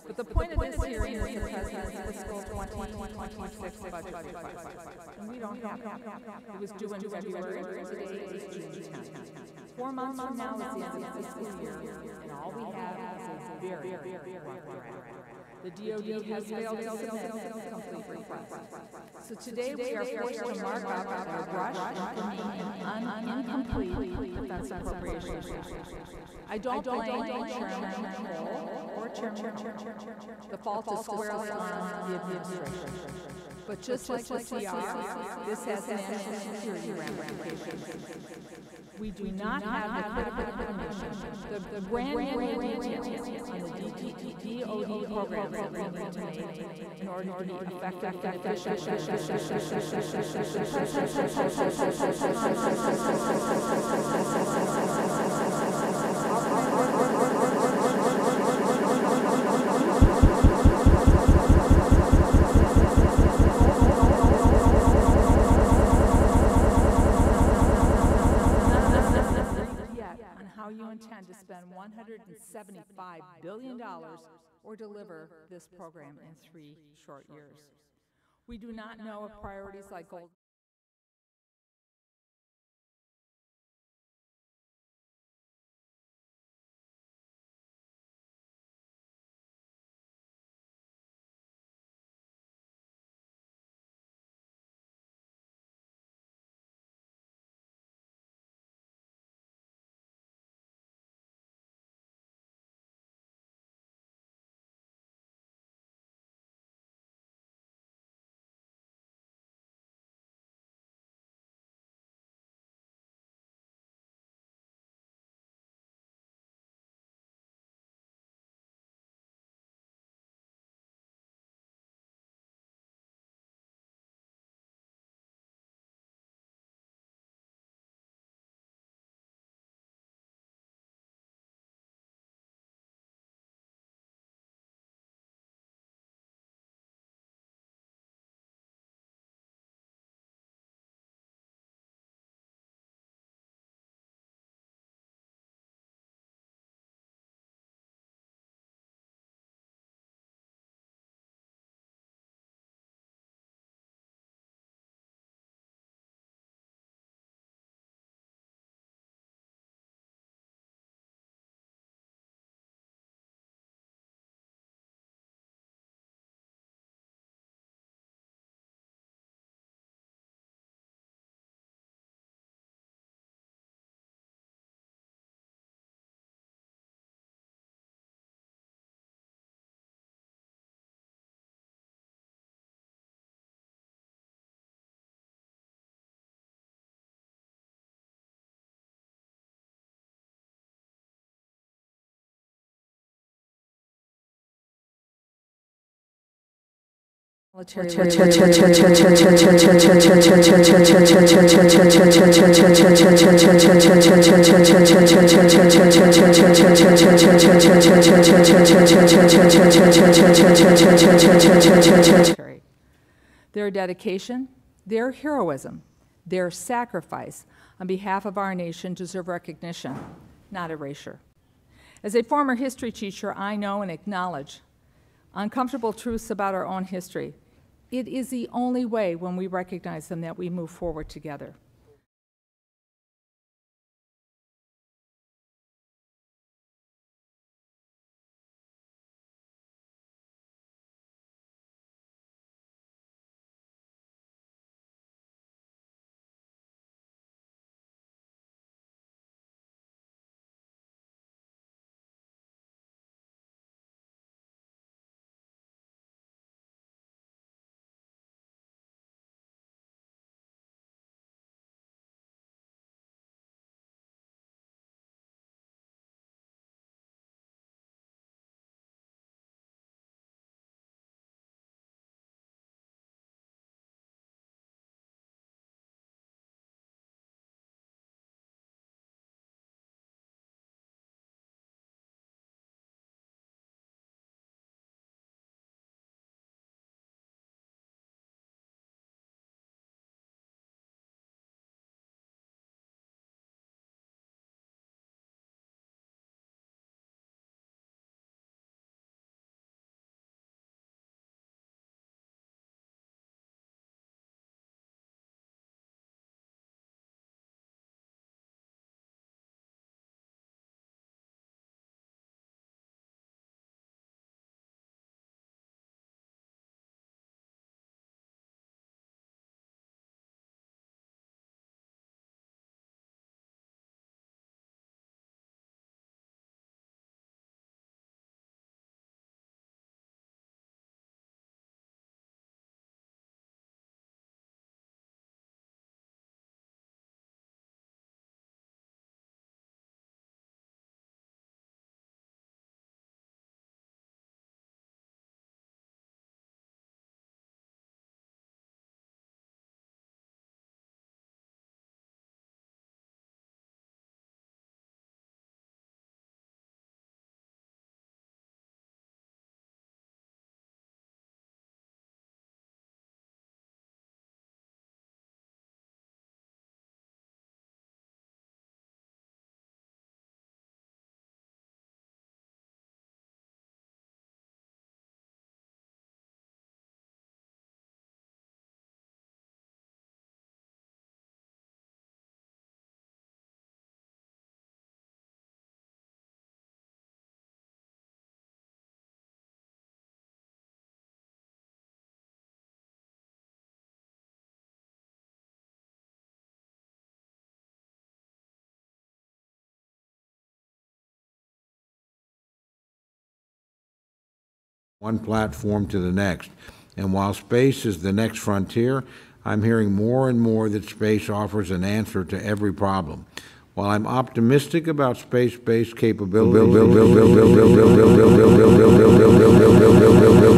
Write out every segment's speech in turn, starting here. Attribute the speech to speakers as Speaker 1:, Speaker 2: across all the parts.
Speaker 1: But the point of this hearing is the President's fiscal 2026 budget request. And we don't have it. It was due in February, and today is June 10th. 4 months from now is the end of the fiscal year, and all we have is a very rough draft. The DoD has failed to submit a complete request. So today we are forced to mark up a rushed and incomplete defense appropriations. I don't blame Chairman Cole or Chairman Cole. The fault is squarely on the administration. But just like the CR, this has national security ramifications. We do not have the critical information, the granular details on the DoD programs that we need to make in order to be effective. How you intend to spend $175 billion or deliver this program in 3 short years. We do not know if priorities like gold Their dedication, their heroism, their sacrifice on behalf of our nation deserve recognition, not erasure. As a former history teacher, I know and acknowledge uncomfortable truths about our own history. It is the only way, when we recognize them, that we move forward together.
Speaker 2: one platform to the next. And while space is the next frontier, I'm hearing more and more that space offers an answer to every problem. While I'm optimistic about space-based capabilities,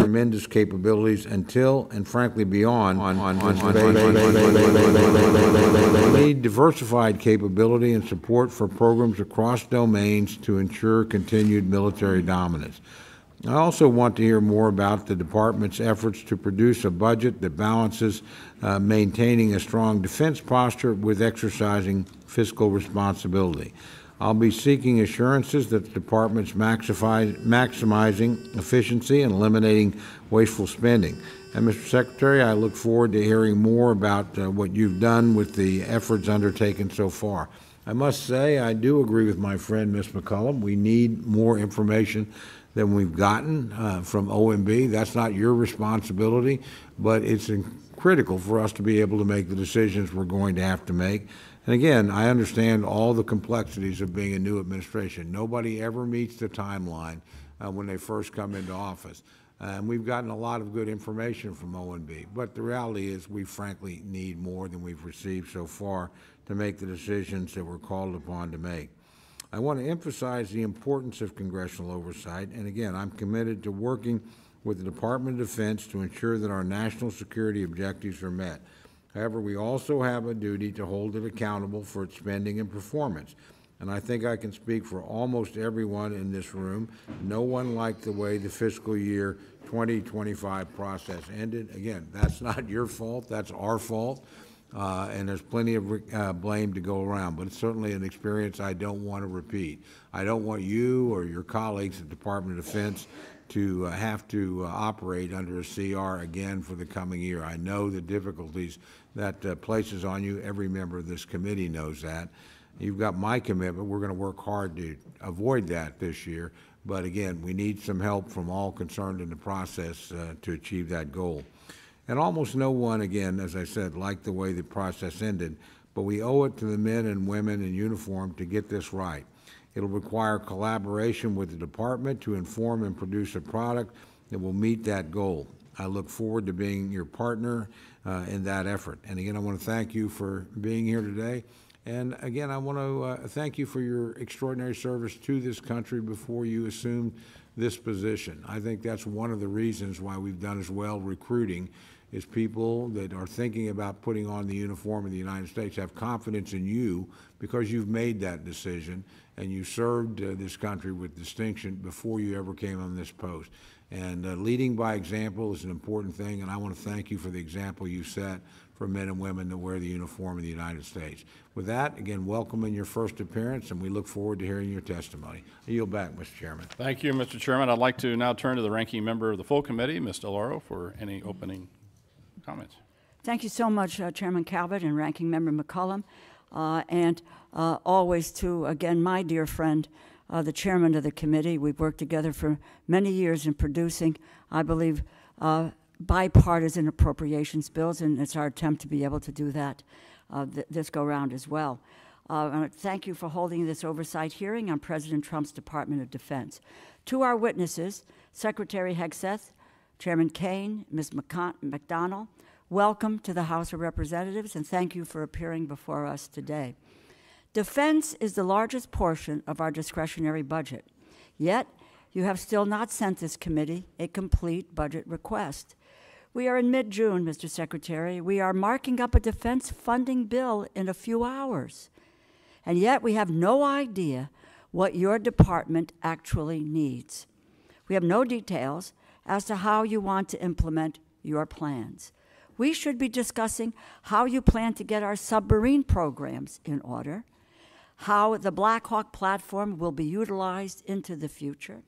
Speaker 2: tremendous capabilities until and frankly beyond we need diversified capability and support for programs across domains to ensure continued military dominance. I also want to hear more about the Department's efforts to produce a budget that balances maintaining a strong defense posture with exercising fiscal responsibility. I'll be seeking assurances that the Department's maximizing efficiency and eliminating wasteful spending. And Mr. Secretary, I look forward to hearing more about what you've done with the efforts undertaken so far. I must say I do agree with my friend Ms. McCollum. We need more information than we've gotten from OMB. That's not your responsibility, but it's critical for us to be able to make the decisions we're going to have to make. And again, I understand all the complexities of being a new administration. Nobody ever meets the timeline when they first come into office. And we've gotten a lot of good information from OMB, but the reality is we frankly need more than we've received so far to make the decisions that we're called upon to make. I want to emphasize the importance of congressional oversight, and again, I'm committed to working with the Department of Defense to ensure that our national security objectives are met. However, we also have a duty to hold it accountable for its spending and performance. And I think I can speak for almost everyone in this room. No one liked the way the fiscal year 2025 process ended. Again, that's not your fault, that's our fault. And there's plenty of blame to go around, but it's certainly an experience I don't want to repeat. I don't want you or your colleagues at the Department of Defense to have to operate under a CR again for the coming year. I know the difficulties that places on you. Every member of this committee knows that. You've got my commitment. We're going to work hard to avoid that this year. But again, we need some help from all concerned in the process to achieve that goal. And almost no one, again, as I said, liked the way the process ended, but we owe it to the men and women in uniform to get this right. It'll require collaboration with the department to inform and produce a product that will meet that goal. I look forward to being your partner in that effort. And again, I want to thank you for being here today. And again, I want to thank you for your extraordinary service to this country before you assumed this position. I think that's one of the reasons why we've done as well recruiting is people that are thinking about putting on the uniform of the United States have confidence in you because you've made that decision and you served this country with distinction before you ever came on this post. And leading by example is an important thing, and I want to thank you for the example you set for men and women that wear the uniform of the United States. With that, again, welcome in your first appearance, and we look forward to hearing your testimony. I yield back, Mr. Chairman.
Speaker 3: Thank you, Mr. Chairman. I'd like to now turn to the ranking member of the full committee, Ms. DeLauro, for any opening comments.
Speaker 4: Thank you so much, Chairman Calvert and Ranking Member McCollum, and always to, again, my dear friend, the chairman of the committee. We've worked together for many years in producing, I believe, bipartisan appropriations bills, and it's our attempt to be able to do that this go-round as well. Thank you for holding this oversight hearing on President Trump's Department of Defense. To our witnesses, Secretary Hegseth, Chairman Caine, Ms. McDonnell, welcome to the House of Representatives, and thank you for appearing before us today. Defense is the largest portion of our discretionary budget, yet you have still not sent this committee a complete budget request. We are in mid-June, Mr. Secretary. We are marking up a defense funding bill in a few hours, and yet we have no idea what your department actually needs. We have no details as to how you want to implement your plans. We should be discussing how you plan to get our submarine programs in order, how the Black Hawk platform will be utilized into the future,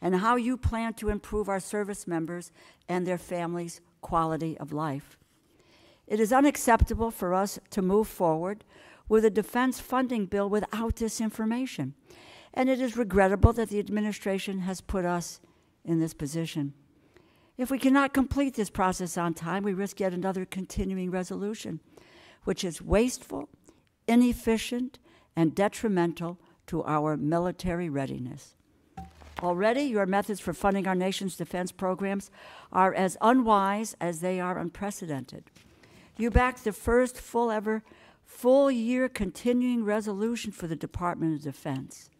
Speaker 4: and how you plan to improve our service members and their families' quality of life. It is unacceptable for us to move forward with a defense funding bill without this information, and it is regrettable that the administration has put us in this position. If we cannot complete this process on time, we risk yet another continuing resolution, which is wasteful, inefficient, and detrimental to our military readiness. Already, your methods for funding our nation's defense programs are as unwise as they are unprecedented. You backed the first full-year continuing resolution for the Department of Defense.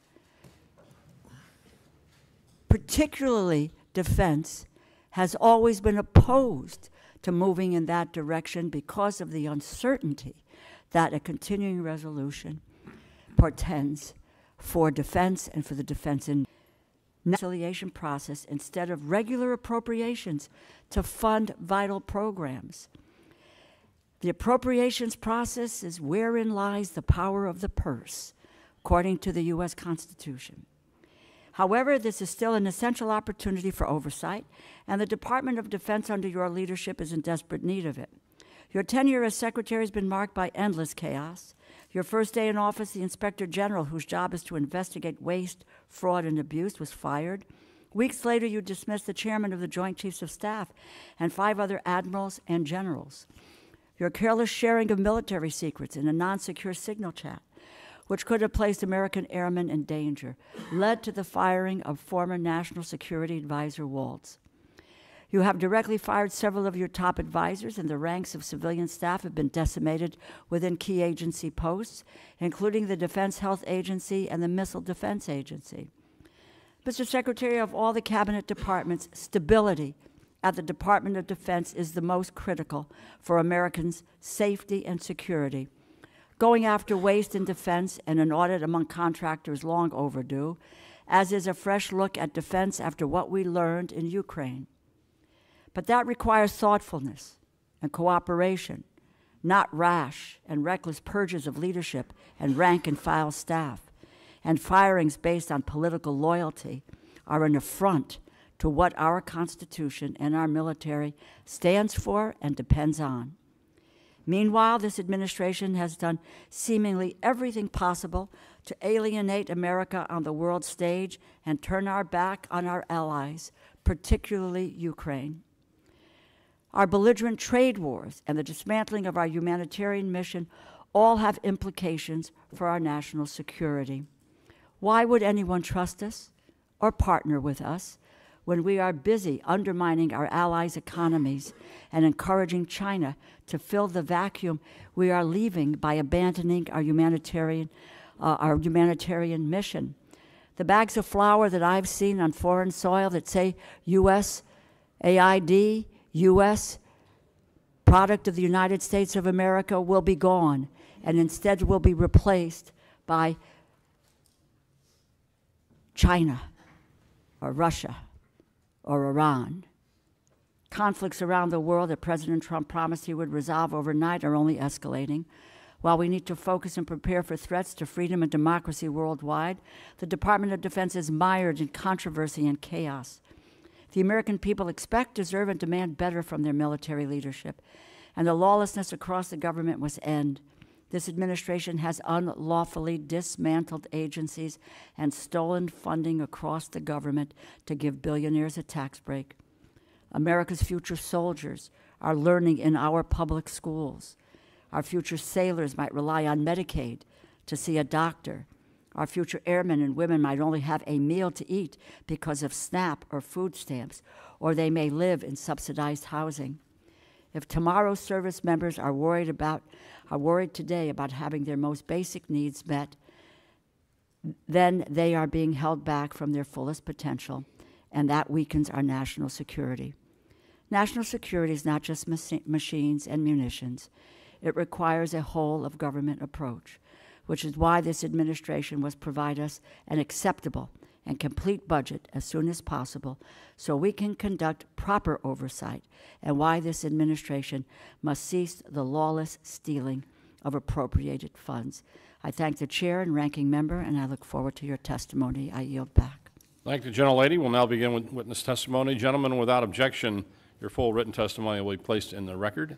Speaker 4: Particularly, defense has always been opposed to moving in that direction because of the uncertainty that a continuing resolution portends for defense and for the defense in reconciliation process instead of regular appropriations to fund vital programs. The appropriations process is wherein lies the power of the purse, according to the U.S. Constitution. However, this is still an essential opportunity for oversight, and the Department of Defense under your leadership is in desperate need of it. Your tenure as Secretary has been marked by endless chaos. Your first day in office, the Inspector General, whose job is to investigate waste, fraud, and abuse, was fired. Weeks later, you dismissed the Chairman of the Joint Chiefs of Staff and 5 other admirals and generals. Your careless sharing of military secrets in a non-secure signal chat, which could have placed American airmen in danger, led to the firing of former National Security Advisor Waltz. You have directly fired several of your top advisors, and the ranks of civilian staff have been decimated within key agency posts, including the Defense Health Agency and the Missile Defense Agency. Mr. Secretary, of all the cabinet departments, stability at the Department of Defense is the most critical for Americans' safety and security. Going after waste in defense and an audit among contractors long overdue, as is a fresh look at defense after what we learned in Ukraine. But that requires thoughtfulness and cooperation, not rash and reckless purges of leadership and rank-and-file staff. And firings based on political loyalty are an affront to what our Constitution and our military stands for and depends on. Meanwhile, this administration has done seemingly everything possible to alienate America on the world stage and turn our back on our allies, particularly Ukraine. Our belligerent trade wars and the dismantling of our humanitarian mission all have implications for our national security. Why would anyone trust us or partner with us when we are busy undermining our allies' economies and encouraging China to fill the vacuum we are leaving by abandoning our humanitarian mission? The bags of flour that I've seen on foreign soil that say USAID, U.S. product of the United States of America, will be gone and instead will be replaced by China or Russia or Iran. Conflicts around the world that President Trump promised he would resolve overnight are only escalating. While we need to focus and prepare for threats to freedom and democracy worldwide, the Department of Defense is mired in controversy and chaos. The American people expect, deserve, and demand better from their military leadership, and the lawlessness across the government must end. This administration has unlawfully dismantled agencies and stolen funding across the government to give billionaires a tax break. America's future soldiers are learning in our public schools. Our future sailors might rely on Medicaid to see a doctor. Our future airmen and women might only have a meal to eat because of SNAP or food stamps, or they may live in subsidized housing. If tomorrow's service members are worried today about having their most basic needs met, then they are being held back from their fullest potential, and that weakens our national security. National security is not just machines and munitions. It requires a whole-of-government approach, which is why this administration must provide us an acceptable and complete budget as soon as possible so we can conduct proper oversight, and why this administration must cease the lawless stealing of appropriated funds. I thank the Chair and Ranking Member, and I look forward to your testimony. I yield back.
Speaker 3: Thank the gentlelady. We'll now begin with witness testimony. Gentlemen, without objection, your full written testimony will be placed in the record.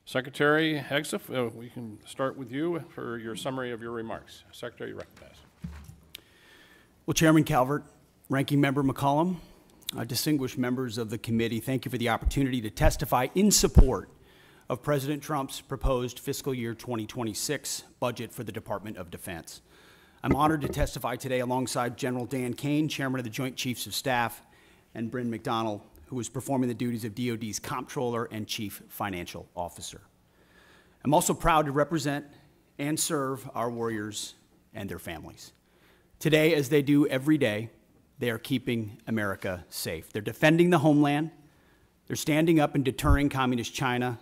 Speaker 3: Secretary Hegseth, we can start with you for your summary of your remarks. Secretary, you recognize.
Speaker 5: Well, Chairman Calvert, Ranking Member McCollum, distinguished members of the committee, thank you for the opportunity to testify in support of President Trump's proposed fiscal year 2026 budget for the Department of Defense. I'm honored to testify today alongside General Dan Caine, Chairman of the Joint Chiefs of Staff, and Bryn McDonald, who is performing the duties of DoD's Comptroller and Chief Financial Officer. I'm also proud to represent and serve our warriors and their families. Today, as they do every day, they are keeping America safe. They're defending the homeland, they're standing up and deterring communist China,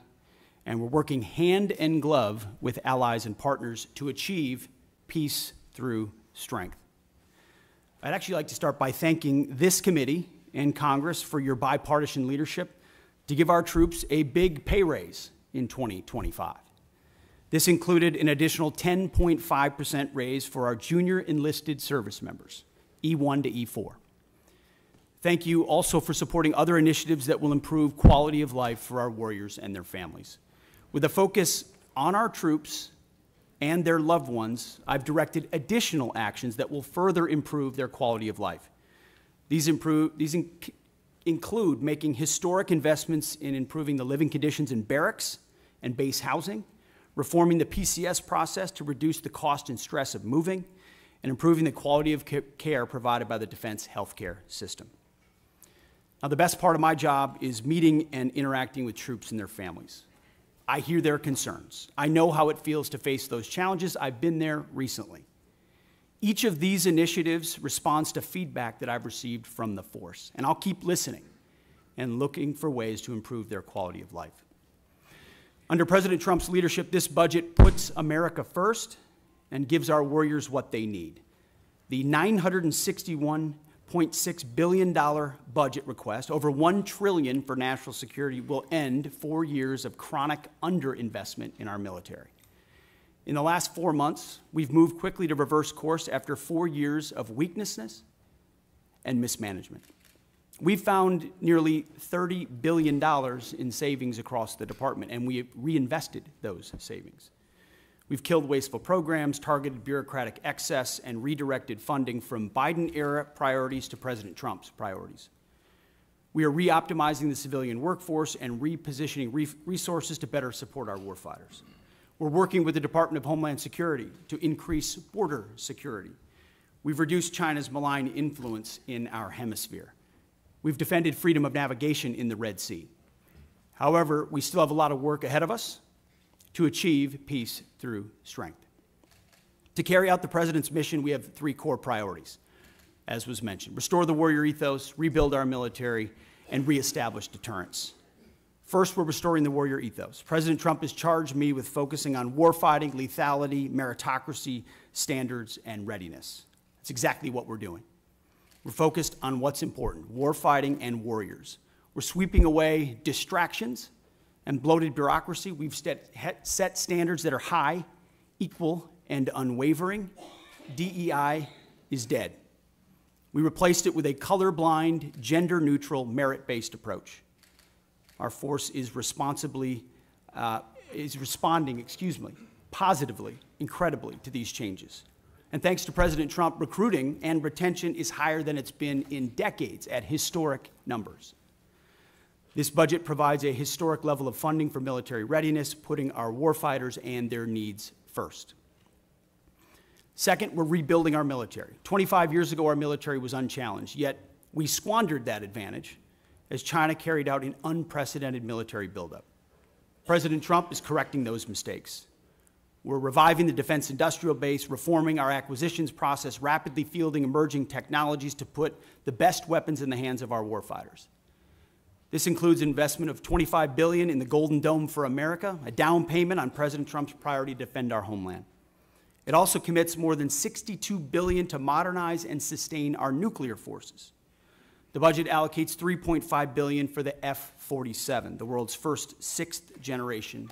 Speaker 5: and we're working hand in glove with allies and partners to achieve peace through strength. I'd actually like to start by thanking this committee and Congress for your bipartisan leadership to give our troops a big pay raise in 2025. This included an additional 10.5% raise for our junior enlisted service members, E1 to E4. Thank you also for supporting other initiatives that will improve quality of life for our warriors and their families. With a focus on our troops and their loved ones, I've directed additional actions that will further improve their quality of life. These include making historic investments in improving the living conditions in barracks and base housing, reforming the PCS process to reduce the cost and stress of moving, and improving the quality of care provided by the defense healthcare system. Now, the best part of my job is meeting and interacting with troops and their families. I hear their concerns. I know how it feels to face those challenges. I've been there recently. Each of these initiatives responds to feedback that I've received from the force, and I'll keep listening and looking for ways to improve their quality of life. Under President Trump's leadership, this budget puts America first and gives our warriors what they need. The $961.6 billion budget request, over $1 trillion for national security, will end 4 years of chronic underinvestment in our military. In the last 4 months, we've moved quickly to reverse course after 4 years of weakness and mismanagement. We've found nearly $30 billion in savings across the department, and we have reinvested those savings. We've killed wasteful programs, targeted bureaucratic excess, and redirected funding from Biden-era priorities to President Trump's priorities. We are re-optimizing the civilian workforce and repositioning resources to better support our warfighters. We're working with the Department of Homeland Security to increase border security. We've reduced China's malign influence in our hemisphere. We've defended freedom of navigation in the Red Sea. However, we still have a lot of work ahead of us to achieve peace through strength. To carry out the President's mission, we have 3 core priorities, as was mentioned: restore the warrior ethos, rebuild our military, and reestablish deterrence. First, we're restoring the warrior ethos. President Trump has charged me with focusing on warfighting, lethality, meritocracy, standards, and readiness. That's exactly what we're doing. We're focused on what's important: warfighting and warriors. We're sweeping away distractions and bloated bureaucracy. We've set standards that are high, equal, and unwavering. DEI is dead. We replaced it with a colorblind, gender-neutral, merit-based approach. Our force is responding positively, incredibly, to these changes. And thanks to President Trump, recruiting and retention is higher than it's been in decades at historic numbers. This budget provides a historic level of funding for military readiness, putting our warfighters and their needs first. Second, we're rebuilding our military. 25 years ago, our military was unchallenged, yet we squandered that advantage as China carried out an unprecedented military buildup. President Trump is correcting those mistakes. We're reviving the defense industrial base, reforming our acquisitions process, rapidly fielding emerging technologies to put the best weapons in the hands of our warfighters. This includes investment of $25 billion in the Golden Dome for America, a down payment on President Trump's priority to defend our homeland. It also commits more than $62 billion to modernize and sustain our nuclear forces. The budget allocates $3.5 billion for the F-47, the world's first 6th-generation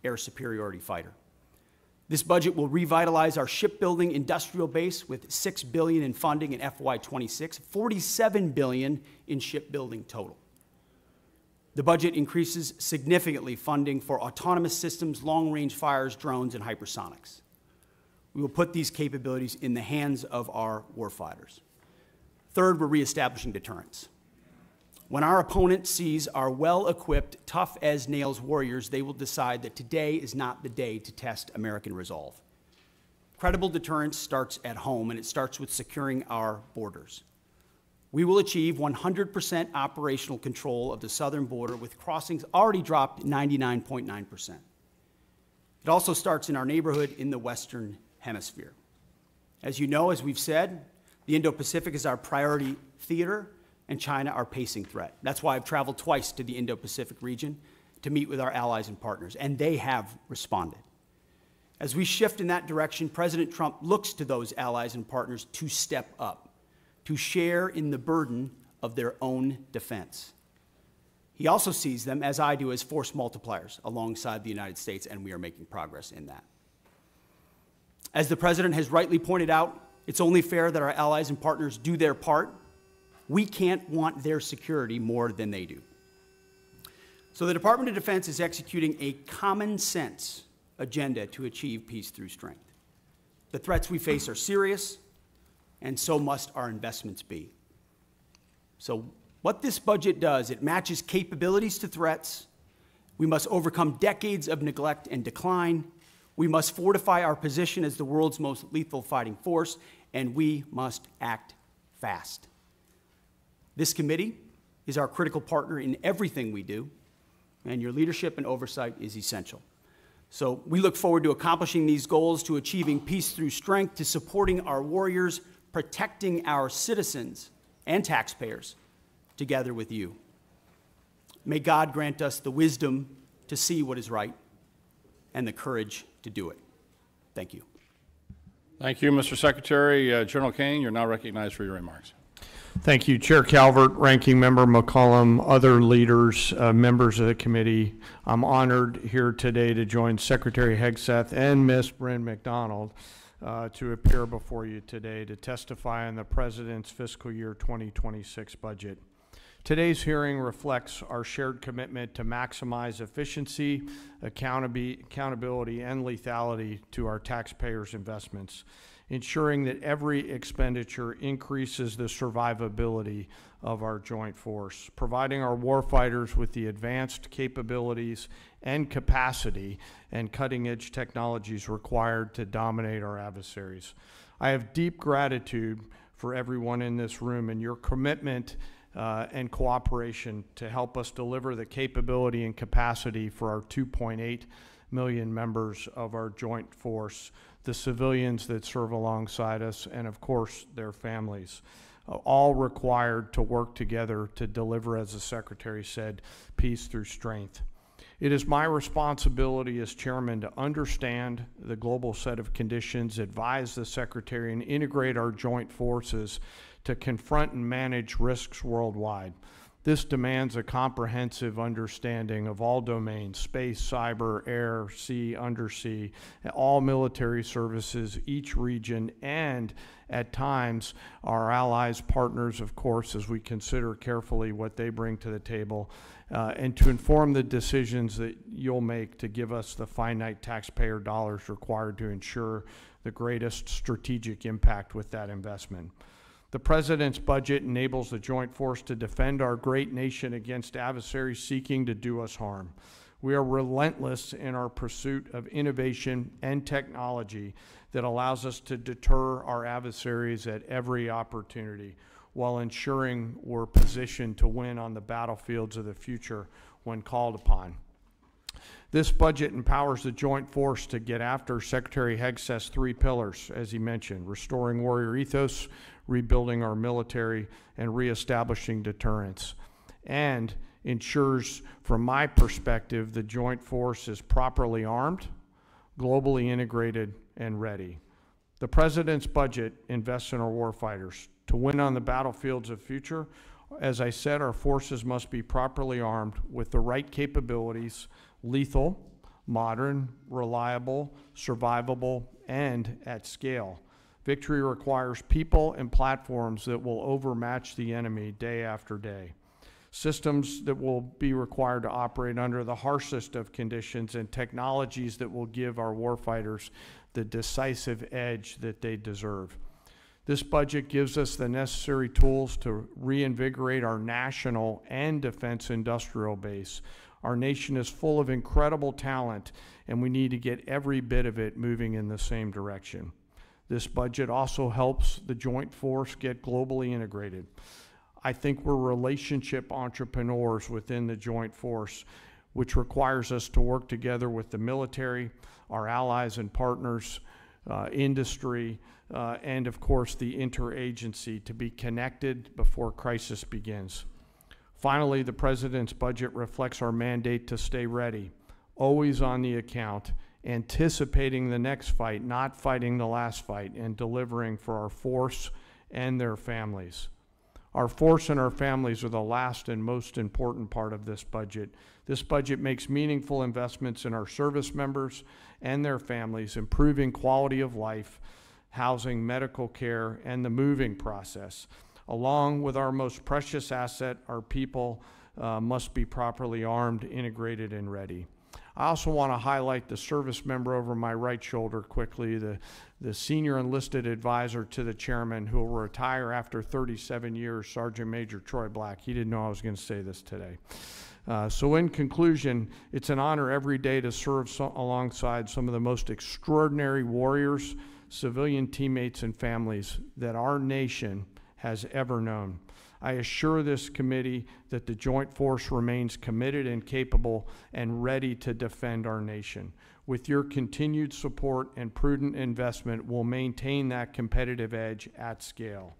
Speaker 5: air superiority fighter. This budget will revitalize our shipbuilding industrial base with $6 billion in funding in FY26, $47 billion in shipbuilding total. The budget increases significantly funding for autonomous systems, long-range fires, drones, and hypersonics. We will put these capabilities in the hands of our warfighters. Third, we're reestablishing deterrence. When our opponent sees our well-equipped, tough-as-nails warriors, they will decide that today is not the day to test American resolve. Credible deterrence starts at home, and it starts with securing our borders. We will achieve 100% operational control of the southern border, with crossings already dropped 99.9%. It also starts in our neighborhood in the Western Hemisphere. As you know, as we've said, the Indo-Pacific is our priority theater, and China our pacing threat. That's why I've traveled twice to the Indo-Pacific region to meet with our allies and partners, and they have responded. As we shift in that direction, President Trump looks to those allies and partners to step up, to share in the burden of their own defense. He also sees them, as I do, as force multipliers alongside the United States, and we are making progress in that. As the President has rightly pointed out, it's only fair that our allies and partners do their part. We can't want their security more than they do. So the Department of Defense is executing a common sense agenda to achieve peace through strength. The threats we face are serious, and so must our investments be. So what this budget does, it matches capabilities to threats. We must overcome decades of neglect and decline. We must fortify our position as the world's most lethal fighting force, and we must act fast. This committee is our critical partner in everything we do, and your leadership and oversight is essential. So we look forward to accomplishing these goals, to achieving peace through strength, to supporting our warriors, protecting our citizens and taxpayers together with you. May God grant us the wisdom to see what is right and the courage to do it. Thank you.
Speaker 3: Thank you, Mr. Secretary. General Caine, you're now recognized for your remarks.
Speaker 6: Thank you, Chair Calvert, Ranking Member McCollum, other leaders, members of the committee. I'm honored here today to join Secretary Hegseth and Ms. Bryn McDonald to appear before you today to testify on the President's fiscal year 2026 budget. Today's hearing reflects our shared commitment to maximize efficiency, accountability, and lethality to our taxpayers' investments, ensuring that every expenditure increases the survivability of our joint force, providing our warfighters with the advanced capabilities and capacity and cutting-edge technologies required to dominate our adversaries. I have deep gratitude for everyone in this room and your commitment and cooperation to help us deliver the capability and capacity for our 2.8 million members of our joint force, the civilians that serve alongside us, and of course their families, all required to work together to deliver, as the Secretary said, peace through strength. It is my responsibility as chairman to understand the global set of conditions, advise the Secretary, and integrate our joint forces to confront and manage risks worldwide. This demands a comprehensive understanding of all domains: space, cyber, air, sea, undersea, all military services, each region, and at times our allies, partners, of course, as we consider carefully what they bring to the table, and to inform the decisions that you'll make to give us the finite taxpayer dollars required to ensure the greatest strategic impact with that investment. The President's budget enables the joint force to defend our great nation against adversaries seeking to do us harm. We are relentless in our pursuit of innovation and technology that allows us to deter our adversaries at every opportunity, while ensuring we're positioned to win on the battlefields of the future when called upon. This budget empowers the joint force to get after Secretary Hegseth's 3 pillars, as he mentioned: restoring warrior ethos, rebuilding our military, and reestablishing deterrence, and ensures, from my perspective, the joint force is properly armed, globally integrated, and ready. The President's budget invests in our warfighters. To win on the battlefields of future, as I said, our forces must be properly armed with the right capabilities: lethal, modern, reliable, survivable, and at scale. Victory requires people and platforms that will overmatch the enemy day after day. Systems that will be required to operate under the harshest of conditions, and technologies that will give our warfighters the decisive edge that they deserve. This budget gives us the necessary tools to reinvigorate our national and defense industrial base. Our nation is full of incredible talent, and we need to get every bit of it moving in the same direction. This budget also helps the Joint Force get globally integrated. I think we're relationship entrepreneurs within the Joint Force, which requires us to work together with the military, our allies and partners, industry, and of course the interagency to be connected before crisis begins. Finally, the President's budget reflects our mandate to stay ready, always on the account, anticipating the next fight, not fighting the last fight, and delivering for our force and their families. Our force and our families are the last and most important part of this budget. This budget makes meaningful investments in our service members and their families, improving quality of life, housing, medical care, and the moving process. Along with our most precious asset, our people must be properly armed, integrated, and ready. I also want to highlight the service member over my right shoulder quickly, the senior enlisted advisor to the chairman who will retire after 37 years, Sergeant Major Troy Black. He didn't know I was going to say this today. So in conclusion, it's an honor every day to serve alongside some of the most extraordinary warriors, civilian teammates, and families that our nation has ever known. I assure this committee that the Joint Force remains committed and capable and ready to defend our nation. With your continued support and prudent investment, we'll maintain that competitive edge at scale.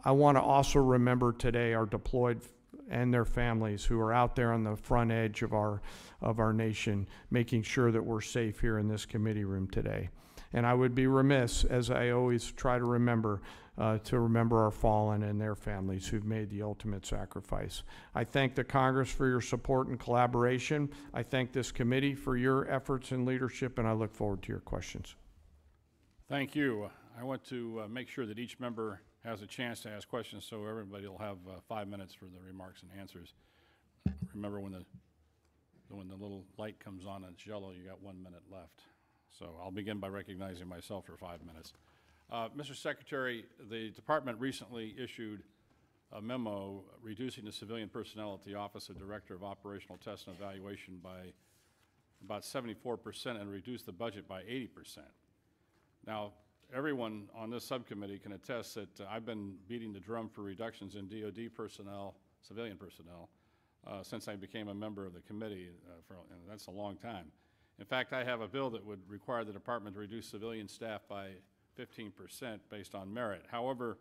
Speaker 6: I want to also remember today our deployed and their families who are out there on the front edge of our nation, making sure that we're safe here in this committee room today. And I would be remiss, as I always try to remember our fallen and their families who've made the ultimate sacrifice. I thank the Congress for your support and collaboration. I thank this committee for your efforts and leadership, and I look forward to your questions.
Speaker 3: Thank you. I want to make sure that each member has a chance to ask questions, so everybody will have 5 minutes for the remarks and answers. Remember, when the little light comes on and it's yellow, you got 1 minute left. So I'll begin by recognizing myself for 5 minutes. Mr. Secretary, the department recently issued a memo reducing the civilian personnel at the Office of Director of Operational Test and Evaluation by about 74% and reduced the budget by 80%. Now, everyone on this subcommittee can attest that I've been beating the drum for reductions in DoD personnel, civilian personnel, since I became a member of the committee, and that's a long time. In fact, I have a bill that would require the department to reduce civilian staff by 15% based on merit. However,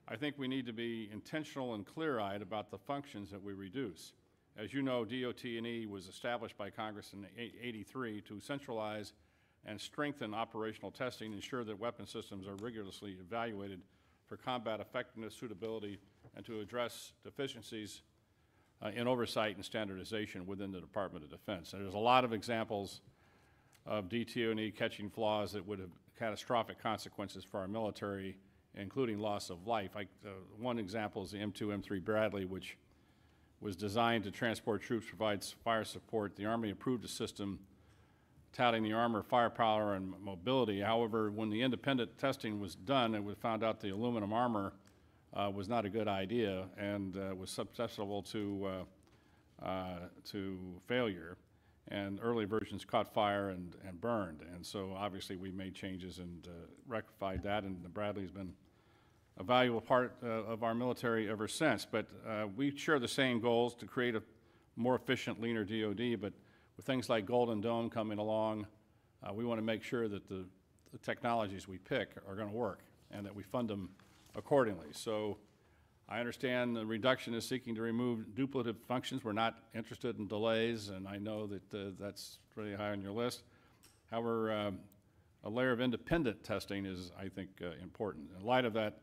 Speaker 3: I think we need to be intentional and clear-eyed about the functions that we reduce. As you know, DOT&E was established by Congress in '83 to centralize and strengthen operational testing, ensure that weapon systems are rigorously evaluated for combat effectiveness, suitability, and to address deficiencies in oversight and standardization within the Department of Defense. And there's a lot of examples of DT&E catching flaws that would have catastrophic consequences for our military, including loss of life. One example is the M2, M3 Bradley, which was designed to transport troops, provides fire support. The Army approved a system touting the armor, firepower, and mobility. However, when the independent testing was done, it was found out the aluminum armor was not a good idea and was susceptible to failure. And early versions caught fire and burned. And so obviously we made changes and rectified that, and the Bradley's been a valuable part of our military ever since. But we share the same goals to create a more efficient, leaner DoD, but with things like Golden Dome coming along, we want to make sure that the technologies we pick are going to work and that we fund them accordingly. So I understand the reduction is seeking to remove duplicative functions. We're not interested in delays, and I know that that's really high on your list. However, a layer of independent testing is, I think, important. In light of that,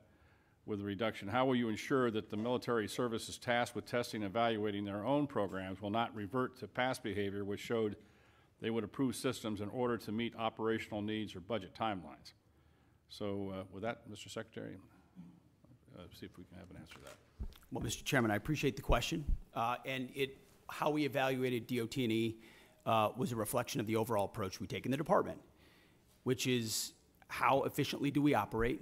Speaker 3: with the reduction, how will you ensure that the military services tasked with testing and evaluating their own programs will not revert to past behavior which showed they would approve systems in order to meet operational needs or budget timelines? So with that, Mr. Secretary, see if we can have an answer to that.
Speaker 5: Well, Mr. Chairman, I appreciate the question. How we evaluated DOT&E was a reflection of the overall approach we take in the department, which is how efficiently do we operate?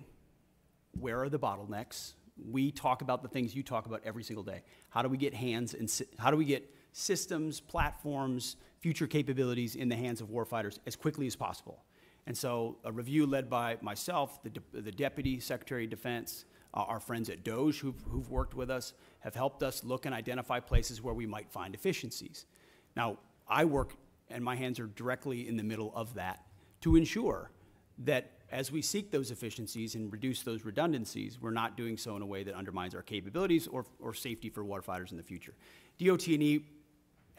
Speaker 5: Where are the bottlenecks? We talk about the things you talk about every single day. How do we get how do we get systems, platforms, future capabilities in the hands of warfighters as quickly as possible? And so a review led by myself, the Deputy Secretary of Defense, our friends at DOJ who've worked with us, have helped us look and identify places where we might find efficiencies. Now, I work, and my hands are directly in the middle of that, to ensure that as we seek those efficiencies and reduce those redundancies, we're not doing so in a way that undermines our capabilities or safety for warfighters in the future. DOT&E,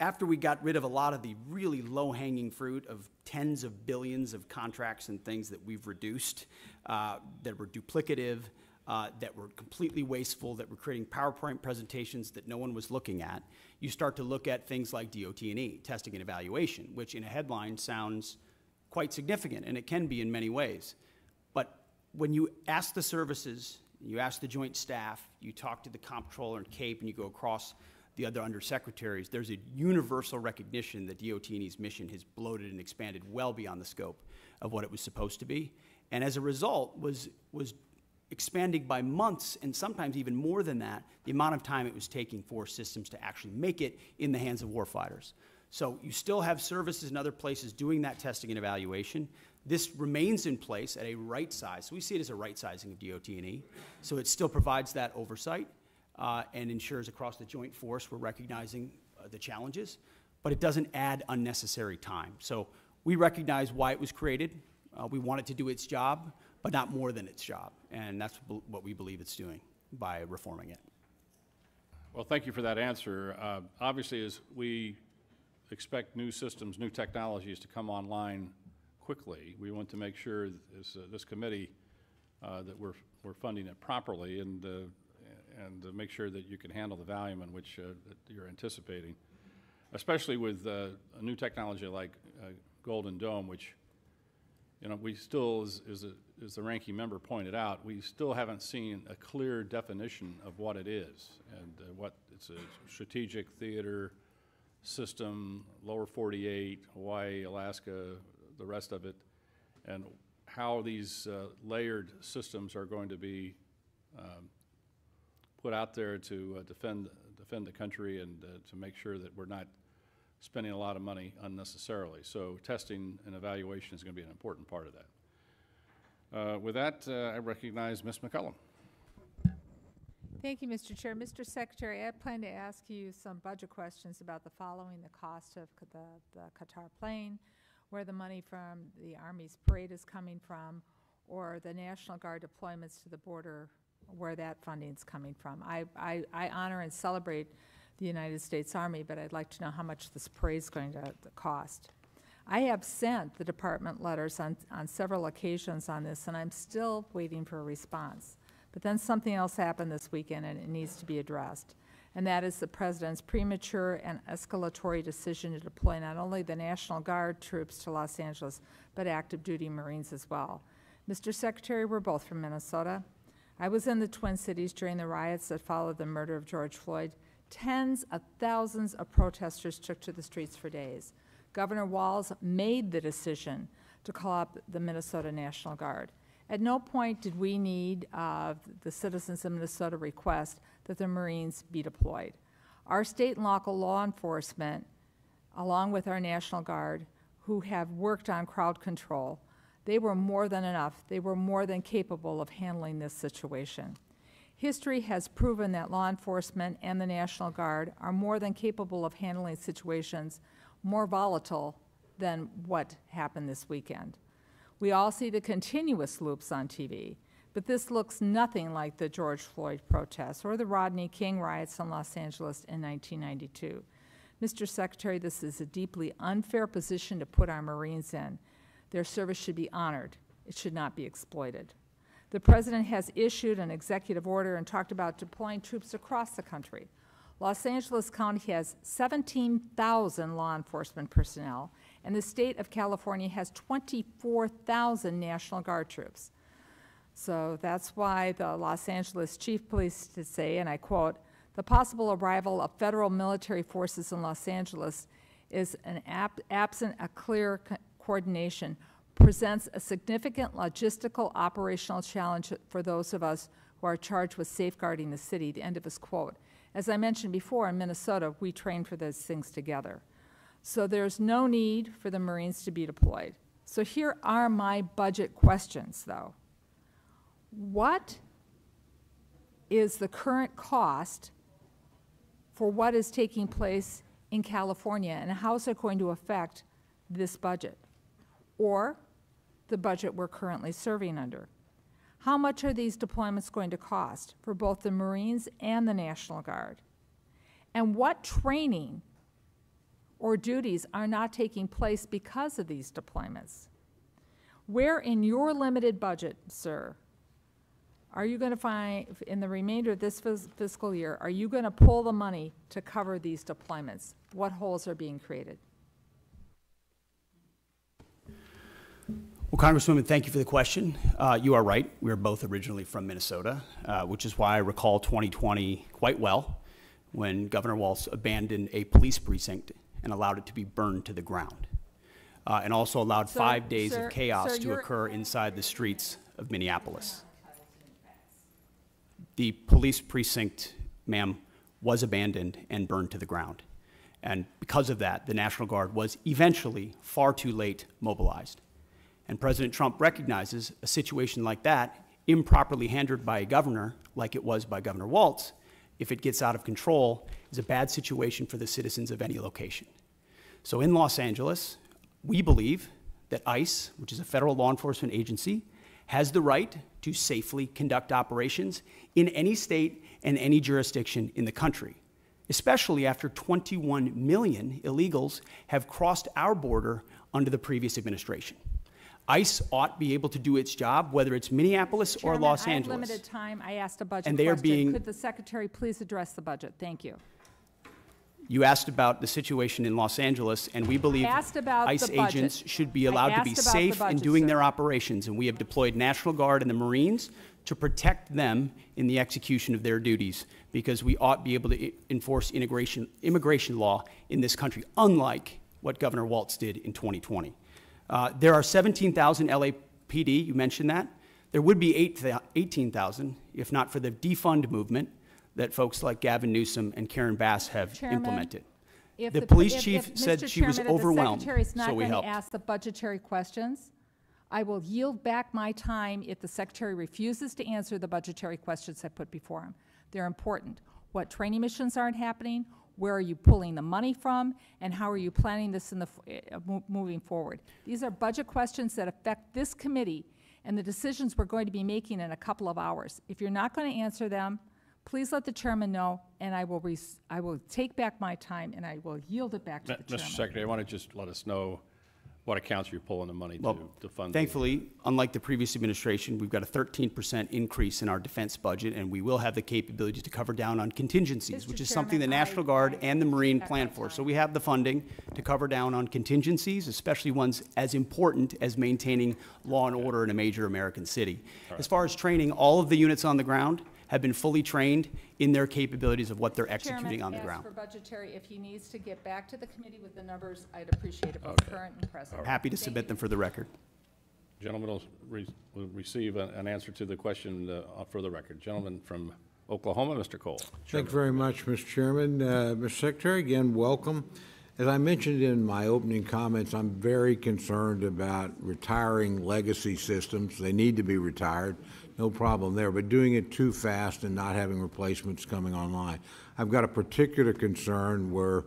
Speaker 5: after we got rid of a lot of the really low-hanging fruit of tens of billions of contracts and things that we've reduced, that were duplicative, that were completely wasteful, that were creating PowerPoint presentations that no one was looking at, you start to look at things like DOT&E, testing and evaluation, which in a headline sounds quite significant, and it can be in many ways. But when you ask the services, you ask the joint staff, you talk to the comptroller and CAPE, and you go across the other undersecretaries, there's a universal recognition that DOT&E's mission has bloated and expanded well beyond the scope of what it was supposed to be. And as a result, was expanding by months, and sometimes even more than that, the amount of time it was taking for systems to actually make it in the hands of warfighters. So you still have services in other places doing that testing and evaluation. This remains in place at a right size. So we see it as a right sizing of DOT&E. So it still provides that oversight and ensures across the joint force we're recognizing the challenges, but it doesn't add unnecessary time. So we recognize why it was created. We want it to do its job, but not more than its job. And that's what we believe it's doing by reforming it.
Speaker 3: Well, thank you for that answer. Obviously, as we expect new systems, new technologies to come online quickly, we want to make sure this committee that we're funding it properly and make sure that you can handle the volume in which that you're anticipating, especially with a new technology like Golden Dome, which, you know, we still, as the ranking member pointed out, we still haven't seen a clear definition of what it is and what it's a strategic theater system, lower 48, Hawaii, Alaska, the rest of it, and how these layered systems are going to be put out there to defend the country and to make sure that we're not spending a lot of money unnecessarily. So testing and evaluation is going to be an important part of that. With that, I recognize Ms. McCollum.
Speaker 1: Thank you, Mr. Chair. Mr. Secretary, I plan to ask you some budget questions about the following: the cost of the Qatar plane, where the money from the Army's parade is coming from, or the National Guard deployments to the border, where that funding is coming from. I honor and celebrate the United States Army, but I'd like to know how much this parade is going to cost. I have sent the department letters on several occasions on this, and I'm still waiting for a response. But then something else happened this weekend, and it needs to be addressed. And that is the President's premature and escalatory decision to deploy not only the National Guard troops to Los Angeles, but active duty Marines as well. Mr. Secretary, we're both from Minnesota. I was in the Twin Cities during the riots that followed the murder of George Floyd. Tens of thousands of protesters took to the streets for days. Governor Walz made the decision to call up the Minnesota National Guard. At no point did we need the citizens of Minnesota request that the Marines be deployed. Our state and local law enforcement, along with our National Guard, who have worked on crowd control, they were more than enough. They were more than capable of handling this situation. History has proven that law enforcement and the National Guard are more than capable of handling situations more volatile than what happened this weekend. We all see the continuous loops on TV, but this looks nothing like the George Floyd protests or the Rodney King riots in Los Angeles in 1992. Mr. Secretary, this is a deeply unfair position to put our Marines in. Their service should be honored. It should not be exploited. The President has issued an executive order and talked about deploying troops across the country. Los Angeles County has 17,000 law enforcement personnel, and the state of California has 24,000 National Guard troops. So that's why the Los Angeles Chief Police to say, and I quote, "The possible arrival of federal military forces in Los Angeles is absent a clear coordination, presents a significant logistical operational challenge for those of us who are charged with safeguarding the city," the end of his quote. As I mentioned before, in Minnesota, we train for those things together. So there's no need for the Marines to be deployed. So here are my budget questions, though. What is the current cost for what is taking place in California, and how is it going to affect this budget or the budget we're currently serving under? How much are these deployments going to cost for both the Marines and the National Guard? And what training or duties are not taking place because of these deployments? Where in your limited budget, sir, are you going to find, in the remainder of this fiscal year, are you going to pull the money to cover these deployments? What holes are being created?
Speaker 5: Well, Congresswoman, thank you for the question. You are right. We are both originally from Minnesota, which is why I recall 2020 quite well, when Governor Walz abandoned a police precinct and allowed it to be burned to the ground, and also allowed 5 days of chaos to occur inside the streets of Minneapolis. The police precinct, ma'am, was abandoned and burned to the ground. And because of that, the National Guard was eventually far too late mobilized. And President Trump recognizes a situation like that, improperly handled by a governor, like it was by Governor Walz, if it gets out of control, is a bad situation for the citizens of any location. So in Los Angeles, we believe that ICE, which is a federal law enforcement agency, has the right to safely conduct operations in any state and any jurisdiction in the country, especially after 21 million illegals have crossed our border under the previous administration. ICE ought to be able to do its job, whether it's Minneapolis or Los Angeles.
Speaker 1: I have limited time. I asked a budget
Speaker 5: and they
Speaker 1: question.
Speaker 5: Are being,
Speaker 1: Could the Secretary please address the budget? Thank you.
Speaker 5: You asked about the situation in Los Angeles, and we believe ICE agents should be allowed to be safe in doing their operations, and we have deployed National Guard and the Marines to protect them in the execution of their duties, because we ought to be able to enforce immigration law in this country, unlike what Governor Walz did in 2020. There are 17,000 LAPD, you mentioned that. There would be 18,000 if not for the defund movement that folks like Gavin Newsom and Karen Bass have implemented. The police chief said she was overwhelmed,
Speaker 1: so we helped. If the Secretary is not going to ask the budgetary questions, I will yield back my time if the Secretary refuses to answer the budgetary questions I put before him. They're important. What training missions aren't happening? Where are you pulling the money from? And how are you planning this in the moving forward? These are budget questions that affect this committee and the decisions we're going to be making in a couple of hours. If you're not going to answer them, please let the chairman know, and I will take back my time and I will yield it back to the chairman.
Speaker 3: Mr. Secretary, I want to just let us know what accounts you're pulling the money to fund.
Speaker 5: Thankfully, unlike the previous administration, we've got a 13% increase in our defense budget, and we will have the capability to cover down on contingencies, which is something the National Guard and the Marine plan for. So we have the funding to cover down on contingencies, especially ones as important as maintaining law and order in a major American city. As far as training, all of the units on the ground have been fully trained in their capabilities of what they're executing on the ground.
Speaker 1: For budgetary, if he needs to get back to the committee with the numbers, I'd appreciate it, both current and present.
Speaker 5: Happy to submit them for the record.
Speaker 3: Gentlemen will receive an answer to the question for the record. Gentleman from Oklahoma, Mr. Cole.
Speaker 2: Thank you very much, Mr. Chairman. Mr. Secretary, again, welcome. As I mentioned in my opening comments, I'm very concerned about retiring legacy systems. They need to be retired. No problem there, but doing it too fast and not having replacements coming online. I've got a particular concern where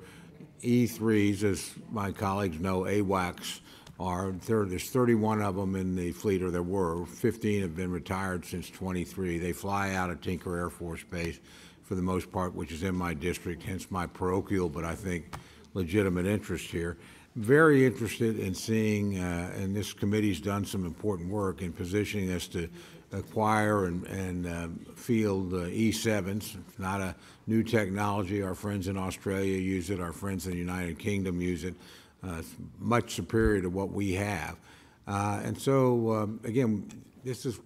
Speaker 2: E3s, as my colleagues know, AWACS are. There's 31 of them in the fleet, or there were. 15 have been retired since 23. They fly out of Tinker Air Force Base for the most part, which is in my district, hence my parochial, but I think legitimate interest here. Very interested in seeing, and this committee's done some important work in positioning us to acquire and field E7s. It's not a new technology. Our friends in Australia use it. Our friends in the United Kingdom use it. It's much superior to what we have. And so, again, this is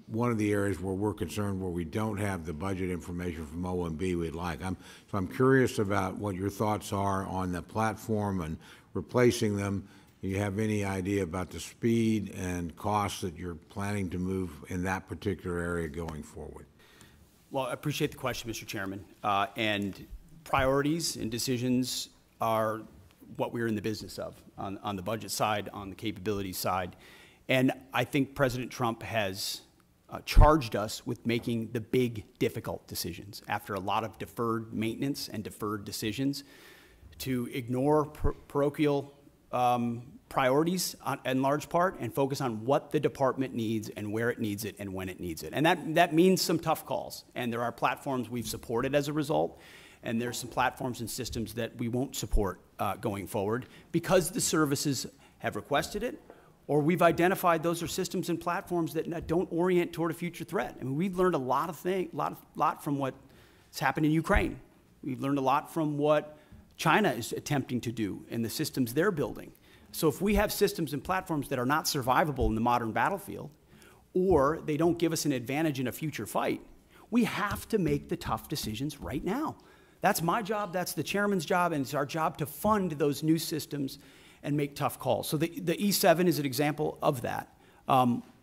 Speaker 2: one of the areas where we're concerned where we don't have the budget information from OMB we'd like. So I'm curious about what your thoughts are on the platform and replacing them. Do you have any idea about the speed and costs that you're planning to move in that particular area going forward?
Speaker 5: Well, I appreciate the question, Mr. Chairman. And priorities and decisions are what we're in the business of on the budget side, on the capabilities side. And I think President Trump has charged us with making the big, difficult decisions after a lot of deferred maintenance and deferred decisions to ignore parochial priorities in large part and focus on what the department needs and where it needs it and when it needs it. And that means some tough calls. And there are platforms we've supported as a result, and there's some platforms and systems that we won't support going forward because the services have requested it, or we've identified those are systems and platforms that don't orient toward a future threat. I mean, we've learned a lot from what's happened in Ukraine. We've learned a lot from what China is attempting to do and the systems they're building. So if we have systems and platforms that are not survivable in the modern battlefield, or they don't give us an advantage in a future fight, we have to make the tough decisions right now. That's my job, that's the chairman's job, and it's our job to fund those new systems and make tough calls. So the E7 is an example of that.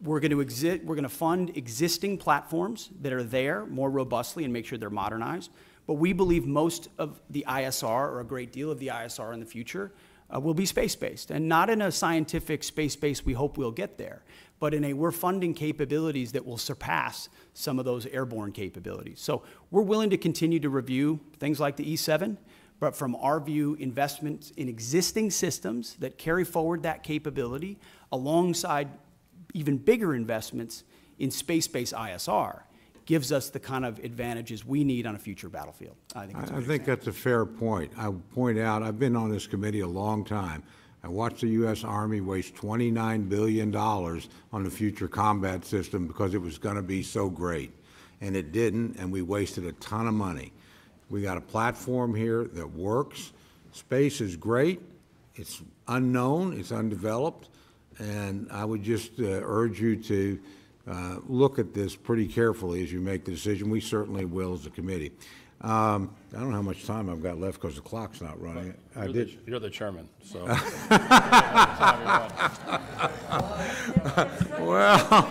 Speaker 5: We're going to fund existing platforms that are there more robustly and make sure they're modernized. But we believe most of the ISR, or a great deal of the ISR in the future, will be space-based, and not in a scientific space-based, we hope we'll get there, but in a we're funding capabilities that will surpass some of those airborne capabilities. So we're willing to continue to review things like the E7, but from our view, investments in existing systems that carry forward that capability alongside even bigger investments in space-based ISR gives us the kind of advantages we need on a future battlefield. I think
Speaker 2: that's a fair point. I would point out, I've been on this committee a long time. I watched the U.S. Army waste $29 billion on the future combat system because it was going to be so great. And it didn't, and we wasted a ton of money. We got a platform here that works. Space is great. It's unknown. It's undeveloped. And I would just urge you to look at this pretty carefully as you make the decision. We certainly will as a committee. I don't know how much time I've got left because the clock's not running.
Speaker 3: You're the chairman, so.
Speaker 2: Well,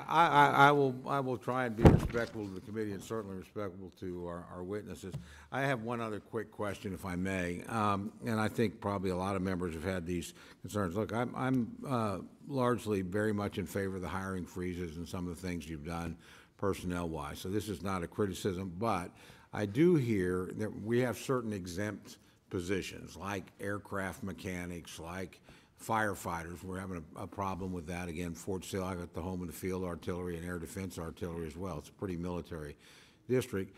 Speaker 2: I will try and be respectful to the committee and certainly respectful to our witnesses. I have one other quick question, if I may, and I think probably a lot of members have had these concerns. Look, I'm largely very much in favor of the hiring freezes and some of the things you've done personnel-wise. So this is not a criticism, but I do hear that we have certain exempt positions, like aircraft mechanics, like firefighters. We're having a problem with that. Again, Fort Sill, I got the home and the field artillery and air defense artillery as well. It's a pretty military district.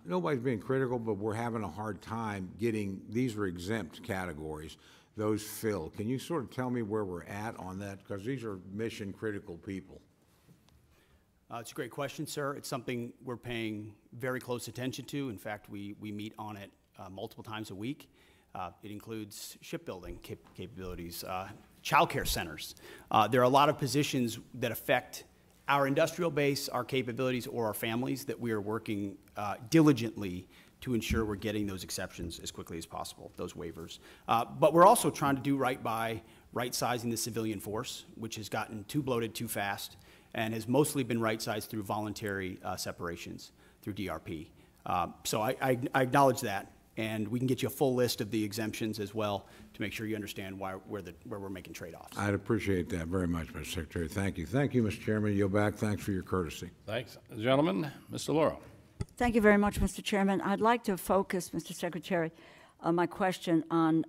Speaker 2: Nobody's being critical, but we're having a hard time getting, these are exempt categories, those filled. Can you sort of tell me where we're at on that? Because these are mission critical people.
Speaker 5: It's a great question, sir. It's something we're paying very close attention to. In fact, we meet on it multiple times a week. It includes shipbuilding capabilities, child care centers. There are a lot of positions that affect our industrial base, our capabilities, or our families that we are working diligently to ensure we're getting those exceptions as quickly as possible, those waivers. But we're also trying to do right by right-sizing the civilian force, which has gotten too bloated too fast and has mostly been right-sized through voluntary separations through DRP. So I acknowledge that. And we can get you a full list of the exemptions as well to make sure you understand where we're making trade-offs.
Speaker 2: I'd appreciate that very much, Mr. Secretary. Thank you. Thank you, Mr. Chairman. Yield back. Thanks for your courtesy.
Speaker 3: Thanks. Gentlemen, Mr. Lauro.
Speaker 4: Thank you very much, Mr. Chairman. I'd like to focus, Mr. Secretary, my question on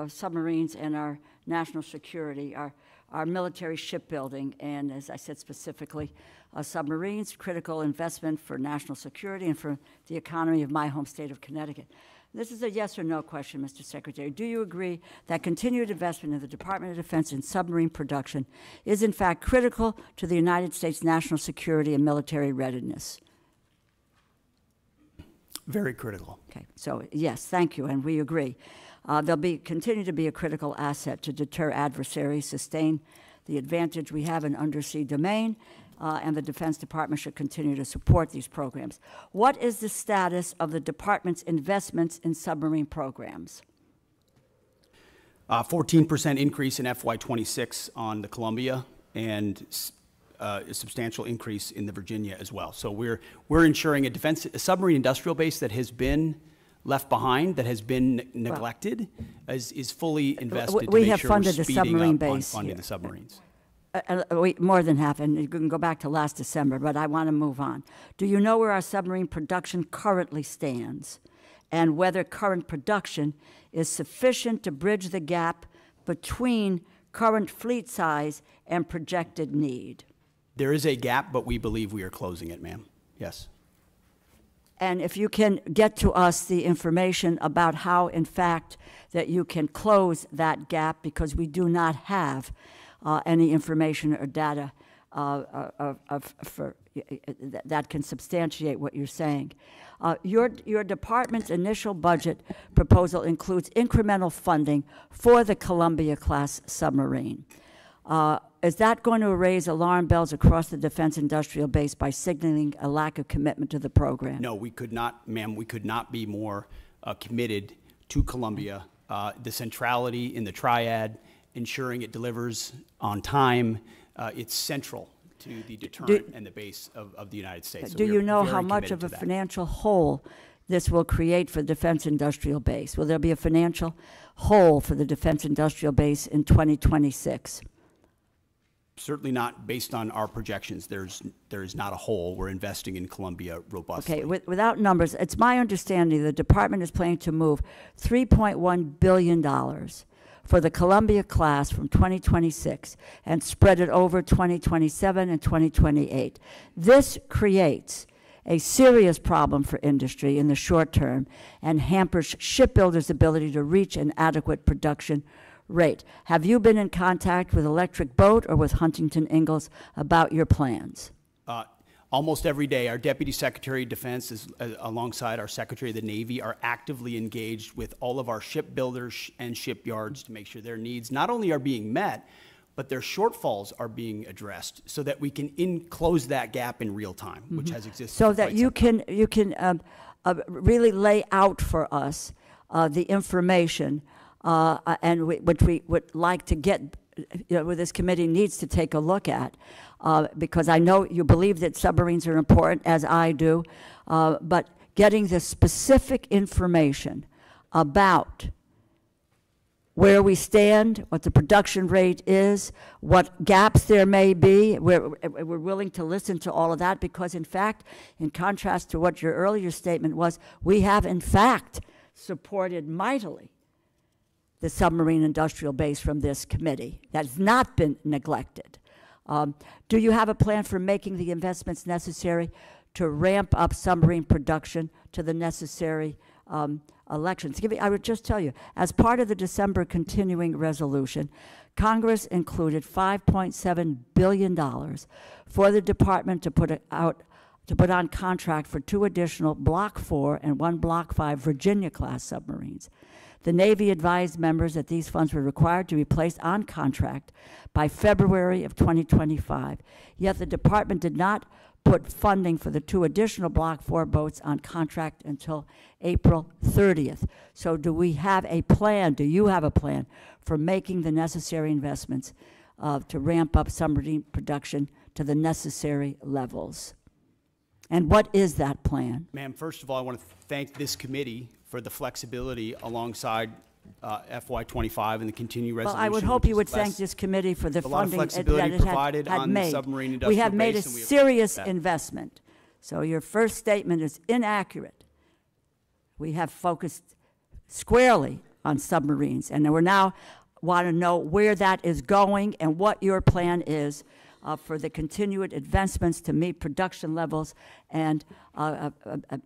Speaker 4: submarines and our national security, our military shipbuilding, and as I said specifically, submarines, critical investment for national security and for the economy of my home state of Connecticut. This is a yes or no question, Mr. Secretary. Do you agree that continued investment in the Department of Defense in submarine production is in fact critical to the United States national security and military readiness?
Speaker 5: Very critical.
Speaker 4: Okay, so yes, thank you, and we agree. They'll continue to be a critical asset to deter adversaries, sustain the advantage we have in undersea domain, and the Defense Department should continue to support these programs. What is the status of the Department's investments in submarine programs?
Speaker 5: 14% increase in FY26 on the Columbia, and a substantial increase in the Virginia as well. So we're ensuring a submarine industrial base that has been left behind that has been neglected is fully invested
Speaker 4: we
Speaker 5: to make
Speaker 4: have
Speaker 5: sure
Speaker 4: funded
Speaker 5: we're
Speaker 4: the
Speaker 5: speeding
Speaker 4: submarine
Speaker 5: up on
Speaker 4: base
Speaker 5: funding
Speaker 4: here.
Speaker 5: the submarines.
Speaker 4: More than half, and you can go back to last December, but I want to move on. Do you know where our submarine production currently stands, and whether current production is sufficient to bridge the gap between current fleet size and projected need?
Speaker 5: There is a gap, but we believe we are closing it, ma'am. Yes.
Speaker 4: And if you can get to us the information about how, in fact, that you can close that gap, because we do not have any information or data that can substantiate what you're saying. Your department's initial budget proposal includes incremental funding for the Columbia-class submarine. Is that going to raise alarm bells across the defense industrial base by signaling a lack of commitment to the program?
Speaker 5: No, we could not, ma'am, we could not be more committed to Columbia. The centrality in the triad, ensuring it delivers on time, it's central to the deterrent and the base of the United States. So
Speaker 4: do you know how much of a financial hole this will create for the defense industrial base? Will there be a financial hole for the defense industrial base in 2026?
Speaker 5: Certainly not based on our projections. There is not a hole. We're investing in Columbia robustly.
Speaker 4: Okay, without numbers, it's my understanding the department is planning to move $3.1 billion for the Columbia class from 2026 and spread it over 2027 and 2028. This creates a serious problem for industry in the short term and hampers shipbuilders' ability to reach an adequate production rate. Have you been in contact with Electric Boat or with Huntington Ingalls about your plans?
Speaker 5: Almost every day, our Deputy Secretary of Defense, alongside our Secretary of the Navy, are actively engaged with all of our shipbuilders and shipyards to make sure their needs not only are being met, but their shortfalls are being addressed so that we can close that gap in real time, which has existed.
Speaker 4: So that you can really lay out for us the information which we would like to get, what this committee needs to take a look at, because I know you believe that submarines are important, as I do, but getting the specific information about where we stand, what the production rate is, what gaps there may be. We're willing to listen to all of that because, in fact, in contrast to what your earlier statement was, we have, in fact, supported mightily the submarine industrial base from this committee. That has not been neglected. Do you have a plan for making the investments necessary to ramp up submarine production to the necessary elections? I would just tell you, as part of the December continuing resolution, Congress included $5.7 billion for the department to put on contract for 2 additional Block 4 and 1 Block 5 Virginia-class submarines. The Navy advised members that these funds were required to be placed on contract by February of 2025. Yet the department did not put funding for the 2 additional Block 4 boats on contract until April 30th. So do we have a plan, do you have a plan for making the necessary investments to ramp up submarine production to the necessary levels? And what is that plan?
Speaker 5: Ma'am, first of all, I want to thank this committee for the flexibility alongside FY25 and the continued resolution.
Speaker 4: Well, I would hope you would thank this committee for the funding that it had made. We have made a serious investment. So your first statement is inaccurate. We have focused squarely on submarines, and we now want to know where that is going and what your plan is for the continued advancements to meet production levels and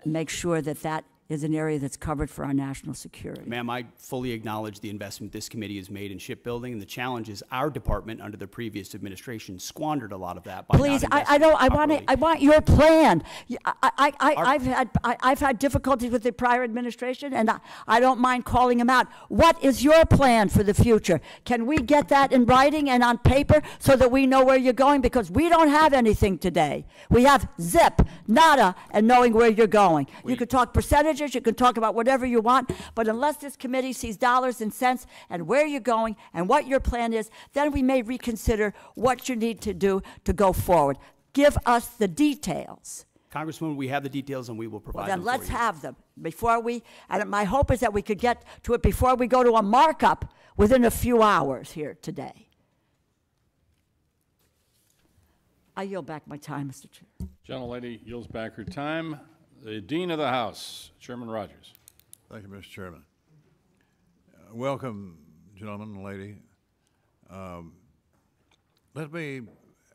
Speaker 4: make sure that that is an area that's covered for our national security.
Speaker 5: Ma'am, I fully acknowledge the investment this committee has made in shipbuilding, and the challenge is our department under the previous administration squandered a lot of that by
Speaker 4: Please,
Speaker 5: not investing
Speaker 4: I want your plan. I've had difficulties with the prior administration, and I don't mind calling them out. What is your plan for the future? Can we get that in writing and on paper so that we know where you're going? Because we don't have anything today. We have zip, nada, and knowing where you're going. You could talk percentages. You can talk about whatever you want, but unless this committee sees dollars and cents and where you're going and what your plan is, then we may reconsider what you need to do to go forward. Give us the details.
Speaker 5: Congresswoman, we have the details and we will provide
Speaker 4: Well,
Speaker 5: them
Speaker 4: then
Speaker 5: for
Speaker 4: let's
Speaker 5: you.
Speaker 4: have them before we, and my hope is that we could get to it before we go to a markup within a few hours here today. I yield back my time, Mr. Chair.
Speaker 3: Gentlelady yields back her time. The Dean of the House, Chairman Rogers.
Speaker 7: Thank you, Mr. Chairman. Welcome, gentlemen and lady. Let me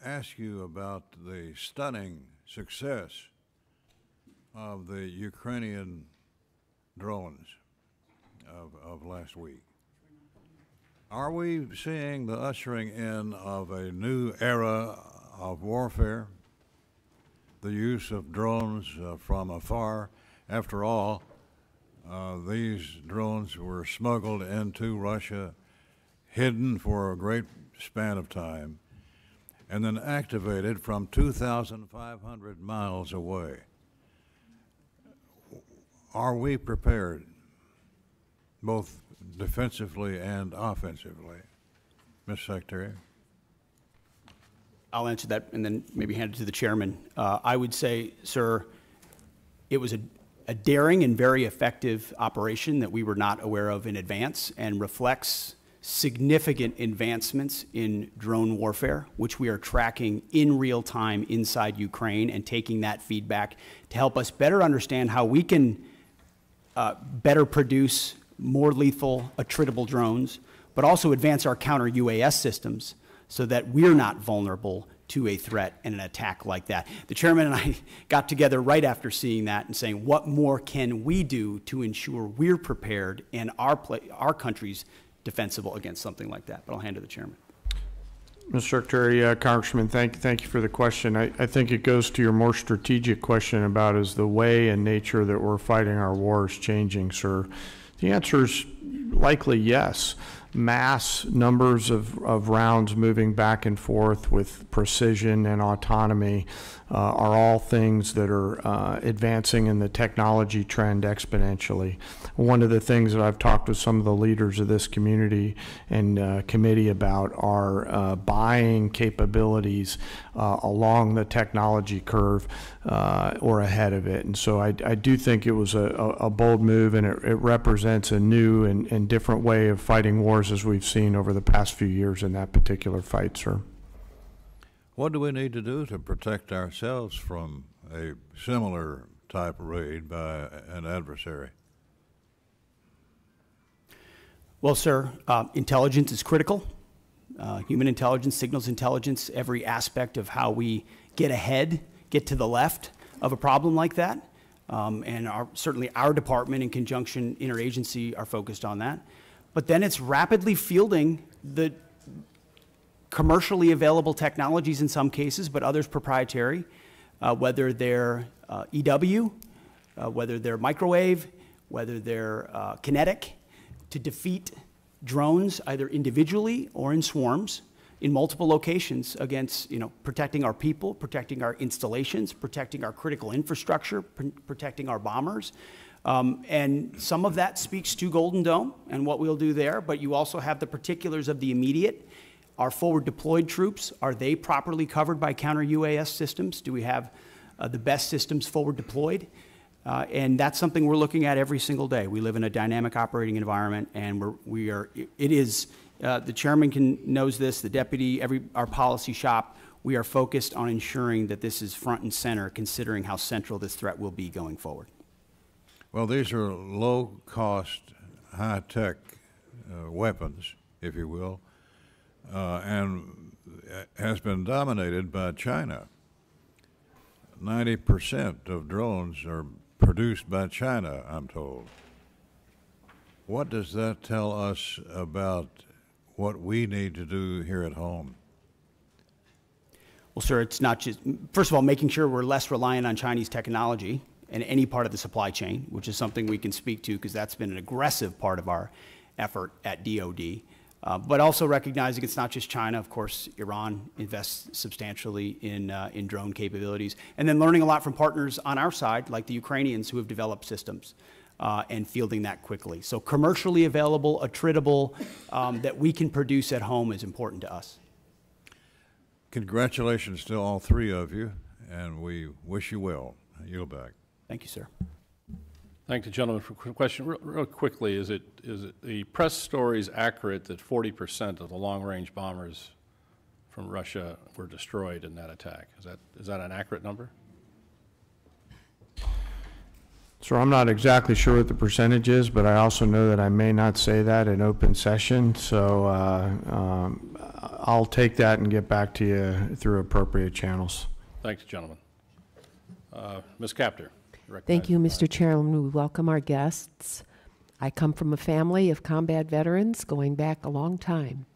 Speaker 7: ask you about the stunning success of the Ukrainian drones of last week. Are we seeing the ushering in of a new era of warfare, the use of drones from afar? After all, these drones were smuggled into Russia, hidden for a great span of time, and then activated from 2,500 miles away. Are we prepared, both defensively and offensively? Mr. Secretary?
Speaker 5: I'll answer that and then maybe hand it to the chairman. I would say, sir, it was a daring and very effective operation that we were not aware of in advance and reflects significant advancements in drone warfare, which we are tracking in real time inside Ukraine and taking that feedback to help us better understand how we can better produce more lethal, attritable drones, but also advance our counter-UAS systems so that we're not vulnerable to a threat and an attack like that. The chairman and I got together right after seeing that and saying, what more can we do to ensure we're prepared and our country's defensible against something like that? But I'll hand to the chairman.
Speaker 6: Mr. Secretary, Congressman, thank you for the question. I think it goes to your more strategic question about is the way and nature that we're fighting our wars changing, sir? The answer is likely yes. Mass numbers of rounds moving back and forth with precision and autonomy are all things that are advancing in the technology trend exponentially. One of the things that I've talked with some of the leaders of this community and committee about are buying capabilities along the technology curve or ahead of it. And so I do think it was a bold move, and it represents a new and different way of fighting wars as we've seen over the past few years in that particular fight, sir.
Speaker 7: What do we need to do to protect ourselves from a similar type raid by an adversary?
Speaker 5: Well, sir, intelligence is critical. Human intelligence, signals intelligence, every aspect of how we get ahead, get to the left of a problem like that. And certainly our department in conjunction, interagency, are focused on that. But then it's rapidly fielding the commercially available technologies in some cases, but others proprietary, whether they're EW, whether they're microwave, whether they're kinetic, to defeat drones either individually or in swarms in multiple locations against, protecting our people, protecting our installations, protecting our critical infrastructure, protecting our bombers. And some of that speaks to Golden Dome and what we'll do there, but you also have the particulars of the immediate. Our forward deployed troops, are they properly covered by counter-UAS systems? Do we have the best systems forward deployed? And that's something we're looking at every single day. We live in a dynamic operating environment, and the chairman knows this, the deputy, our policy shop, we are focused on ensuring that this is front and center, considering how central this threat will be going forward.
Speaker 7: Well, these are low-cost, high-tech weapons, if you will, and has been dominated by China. 90% of drones are produced by China, I'm told. What does that tell us about what we need to do here at home?
Speaker 5: Well, sir, it's not just, first of all, making sure we're less reliant on Chinese technology in any part of the supply chain, which is something we can speak to because that's been an aggressive part of our effort at DOD. But also recognizing it's not just China. Of course, Iran invests substantially in drone capabilities. And then learning a lot from partners on our side, like the Ukrainians who have developed systems and fielding that quickly. So commercially available, attritable, that we can produce at home is important to us.
Speaker 7: Congratulations to all three of you, and we wish you well. I yield back.
Speaker 5: Thank you, sir.
Speaker 3: Thank the gentleman for the question. Real quickly, is it the press story is accurate that 40% of the long-range bombers from Russia were destroyed in that attack? Is that an accurate number?
Speaker 6: So I'm not exactly sure what the percentage is, but I also know that I may not say that in open session. So I'll take that and get back to you through appropriate channels.
Speaker 3: Thanks, gentlemen. Ms. Capter.
Speaker 8: Thank you, Mr. Chairman. We welcome our guests. I come from a family of combat veterans going back a long time.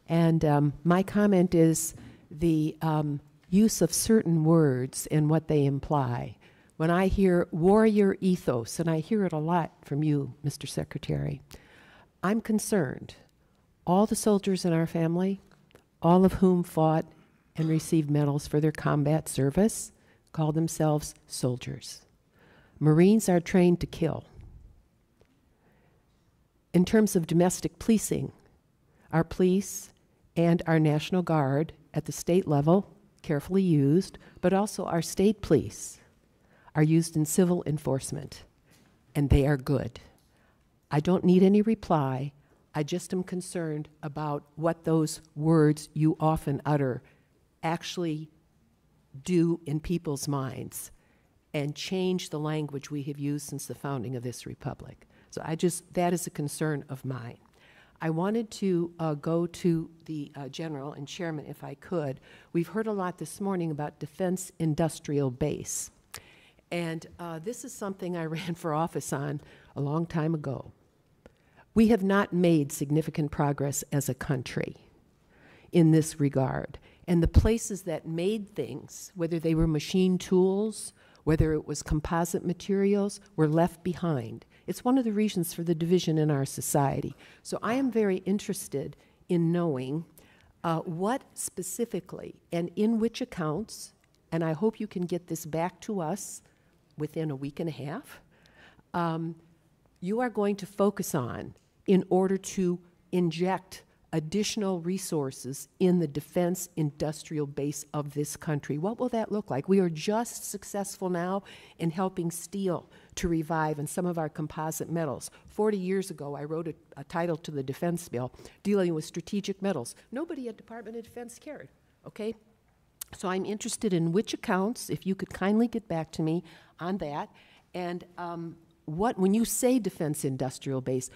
Speaker 8: And my comment is the use of certain words and what they imply. When I hear warrior ethos, and I hear it a lot from you, Mr. Secretary, I'm concerned. All the soldiers in our family, all of whom fought and received medals for their combat service, call themselves soldiers. Marines are trained to kill. In terms of domestic policing, our police and our National Guard at the state level, carefully used, but also our state police are used in civil enforcement, and they are good. I don't need any reply. I just am concerned about what those words you often utter actually do in people's minds and change the language we have used since the founding of this republic. So that is a concern of mine. I wanted to go to the General and Chairman, if I could. We've heard a lot this morning about defense industrial base. And this is something I ran for office on a long time ago. We have not made significant progress as a country in this regard. And the places that made things, whether they were machine tools, whether it was composite materials, were left behind. It's one of the reasons for the division in our society. So I am very interested in knowing what specifically and in which accounts, and I hope you can get this back to us within a week and a half, you are going to focus on in order to inject additional resources in the defense industrial base of this country. What will that look like? We are just successful now in helping steel to revive and some of our composite metals. 40 years ago, I wrote a title to the defense bill dealing with strategic metals. Nobody at Department of Defense cared, okay? So I'm interested in which accounts, if you could kindly get back to me on that, and when you say defense industrial base,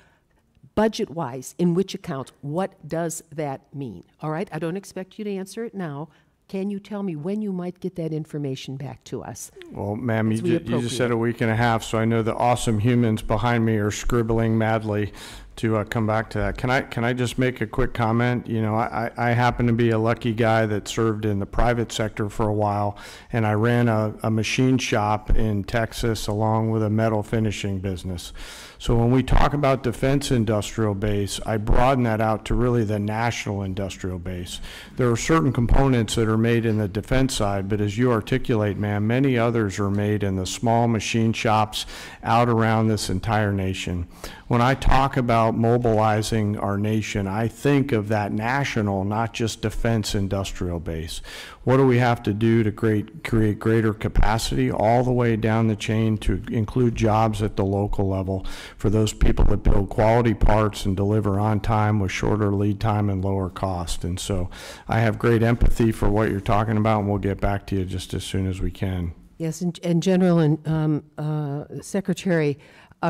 Speaker 8: budget-wise, in which accounts, what does that mean? All right, I don't expect you to answer it now. Can you tell me when you might get that information back to us?
Speaker 6: Well, ma'am, you just said a week and a half, so I know the awesome humans behind me are scribbling madly to come back to that. Can I just make a quick comment? You know, I happen to be a lucky guy that served in the private sector for a while, and I ran a machine shop in Texas along with a metal finishing business. So when we talk about defense industrial base, I broaden that out to really the national industrial base. There are certain components that are made in the defense side, but as you articulate, ma'am, many others are made in the small machine shops out around this entire nation. When I talk about mobilizing our nation, I think of that national, not just defense industrial base. What do we have to do to create greater capacity all the way down the chain to include jobs at the local level for those people that build quality parts and deliver on time with shorter lead time and lower cost? And so I have great empathy for what you're talking about, and we'll get back to you just as soon as we can.
Speaker 8: Yes, and General and Secretary,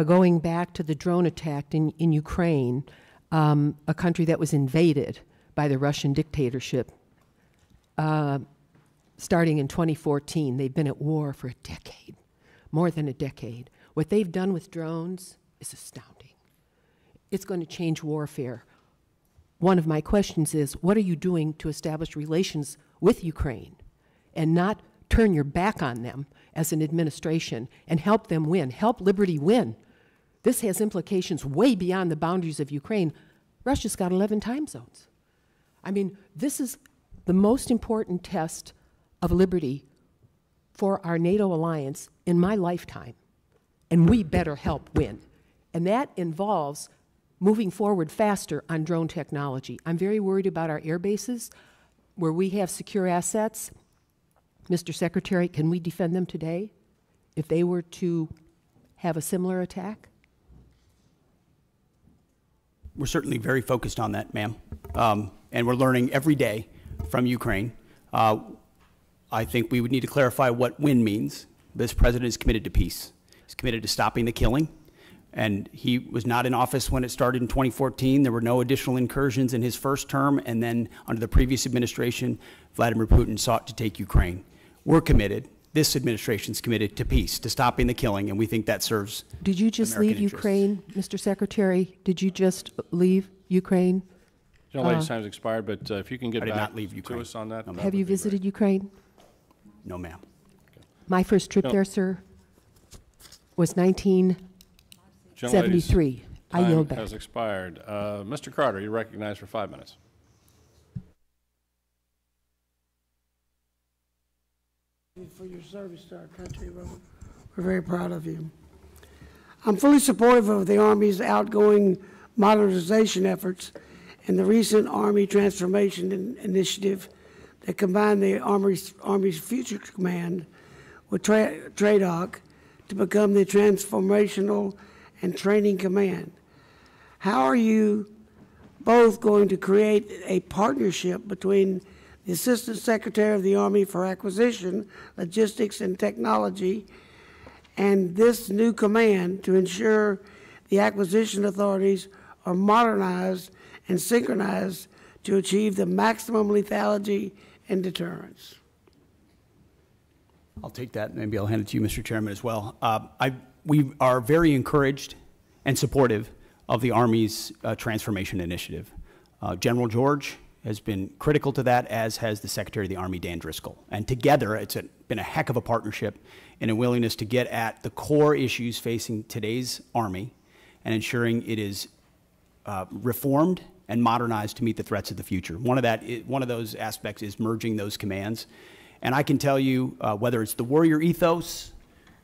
Speaker 8: going back to the drone attack in Ukraine, a country that was invaded by the Russian dictatorship, starting in 2014. They've been at war for a decade, more than a decade. What they've done with drones is astounding. It's going to change warfare. One of my questions is, what are you doing to establish relations with Ukraine and not turn your back on them as an administration and help them win, help liberty win? This has implications way beyond the boundaries of Ukraine. Russia's got 11 time zones. I mean, this is the most important test of liberty for our NATO alliance in my lifetime, and we better help win. And that involves moving forward faster on drone technology. I'm very worried about our air bases where we have secure assets. Mr. Secretary, can we defend them today? if they were to have a similar attack?
Speaker 5: We're certainly very focused on that, ma'am. And we're learning every day from Ukraine. I think we would need to clarify what win means. This president is committed to peace. He's committed to stopping the killing. And he was not in office when it started in 2014. There were no additional incursions in his first term. And then under the previous administration, Vladimir Putin sought to take Ukraine. We're committed. This administration's committed to peace, to stopping the killing, and we think that serves
Speaker 8: Did you just
Speaker 5: American
Speaker 8: leave
Speaker 5: interests.
Speaker 8: Ukraine, Mr. Secretary? Did you just leave Ukraine?
Speaker 3: Young lady's time's expired, but if you can get
Speaker 5: I did
Speaker 3: back
Speaker 5: not leave Ukraine.
Speaker 3: to us on that.
Speaker 5: No,
Speaker 3: that
Speaker 8: Have
Speaker 3: would
Speaker 8: you
Speaker 3: be great.
Speaker 8: visited Ukraine?
Speaker 5: No, ma'am.
Speaker 8: My first trip
Speaker 3: No.
Speaker 8: there, sir, was
Speaker 3: Young lady's
Speaker 8: 1973. I
Speaker 3: time
Speaker 8: yield back.
Speaker 3: has expired. Mr. Carter, you're recognized for 5 minutes.
Speaker 9: For your service to our country. We're very proud of you. I'm fully supportive of the Army's outgoing modernization efforts and the recent Army Transformation Initiative that combined the Army's Future Command with TRADOC to become the Transformational and Training Command. How are you both going to create a partnership between the Assistant Secretary of the Army for Acquisition, Logistics, and Technology, and this new command to ensure the acquisition authorities are modernized and synchronized to achieve the maximum lethality and deterrence?
Speaker 5: I'll take that. Maybe I'll hand it to you, Mr. Chairman, as well. We are very encouraged and supportive of the Army's transformation initiative. General George has been critical to that, as has the Secretary of the Army, Dan Driscoll. And together, it's been a heck of a partnership and a willingness to get at the core issues facing today's Army and ensuring it is reformed and modernized to meet the threats of the future. One of those aspects is merging those commands. And I can tell you, whether it's the warrior ethos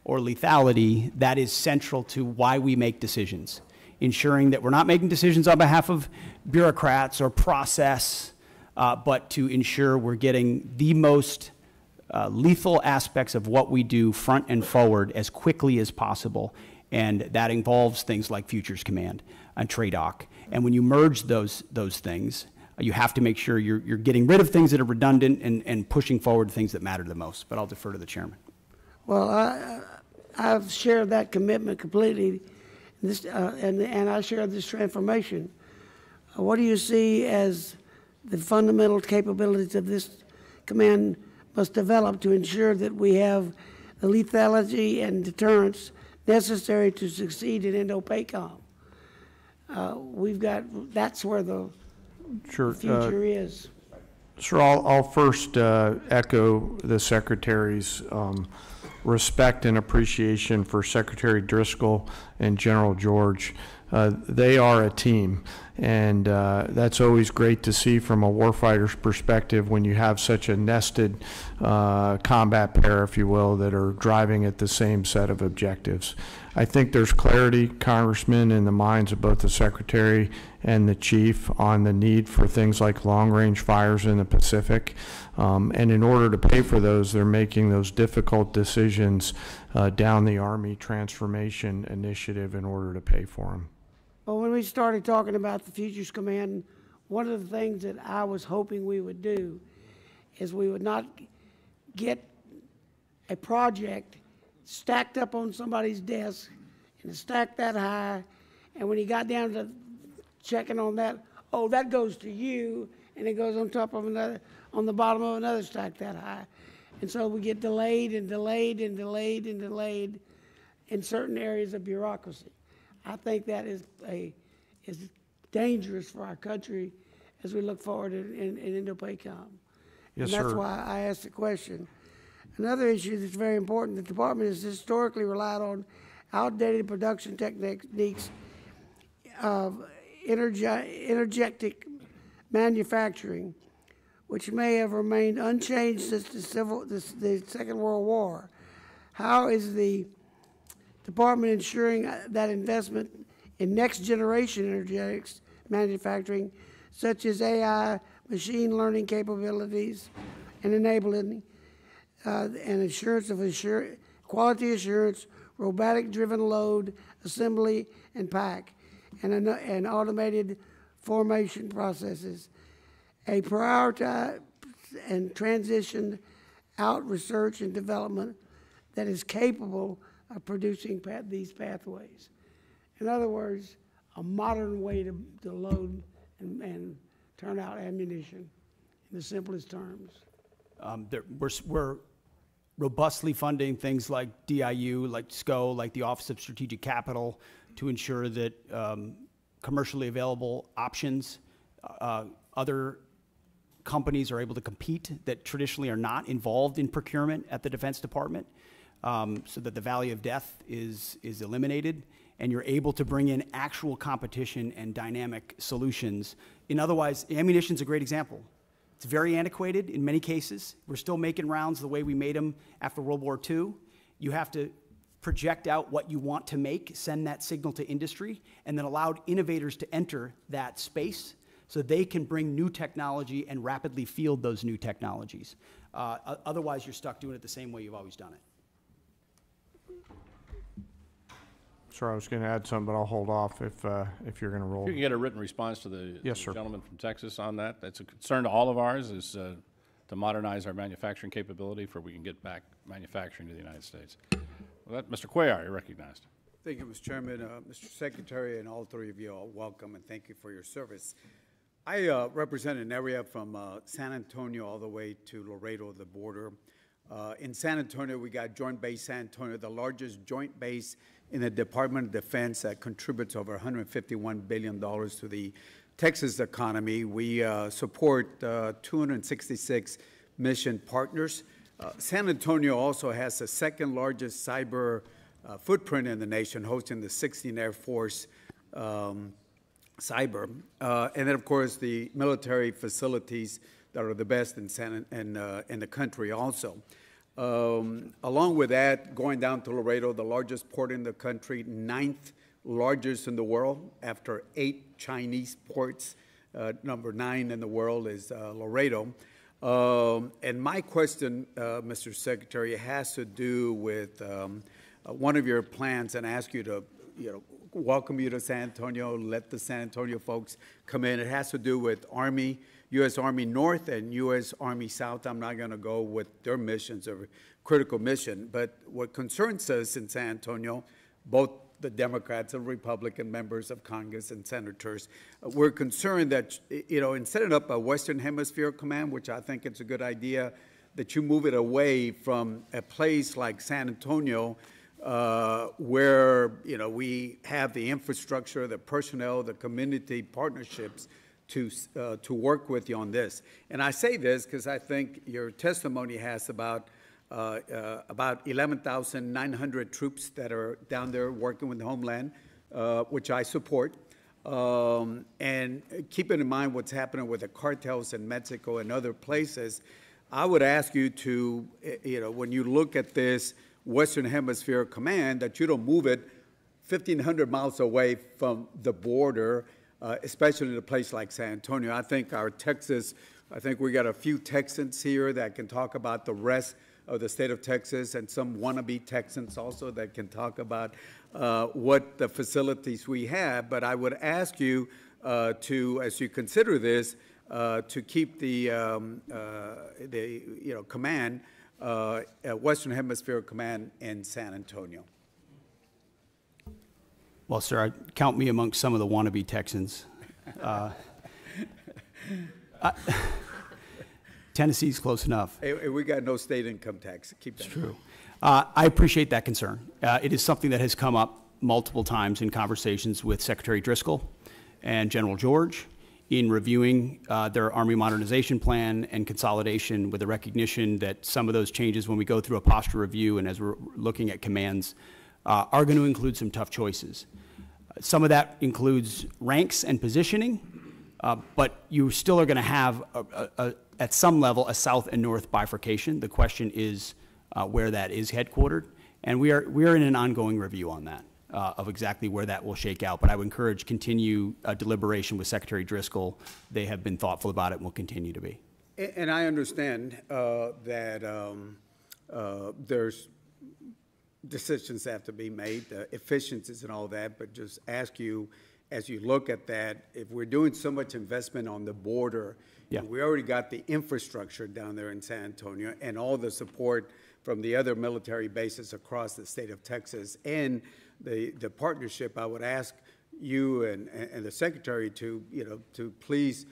Speaker 5: or lethality, that is central to why we make decisions. Ensuring that we're not making decisions on behalf of bureaucrats or process, but to ensure we're getting the most lethal aspects of what we do front and forward as quickly as possible. And that involves things like Futures Command and TRADOC. And when you merge those things, you have to make sure you're getting rid of things that are redundant and pushing forward things that matter the most. But I'll defer to the chairman.
Speaker 9: Well, I've shared that commitment completely, and I share this transformation. What do you see as the fundamental capabilities of this command must develop to ensure that we have the lethality and deterrence necessary to succeed in Indo-PACOM? That's where the future is.
Speaker 6: Sir, I'll first echo the Secretary's respect and appreciation for Secretary Driscoll and General George. They are a team, and that's always great to see from a warfighter's perspective when you have such a nested combat pair, if you will, that are driving at the same set of objectives. I think there's clarity, Congressman, in the minds of both the Secretary and the Chief on the need for things like long-range fires in the Pacific. And in order to pay for those, they're making those difficult decisions down the Army Transformation Initiative in order to pay for them.
Speaker 9: Well, when we started talking about the Futures Command, one of the things that I was hoping we would do is we would not get a project stacked up on somebody's desk and stacked that high, and when he got down to checking on that, oh, that goes to you, and it goes on top of another, on the bottom of another stack that high. And so we get delayed and delayed and delayed and delayed in certain areas of bureaucracy. I think that is dangerous for our country as we look forward in Indo-PACOM.
Speaker 6: Yes,
Speaker 9: and that's
Speaker 6: sir.
Speaker 9: why I asked the question. Another issue that's very important, the department has historically relied on outdated production techniques of energetic manufacturing, which may have remained unchanged since the Second World War. How is the department ensuring that investment in next generation energetics manufacturing, such as AI, machine learning capabilities, and enabling and assurance of quality assurance, robotic-driven load, assembly, and pack, and automated formation processes. A prioritize and transition out research and development that is capable of producing these pathways. In other words, a modern way to load and turn out ammunition in the simplest terms.
Speaker 5: We're robustly funding things like DIU, like SCO, like the Office of Strategic Capital, to ensure that commercially available options, other companies are able to compete that traditionally are not involved in procurement at the Defense Department, so that the valley of death is eliminated, and you're able to bring in actual competition and dynamic solutions. Otherwise, ammunition's a great example. It's very antiquated in many cases. We're still making rounds the way we made them after World War II. You have to project out what you want to make, send that signal to industry, and then allow innovators to enter that space so they can bring new technology and rapidly field those new technologies. Otherwise, you're stuck doing it the same way you've always done it.
Speaker 6: Sir, I was going to add something, but I'll hold off if you're going to roll.
Speaker 3: You can get a written response to the
Speaker 6: Yes, sir.
Speaker 3: gentleman from Texas on that. That's a concern to all of ours, is to modernize our manufacturing capability for we can get back manufacturing to the United States. Well, Mr. Cuellar, you're recognized.
Speaker 10: Thank you, Mr. Chairman. Mr. Secretary, and all three of you are welcome, and thank you for your service. I represent an area from San Antonio all the way to Laredo, the border. In San Antonio, we got Joint Base San Antonio, the largest joint base in the Department of Defense that contributes over $151 billion to the Texas economy. We support 266 mission partners. San Antonio also has the second largest cyber footprint in the nation, hosting the 16th Air Force cyber. And then, of course, the military facilities that are the best in the country also. Along with that, going down to Laredo, the largest port in the country, 9th largest in the world after 8 Chinese ports. Number 9 in the world is Laredo. And my question, Mr. Secretary, has to do with one of your plans, and ask you to, welcome you to San Antonio, let the San Antonio folks come in. It has to do with Army, U.S. Army North and U.S. Army South. I'm not going to go with their missions or critical mission, but what concerns us in San Antonio, both the Democrats and Republican members of Congress and senators, we're concerned that, in setting up a Western Hemisphere Command, which I think it's a good idea, that you move it away from a place like San Antonio, where, we have the infrastructure, the personnel, the community partnerships to work with you on this. And I say this because I think your testimony has about 11,900 troops that are down there working with the Homeland, which I support. And keeping in mind what's happening with the cartels in Mexico and other places, I would ask you to, when you look at this Western Hemisphere Command, that you don't move it 1,500 miles away from the border, especially in a place like San Antonio. I think we got a few Texans here that can talk about the rest of the state of Texas, and some wannabe Texans also that can talk about what the facilities we have. But I would ask you to, as you consider this, to keep the command, Western Hemisphere Command in San Antonio.
Speaker 5: Well, sir, count me amongst some of the wannabe Texans. Tennessee's close enough.
Speaker 10: Hey, we got no state income tax. Keep that.
Speaker 5: It's true. I appreciate that concern. It is something that has come up multiple times in conversations with Secretary Driscoll and General George in reviewing their Army modernization plan and consolidation, with the recognition that some of those changes, when we go through a posture review and as we're looking at commands, are going to include some tough choices. Some of that includes ranks and positioning, but you still are going to have, at some level, a south and north bifurcation. The question is where that is headquartered, and we are in an ongoing review on that, of exactly where that will shake out. But I would encourage continue deliberation with Secretary Driscoll. They have been thoughtful about it and will continue to be.
Speaker 10: And I understand that there's decisions have to be made, efficiencies and all that, but just ask you, as you look at that, if we're doing so much investment on the border,
Speaker 5: Yeah.
Speaker 10: and we already got the infrastructure down there in San Antonio and all the support from the other military bases across the state of Texas and the partnership, I would ask you and the Secretary to, to please,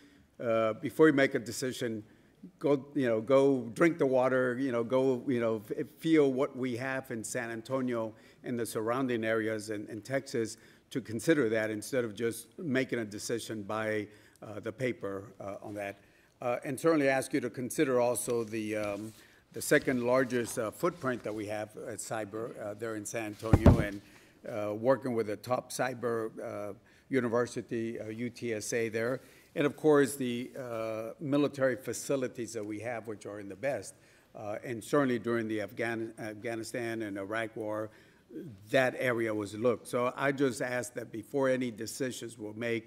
Speaker 10: before you make a decision, go drink the water, go, feel what we have in San Antonio and the surrounding areas in Texas, to consider that instead of just making a decision by the paper on that. And certainly ask you to consider also the second largest footprint that we have at cyber there in San Antonio, and working with the top cyber university, UTSA there. And of course, the military facilities that we have, which are in the best. And certainly during the Afghanistan and Iraq war, that area was looked. So I just ask that before any decisions were made,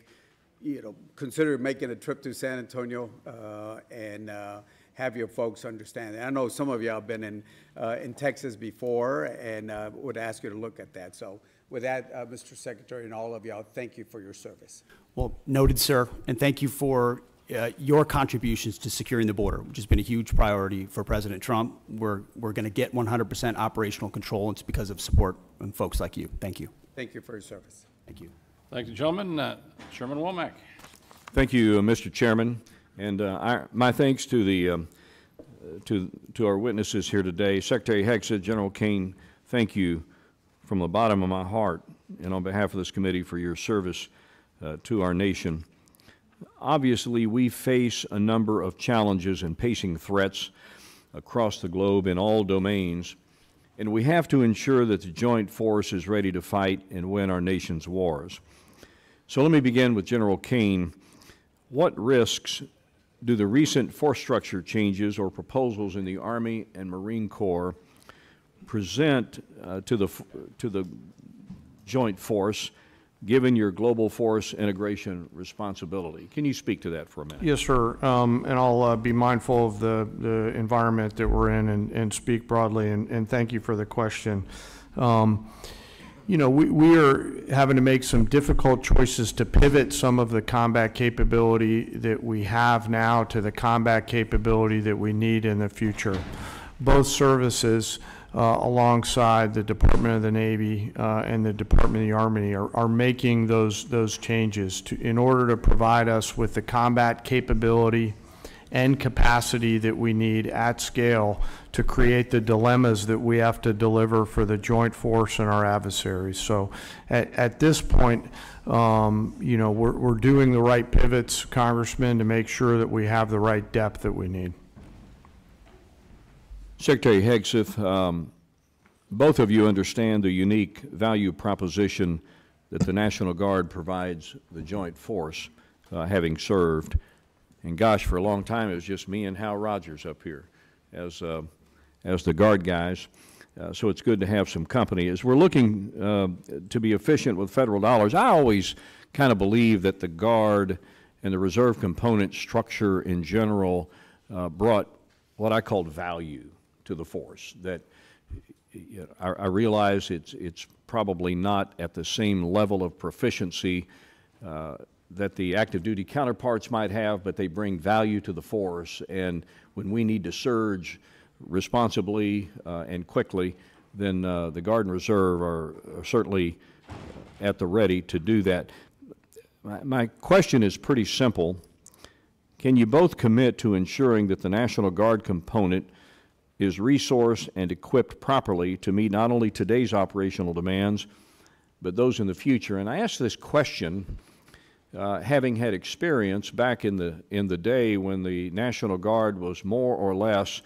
Speaker 10: consider making a trip to San Antonio and have your folks understand that. I know some of y'all have been in Texas before, and would ask you to look at that. So with that, Mr. Secretary, and all of y'all, thank you for your service.
Speaker 5: Well, noted, sir, and thank you for your contributions to securing the border, which has been a huge priority for President Trump. We're going to get 100% operational control, and it's because of support from folks like you. Thank you.
Speaker 10: Thank you for your service.
Speaker 5: Thank you.
Speaker 3: Thank you, gentlemen. Chairman Womack.
Speaker 11: Thank you, Mr. Chairman, and my thanks to the to our witnesses here today. Secretary Hegseth, General Caine, thank you from the bottom of my heart and on behalf of this committee for your service to our nation. Obviously, we face a number of challenges and pacing threats across the globe in all domains, and we have to ensure that the joint force is ready to fight and win our nation's wars. So let me begin with General Caine. What risks do the recent force structure changes or proposals in the Army and Marine Corps present to the joint force, given your global force integration responsibility? Can you speak to that for a minute?
Speaker 6: Yes, sir. And I'll be mindful of the environment that we're in and speak broadly, and thank you for the question. We are having to make some difficult choices to pivot some of the combat capability that we have now to the combat capability that we need in the future. Both services, alongside the Department of the Navy and the Department of the Army, are making those changes in order to provide us with the combat capability and capacity that we need at scale to create the dilemmas that we have to deliver for the joint force and our adversaries. So at this point, we're doing the right pivots, Congressman, to make sure that we have the right depth that we need.
Speaker 11: Secretary Hegseth, both of you understand the unique value proposition that the National Guard provides the joint force, having served. And gosh, for a long time, it was just me and Hal Rogers up here as the Guard guys. So it's good to have some company. As we're looking to be efficient with federal dollars, I always kind of believe that the Guard and the reserve component structure in general brought what I called value to the force. That I realize it's probably not at the same level of proficiency that the active duty counterparts might have, but they bring value to the force. And when we need to surge responsibly and quickly, then the Guard and Reserve are certainly at the ready to do that. My question is pretty simple. Can you both commit to ensuring that the National Guard component is resourced and equipped properly to meet not only today's operational demands, but those in the future? And I ask this question having had experience back in the day when the National Guard was more or less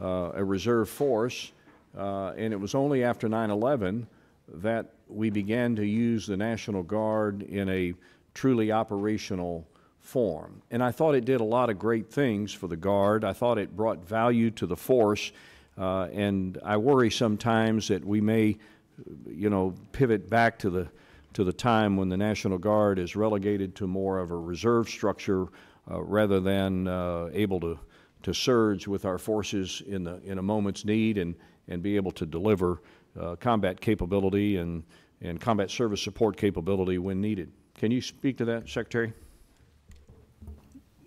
Speaker 11: a reserve force, and it was only after 9/11 that we began to use the National Guard in a truly operational form. And I thought it did a lot of great things for the Guard. I thought it brought value to the force, and I worry sometimes that we may, pivot back to the time when the National Guard is relegated to more of a reserve structure rather than able to surge with our forces in a moment's need and be able to deliver combat capability and combat service support capability when needed. Can you speak to that, Secretary?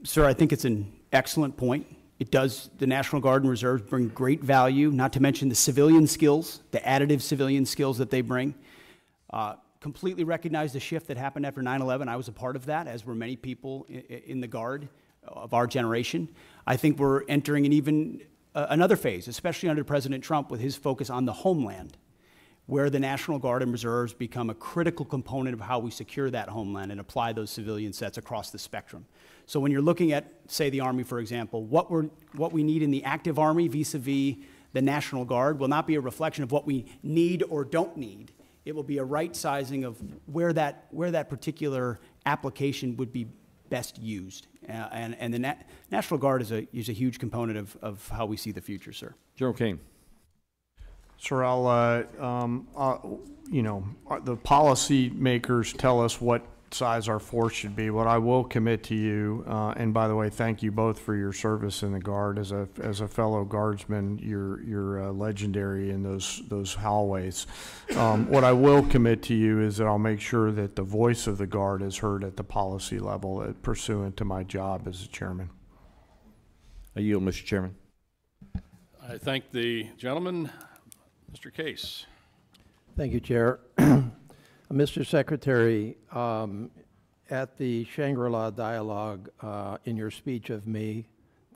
Speaker 5: Sir, I think it's an excellent point. It does, the National Guard and Reserves bring great value, not to mention the civilian skills, the additive civilian skills that they bring. Completely recognize the shift that happened after 9/11. I was a part of that, as were many people in the Guard of our generation. I think we're entering an even another phase, especially under President Trump with his focus on the homeland, where the National Guard and Reserves become a critical component of how we secure that homeland and apply those civilian sets across the spectrum. So when you're looking at, say, the Army, for example, what we need in the active Army vis-a-vis the National Guard will not be a reflection of what we need or don't need. It will be a right sizing of where that particular application would be best used. And the National Guard is a huge component of how we see the future, sir.
Speaker 11: General Caine.
Speaker 6: Sir, you know, the policy makers tell us what size our force should be. What I will commit to you, and by the way, thank you both for your service in the Guard. As a fellow Guardsman, you're legendary in those hallways. What I will commit to you is that I'll make sure that the voice of the Guard is heard at the policy level, pursuant to my job as a chairman.
Speaker 11: I yield, Mr. Chairman.
Speaker 3: I thank the gentleman. Mr. Case.
Speaker 12: Thank you, Chair. Mr. Secretary, at the Shangri-La Dialogue in your speech of May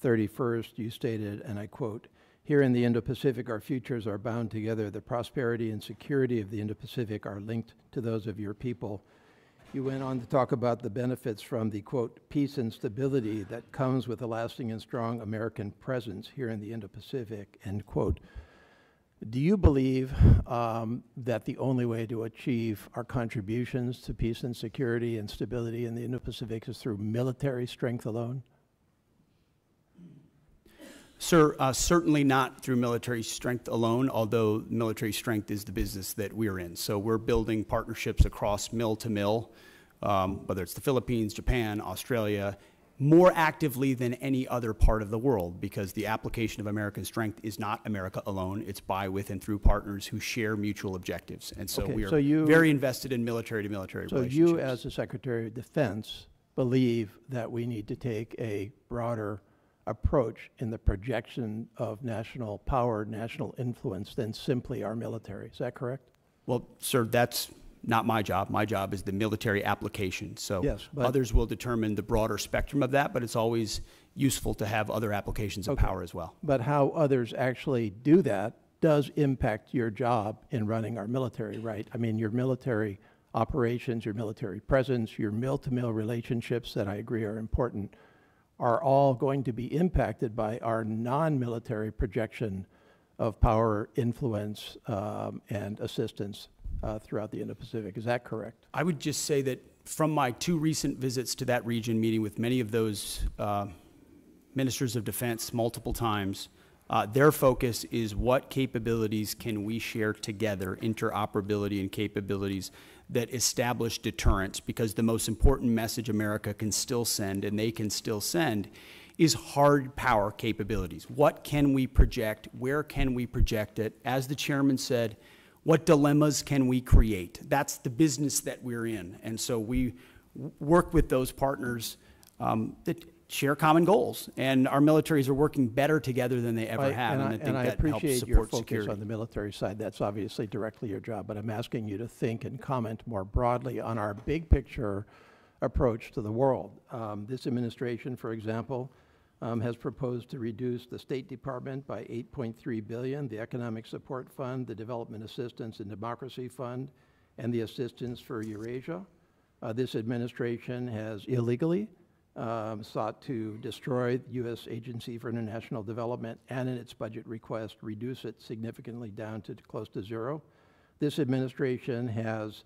Speaker 12: 31st, you stated, and I quote, "Here in the Indo-Pacific, our futures are bound together. The prosperity and security of the Indo-Pacific are linked to those of your people." You went on to talk about the benefits from the, quote, "peace and stability that comes with a lasting and strong American presence here in the Indo-Pacific," end quote. Do you believe that the only way to achieve our contributions to peace and security and stability in the Indo-Pacific is through military strength alone?
Speaker 5: Sir, certainly not through military strength alone, although military strength is the business that we're in. So we're building partnerships across mill to mill, whether it's the Philippines, Japan, Australia, more actively than any other part of the world, because the application of American strength is not America alone. It's by, with, and through partners who share mutual objectives. And so we are very invested in military-to-military relationships.
Speaker 12: So you, as the Secretary of Defense, believe that we need to take a broader approach in the projection of national power, national influence than simply our military. Is that correct?
Speaker 5: Well, sir, that's not my job. My job is the military application. So
Speaker 12: yes,
Speaker 5: others will determine the broader spectrum of that, but it's always useful to have other applications of power as well.
Speaker 12: But how others actually do that does impact your job in running our military, right? I mean, your military operations, your military presence, your mill-to-mill relationships that I agree are important are all going to be impacted by our non-military projection of power, influence, and assistance throughout the Indo-Pacific. Is that correct?
Speaker 5: I would just say that from my 2 recent visits to that region, meeting with many of those ministers of defense multiple times, their focus is what capabilities can we share together, interoperability and capabilities that establish deterrence, because the most important message America can still send, and they can still send, is hard power capabilities. What can we project? Where can we project it? As the chairman said, what dilemmas can we create? That's the business that we're in. And so we work with those partners that share common goals. And our militaries are working better together than they ever have.
Speaker 12: And I appreciate your focus on the military side. That's obviously directly your job. But I'm asking you to think and comment more broadly on our big picture approach to the world. This administration, for example, has proposed to reduce the State Department by $8.3 billion, the Economic Support Fund, the Development Assistance and Democracy Fund, and the Assistance for Eurasia. This administration has illegally sought to destroy the U.S. Agency for International Development, and in its budget request, reduce it significantly down to close to zero. This administration has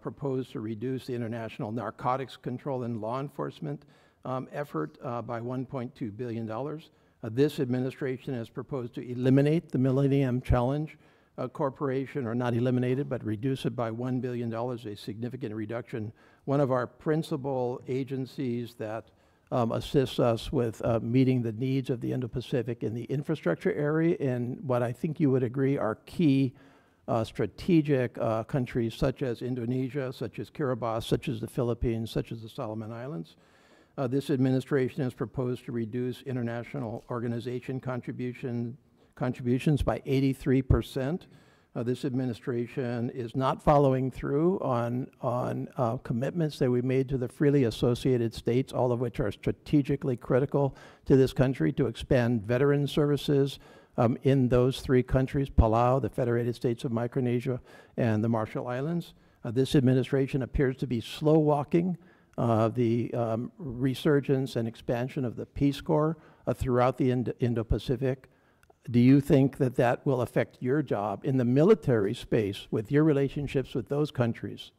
Speaker 12: proposed to reduce the international narcotics control and law enforcement effort by $1.2 billion. This administration has proposed to eliminate the Millennium Challenge Corporation, or not eliminate it, but reduce it by $1 billion, a significant reduction. One of our principal agencies that assists us with meeting the needs of the Indo-Pacific in the infrastructure area, and what I think you would agree are key strategic countries such as Indonesia, such as Kiribati, such as the Philippines, such as the Solomon Islands. This administration has proposed to reduce international organization contributions by 83%. This administration is not following through on commitments that we made to the freely associated states, all of which are strategically critical to this country, to expand veteran services in those three countries, Palau, the Federated States of Micronesia, and the Marshall Islands. This administration appears to be slow walking the resurgence and expansion of the Peace Corps throughout the Indo-Pacific. Do you think that that will affect your job in the military space with your relationships with those countries?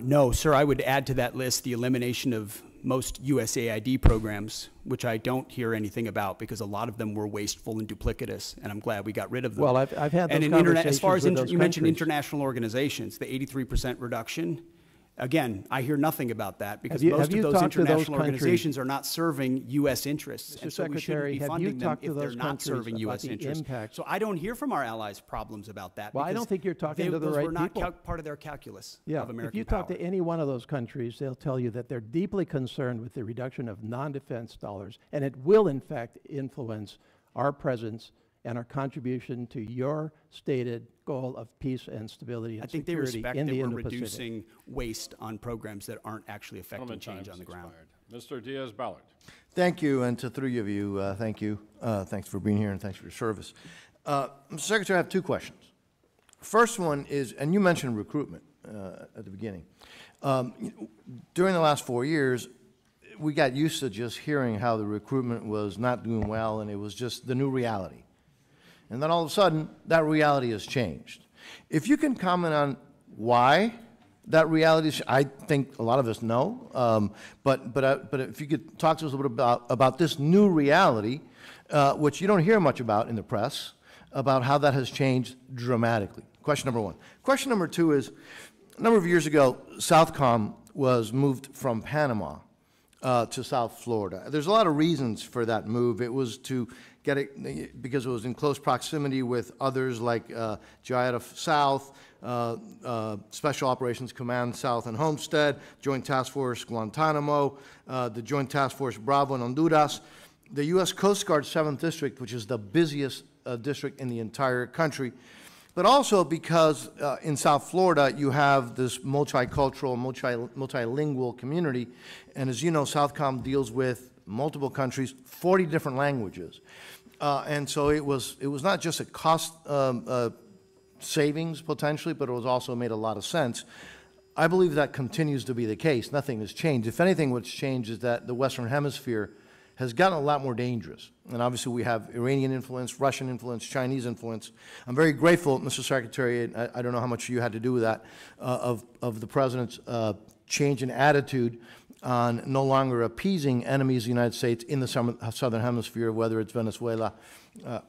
Speaker 5: No, sir. I would add to that list the elimination of most USAID programs, which I don't hear anything about because a lot of them were wasteful and duplicitous, and I'm glad we got rid of them.
Speaker 12: Well, I've had those conversations
Speaker 5: as far as
Speaker 12: with those
Speaker 5: you mentioned
Speaker 12: countries.
Speaker 5: international organizations, the 83% reduction. Again, I hear nothing about that because
Speaker 12: have
Speaker 5: most
Speaker 12: you
Speaker 5: of those
Speaker 12: talked to those
Speaker 5: international
Speaker 12: countries?
Speaker 5: organizations are not serving U.S. interests,
Speaker 12: Mr.
Speaker 5: and so we shouldn't
Speaker 12: Secretary,
Speaker 5: be
Speaker 12: have you
Speaker 5: funding them
Speaker 12: talked to
Speaker 5: if they're
Speaker 12: those
Speaker 5: not
Speaker 12: countries
Speaker 5: serving
Speaker 12: about
Speaker 5: U.S.
Speaker 12: the
Speaker 5: interests.
Speaker 12: impact?
Speaker 5: So I don't hear from our allies problems about that.
Speaker 12: Well, I don't think you're talking to the
Speaker 5: those
Speaker 12: right
Speaker 5: were not
Speaker 12: people.
Speaker 5: part of their calculus
Speaker 12: Yeah,
Speaker 5: of American
Speaker 12: if you
Speaker 5: power.
Speaker 12: talk to any one of those countries, they'll tell you that they're deeply concerned with the reduction of non-defense dollars, and it will, in fact, influence our presence and our contribution to your stated goal of peace and stability and
Speaker 5: I think they
Speaker 12: security
Speaker 5: respect
Speaker 12: in
Speaker 5: that
Speaker 12: the
Speaker 5: we're
Speaker 12: Indo-Pacific.
Speaker 5: reducing waste on programs that aren't actually affecting change on the ground.
Speaker 3: Mr. Diaz-Ballard.
Speaker 13: Thank you, and to three of you, thank you. Thanks for being here, and thanks for your service. Mr. Secretary, I have two questions. First one is, and you mentioned recruitment at the beginning. During the last 4 years, we got used to just hearing how the recruitment was not doing well, and it was just the new reality. And then all of a sudden, that reality has changed. If you can comment on why that reality is, I think a lot of us know, but if you could talk to us a little bit about this new reality, which you don't hear much about in the press, about how that has changed dramatically. Question number one. Question number two is, a number of years ago, Southcom was moved from Panama to South Florida. There's a lot of reasons for that move. It was to get it because it was in close proximity with others like Jayada South, Special Operations Command South and Homestead, Joint Task Force Guantanamo, the Joint Task Force Bravo in Honduras, the U.S. Coast Guard 7th District, which is the busiest district in the entire country, but also because in South Florida you have this multicultural, multilingual community, and as you know, Southcom deals with multiple countries, 40 different languages, and so it was not just a cost savings potentially, but it was also made a lot of sense. I believe that continues to be the case. Nothing has changed. If anything, what's changed is that the Western Hemisphere has gotten a lot more dangerous. And obviously we have Iranian influence, Russian influence, Chinese influence. I'm very grateful, Mr. Secretary, and I don't know how much you had to do with that, of the President's change in attitude on no longer appeasing enemies of the United States in the Southern Hemisphere, whether it's Venezuela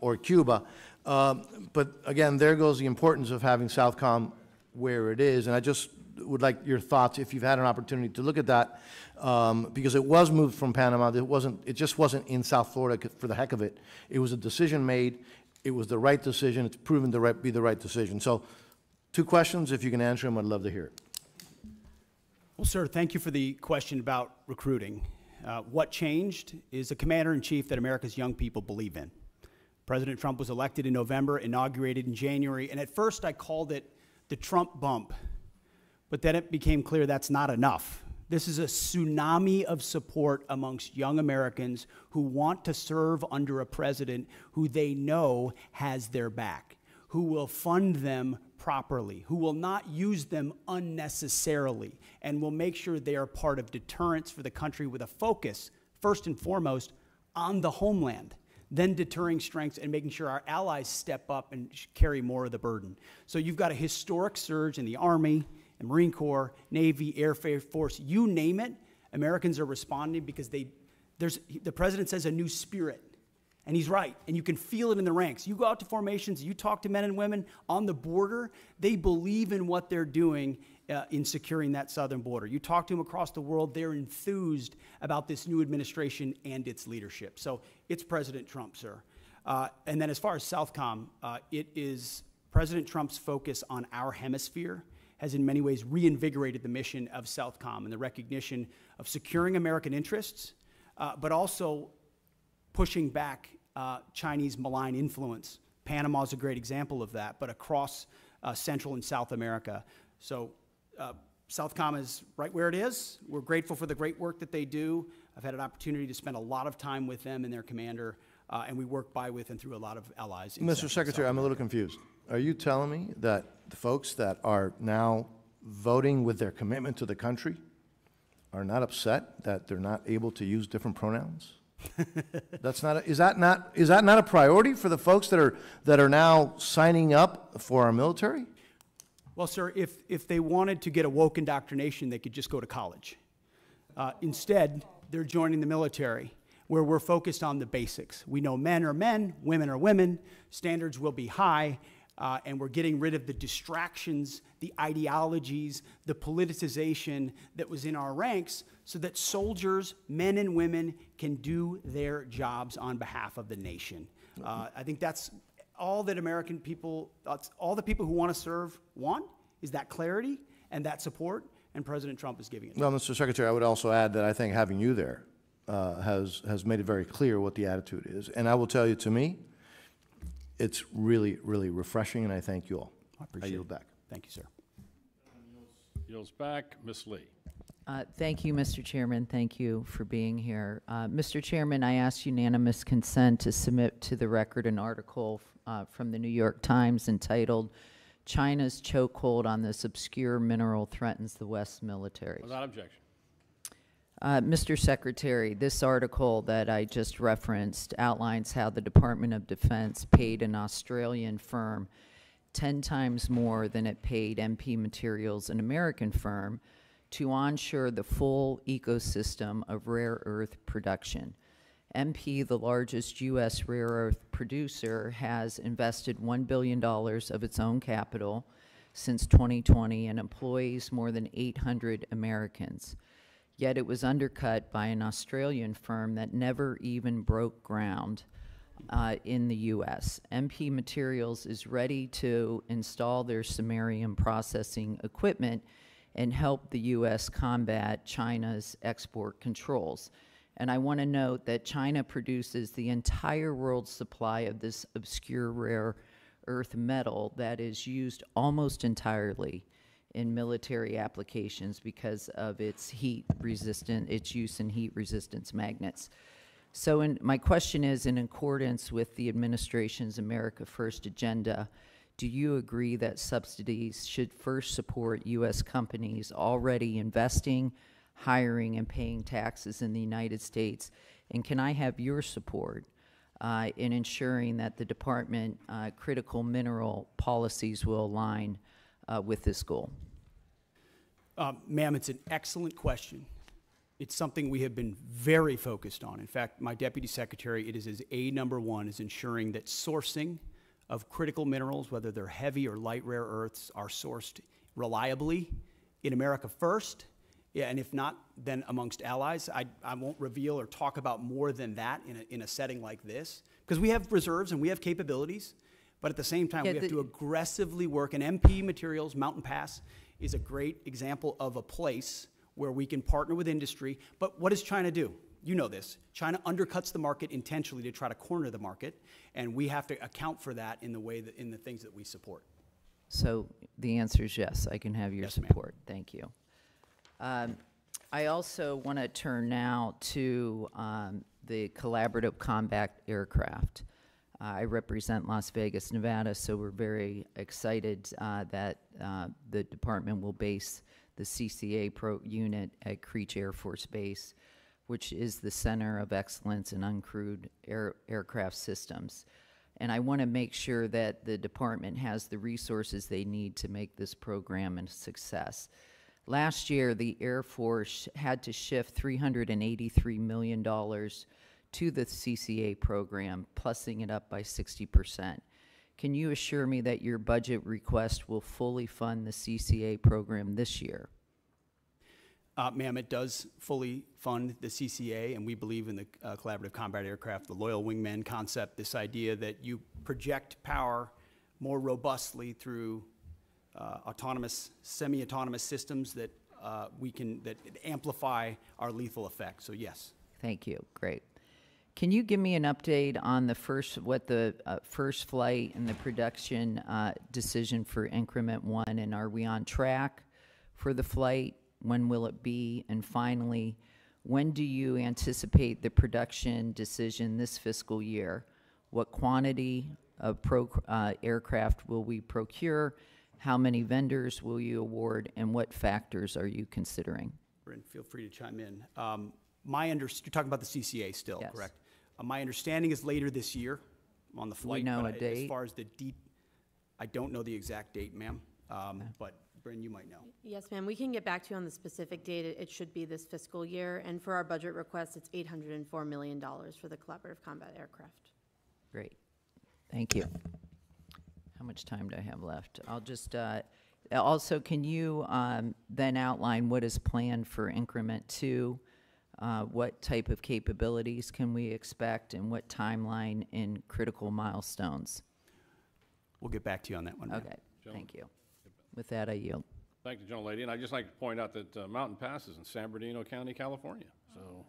Speaker 13: or Cuba. But again, there goes the importance of having Southcom where it is, and I just would like your thoughts, if you've had an opportunity to look at that, because it was moved from Panama. It just wasn't in South Florida for the heck of it. It was a decision made. It was the right decision. It's proven to be the right decision. So, two questions. If you can answer them, I'd love to hear it.
Speaker 5: Well, sir, thank you for the question about recruiting. What changed is a commander-in-chief that America's young people believe in. President Trump was elected in November, inaugurated in January, and at first I called it the Trump bump. But then it became clear that's not enough. This is a tsunami of support amongst young Americans who want to serve under a president who they know has their back, who will fund them properly, who will not use them unnecessarily, and will make sure they are part of deterrence for the country with a focus, first and foremost, on the homeland, then deterring strengths and making sure our allies step up and carry more of the burden. So you've got a historic surge in the Army, the Marine Corps, Navy, Air Force, you name it. Americans are responding because the president says a new spirit. And he's right, and you can feel it in the ranks. You go out to formations, you talk to men and women on the border, they believe in what they're doing in securing that southern border. You talk to them across the world, they're enthused about this new administration and its leadership. So it's President Trump, sir. And then as far as Southcom, it is President Trump's focus on our hemisphere has in many ways reinvigorated the mission of Southcom and the recognition of securing American interests, but also pushing back Chinese malign influence. Panama is a great example of that, but across Central and South America. So Southcom is right where it is. We're grateful for the great work that they do. I've had an opportunity to spend a lot of time with them and their commander, and we work by, with, and through a lot of allies.
Speaker 13: Mr. Secretary, I'm a little confused. Are you telling me that the folks that are now voting with their commitment to the country are not upset that they're not able to use different pronouns? That's not is that not a priority for the folks that are now signing up for our military?
Speaker 5: Well, sir, if they wanted to get a woke indoctrination, they could just go to college. Instead, they're joining the military, where we're focused on the basics. We know men are men, women are women, standards will be high, and we're getting rid of the distractions, the ideologies, the politicization that was in our ranks, so that soldiers, men and women, can do their jobs on behalf of the nation. I think that's all that American people, all the people who want to serve want, is that clarity and that support, and President Trump is giving it.
Speaker 13: Well, Mr. Secretary, I would also add that I think having you there has made it very clear what the attitude is. And I will tell you, to me, it's really, really refreshing, and I thank you all.
Speaker 5: I appreciate it.
Speaker 13: yield back.
Speaker 5: Thank you, sir.
Speaker 3: Yields back. Ms. Lee.
Speaker 14: Thank you, Mr. Chairman. Thank you for being here. Mr. Chairman, I ask unanimous consent to submit to the record an article from the New York Times entitled, "China's Chokehold on This Obscure Mineral Threatens the West Military."
Speaker 3: Without objection.
Speaker 14: Mr. Secretary, this article that I just referenced outlines how the Department of Defense paid an Australian firm 10 times more than it paid MP Materials, an American firm, to onshore the full ecosystem of rare earth production. MP, the largest U.S. rare earth producer, has invested $1 billion of its own capital since 2020 and employs more than 800 Americans. Yet it was undercut by an Australian firm that never even broke ground in the U.S. MP Materials is ready to install their samarium processing equipment and help the U.S. combat China's export controls. And I want to note that China produces the entire world's supply of this obscure rare earth metal that is used almost entirely in military applications because of its its use in heat resistance magnets. So my question is, in accordance with the administration's America First agenda, do you agree that subsidies should first support U.S. companies already investing, hiring, and paying taxes in the United States? And can I have your support in ensuring that the department critical mineral policies will align with this goal?
Speaker 5: Ma'am, it's an excellent question. It's something we have been very focused on. In fact, my Deputy Secretary, it is his #1 is ensuring that sourcing of critical minerals, whether they're heavy or light rare earths, are sourced reliably in America first, and if not, then amongst allies. I won't reveal or talk about more than that in a setting like this, because we have reserves and we have capabilities, but at the same time, we have to aggressively work, and MP Materials, Mountain Pass, is a great example of a place where we can partner with industry. But what does China do? You know this. China undercuts the market intentionally to try to corner the market, and we have to account for that in the way that, in the things that we support.
Speaker 14: So the answer is yes, I can have your support. Thank you. I also want to turn now to the collaborative combat aircraft. I represent Las Vegas, Nevada, so we're very excited that the department will base the CCA unit at Creech Air Force Base, which is the center of excellence in uncrewed aircraft systems. And I want to make sure that the department has the resources they need to make this program a success. Last year, the Air Force had to shift $383 million to the CCA program, plussing it up by 60%. Can you assure me that your budget request will fully fund the CCA program this year?
Speaker 5: Ma'am, it does fully fund the CCA, and we believe in the collaborative combat aircraft, the loyal wingman concept, this idea that you project power more robustly through autonomous, semi-autonomous systems that that amplify our lethal effect. So yes.
Speaker 14: Thank you. Great. Can you give me an update on the first flight and the production decision for increment 1, and are we on track for the flight? When will it be? And finally, when do you anticipate the production decision this fiscal year? What quantity of aircraft will we procure? How many vendors will you award, and what factors are you considering?
Speaker 5: Bryn, feel free to chime in. You're talking about the CCA still,
Speaker 14: Yes.
Speaker 5: correct? My understanding is later this year on the flight.
Speaker 14: We know
Speaker 5: but
Speaker 14: a date?
Speaker 5: As far as I don't know the exact date, ma'am, but Bryn, you might know.
Speaker 15: Yes, ma'am. We can get back to you on the specific date. It should be this fiscal year. And for our budget request, it's $804 million for the collaborative combat aircraft.
Speaker 14: Great. Thank you. How much time do I have left? I'll just, also, can you then outline what is planned for increment 2? What type of capabilities can we expect, and what timeline in critical milestones?
Speaker 5: We'll get back to you on that one, ma'am.
Speaker 14: Okay, thank you. With that, I yield.
Speaker 3: Thank you, gentlelady. And I'd just like to point out that Mountain Pass is in San Bernardino County, California. So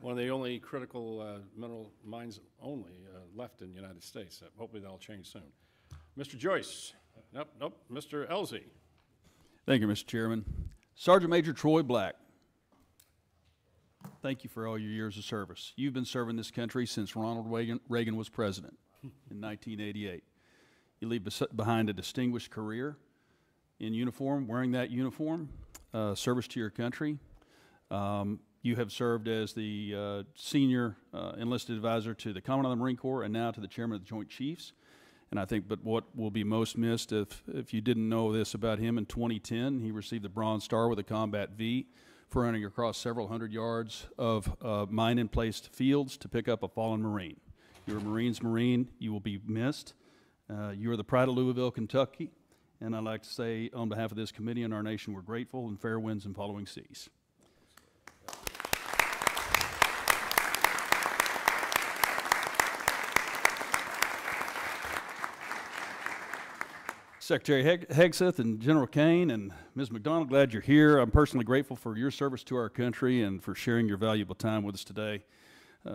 Speaker 3: one of the only critical mineral mines left in the United States. Hopefully that'll change soon. Mr. Joyce. Nope. Mr. Elzey.
Speaker 16: Thank you, Mr. Chairman. Sergeant Major Troy Black, thank you for all your years of service. You've been serving this country since Ronald Reagan was president in 1988. You leave behind a distinguished career in uniform, wearing that uniform, service to your country. You have served as the senior enlisted advisor to the Commandant of the Marine Corps and now to the Chairman of the Joint Chiefs. And I think, but what will be most missed, if you didn't know this about him, in 2010, he received the Bronze Star with a Combat V for running across several hundred yards of mine-in-placed fields to pick up a fallen Marine. You're a Marine's Marine. You will be missed. You are the pride of Louisville, Kentucky. And I'd like to say, on behalf of this committee and our nation, we're grateful, and fair winds and following seas. Secretary Hegseth and General Caine and Ms. McDonald, glad you're here. I'm personally grateful for your service to our country and for sharing your valuable time with us today.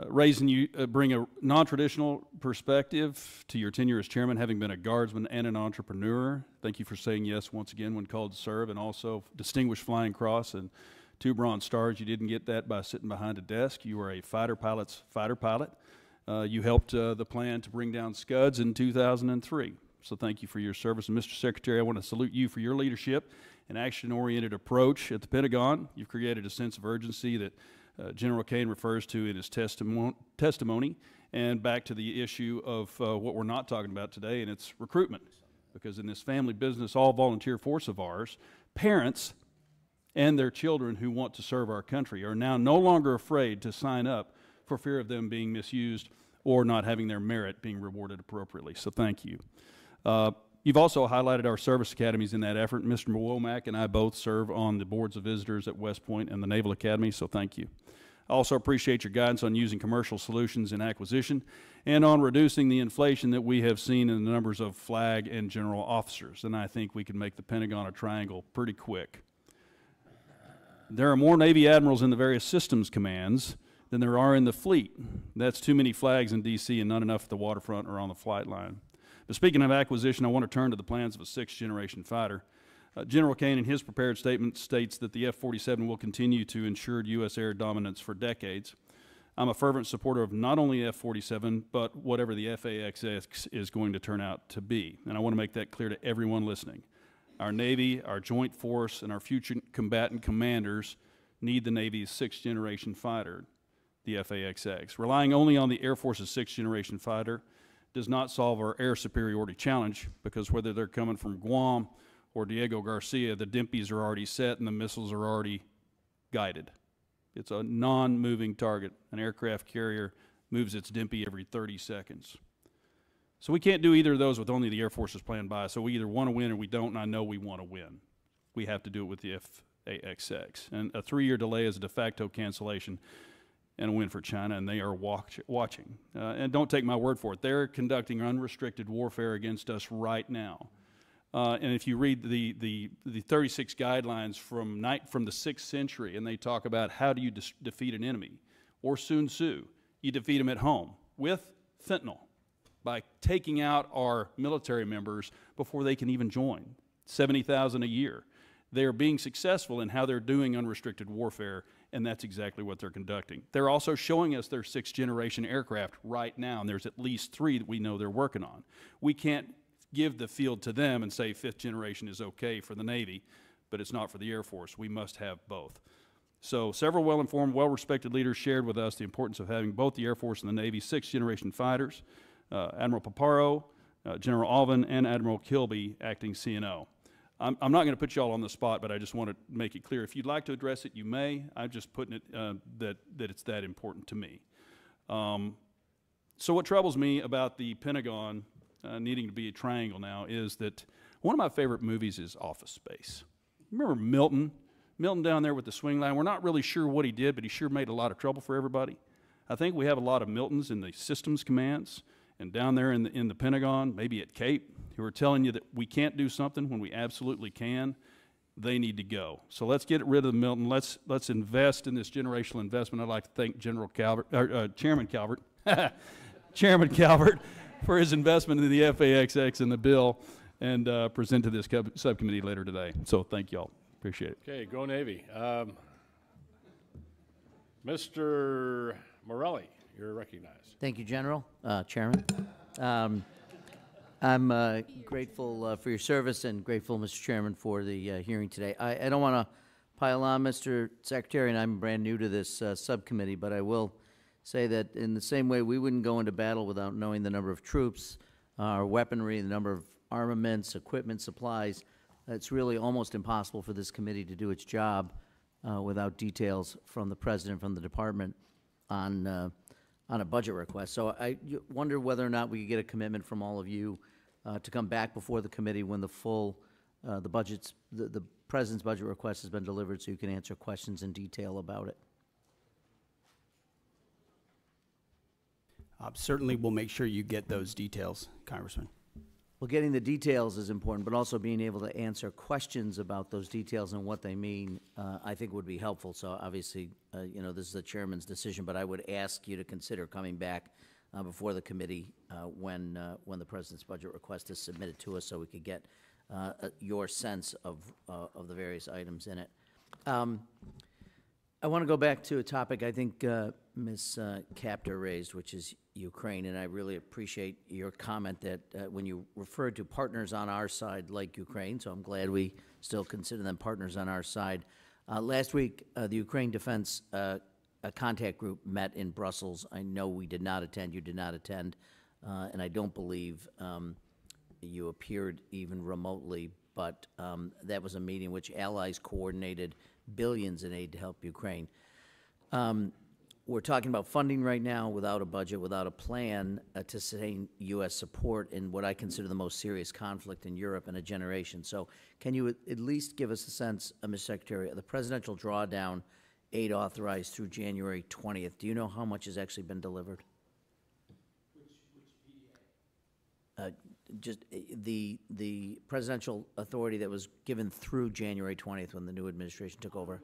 Speaker 16: Raising you bring a non-traditional perspective to your tenure as chairman, having been a guardsman and an entrepreneur. Thank you for saying yes once again when called to serve, and also distinguished Flying Cross and 2 Bronze Stars. You didn't get that by sitting behind a desk. You were a fighter pilot's fighter pilot. You helped the plan to bring down Scuds in 2003. So thank you for your service. And Mr. Secretary, I want to salute you for your leadership and action-oriented approach at the Pentagon. You've created a sense of urgency that General Caine refers to in his testimony, and back to the issue of what we're not talking about today, and it's recruitment. Because in this family business, all volunteer force of ours, parents and their children who want to serve our country are now no longer afraid to sign up for fear of them being misused or not having their merit being rewarded appropriately. So thank you. You've also highlighted our service academies in that effort. Mr. Womack and I both serve on the boards of visitors at West Point and the Naval Academy, so thank you. I also appreciate your guidance on using commercial solutions in acquisition and on reducing the inflation that we have seen in the numbers of flag and general officers. And I think we can make the Pentagon a triangle pretty quick. There are more Navy admirals in the various systems commands than there are in the fleet. That's too many flags in D.C. and not enough at the waterfront or on the flight line. But speaking of acquisition, I want to turn to the plans of a 6th-generation fighter. General Caine, in his prepared statement, states that the F-47 will continue to ensure U.S. air dominance for decades. I'm a fervent supporter of not only F-47, but whatever the FAXX is going to turn out to be. And I want to make that clear to everyone listening. Our Navy, our Joint Force, and our future combatant commanders need the Navy's 6th-generation fighter, the FAXX. Relying only on the Air Force's 6th-generation fighter does not solve our air superiority challenge, because whether they're coming from Guam or Diego Garcia, the DIMPs are already set and the missiles are already guided. It's a non-moving target. An aircraft carrier moves its DIMP every 30 seconds. So we can't do either of those with only the Air Force's plan by. So we either want to win or we don't, and I know we want to win. We have to do it with the FAXX. And a 3-year delay is a de facto cancellation. and a win for China, and they are watching. And don't take my word for it. They're conducting unrestricted warfare against us right now. And if you read the 36 guidelines from the 6th century, and they talk about how do you defeat an enemy, or Sun Tzu, you defeat them at home with fentanyl, by taking out our military members before they can even join, 70,000 a year. They are being successful in how they're doing unrestricted warfare, and that's exactly what they're conducting. They're also showing us their 6th-generation aircraft right now, and there's at least 3 that we know they're working on. We can't give the field to them and say 5th generation is okay for the Navy, but it's not for the Air Force. We must have both. So several well-informed, well-respected leaders shared with us the importance of having both the Air Force and the Navy 6th-generation fighters, Admiral Paparo, General Alvin, and Admiral Kilby, acting CNO. I'm not going to put you all on the spot, but I just want to make it clear. If you'd like to address it, you may. I'm just putting it that it's that important to me. So what troubles me about the Pentagon needing to be a triangle now is that one of my favorite movies is Office Space. Remember Milton? Milton down there with the swing line. We're not really sure what he did, but he sure made a lot of trouble for everybody. I think we have a lot of Miltons in the systems commands and down there in the Pentagon, maybe at Cape, who are telling you that we can't do something when we absolutely can. They need to go. So let's get rid of the Milton. Let's invest in this generational investment. I'd like to thank Chairman Calvert, Chairman Calvert, for his investment in the FAXX and the bill, and present to this subcommittee later today. So thank you all. Appreciate it.
Speaker 3: Okay, go Navy. Mr. Morelli, you're recognized.
Speaker 17: Thank you, General, Chairman. I'm grateful for your service and grateful, Mr. Chairman, for the hearing today. I don't want to pile on, Mr. Secretary, and I'm brand new to this subcommittee, but I will say that in the same way we wouldn't go into battle without knowing the number of troops, our weaponry, the number of armaments, equipment, supplies. It's really almost impossible for this committee to do its job without details from the President, from the Department on a budget request. So I wonder whether or not we could get a commitment from all of you to come back before the committee when the full, the President's budget request has been delivered, so you can answer questions in detail about it.
Speaker 5: Certainly we'll make sure you get those details, Congressman.
Speaker 17: Well, getting the details is important, but also being able to answer questions about those details and what they mean, I think would be helpful. So obviously, you know, this is the chairman's decision, but I would ask you to consider coming back before the committee when the President's budget request is submitted to us, so we could get your sense of the various items in it. I want to go back to a topic I think Ms. Kaptur raised, which is Ukraine, and I really appreciate your comment that when you referred to partners on our side like Ukraine, so I'm glad we still consider them partners on our side. Last week, the Ukraine Defense Contact Group met in Brussels. I know we did not attend, you did not attend, and I don't believe you appeared even remotely, but that was a meeting which allies coordinated billions in aid to help Ukraine. We're talking about funding right now without a budget, without a plan to sustain U.S. support in what I consider the most serious conflict in Europe in a generation. So can you at least give us a sense, Mr. Secretary, of the presidential drawdown aid authorized through January 20th? Do you know how much has actually been delivered? Just the presidential authority that was given through January 20th when the new administration took over.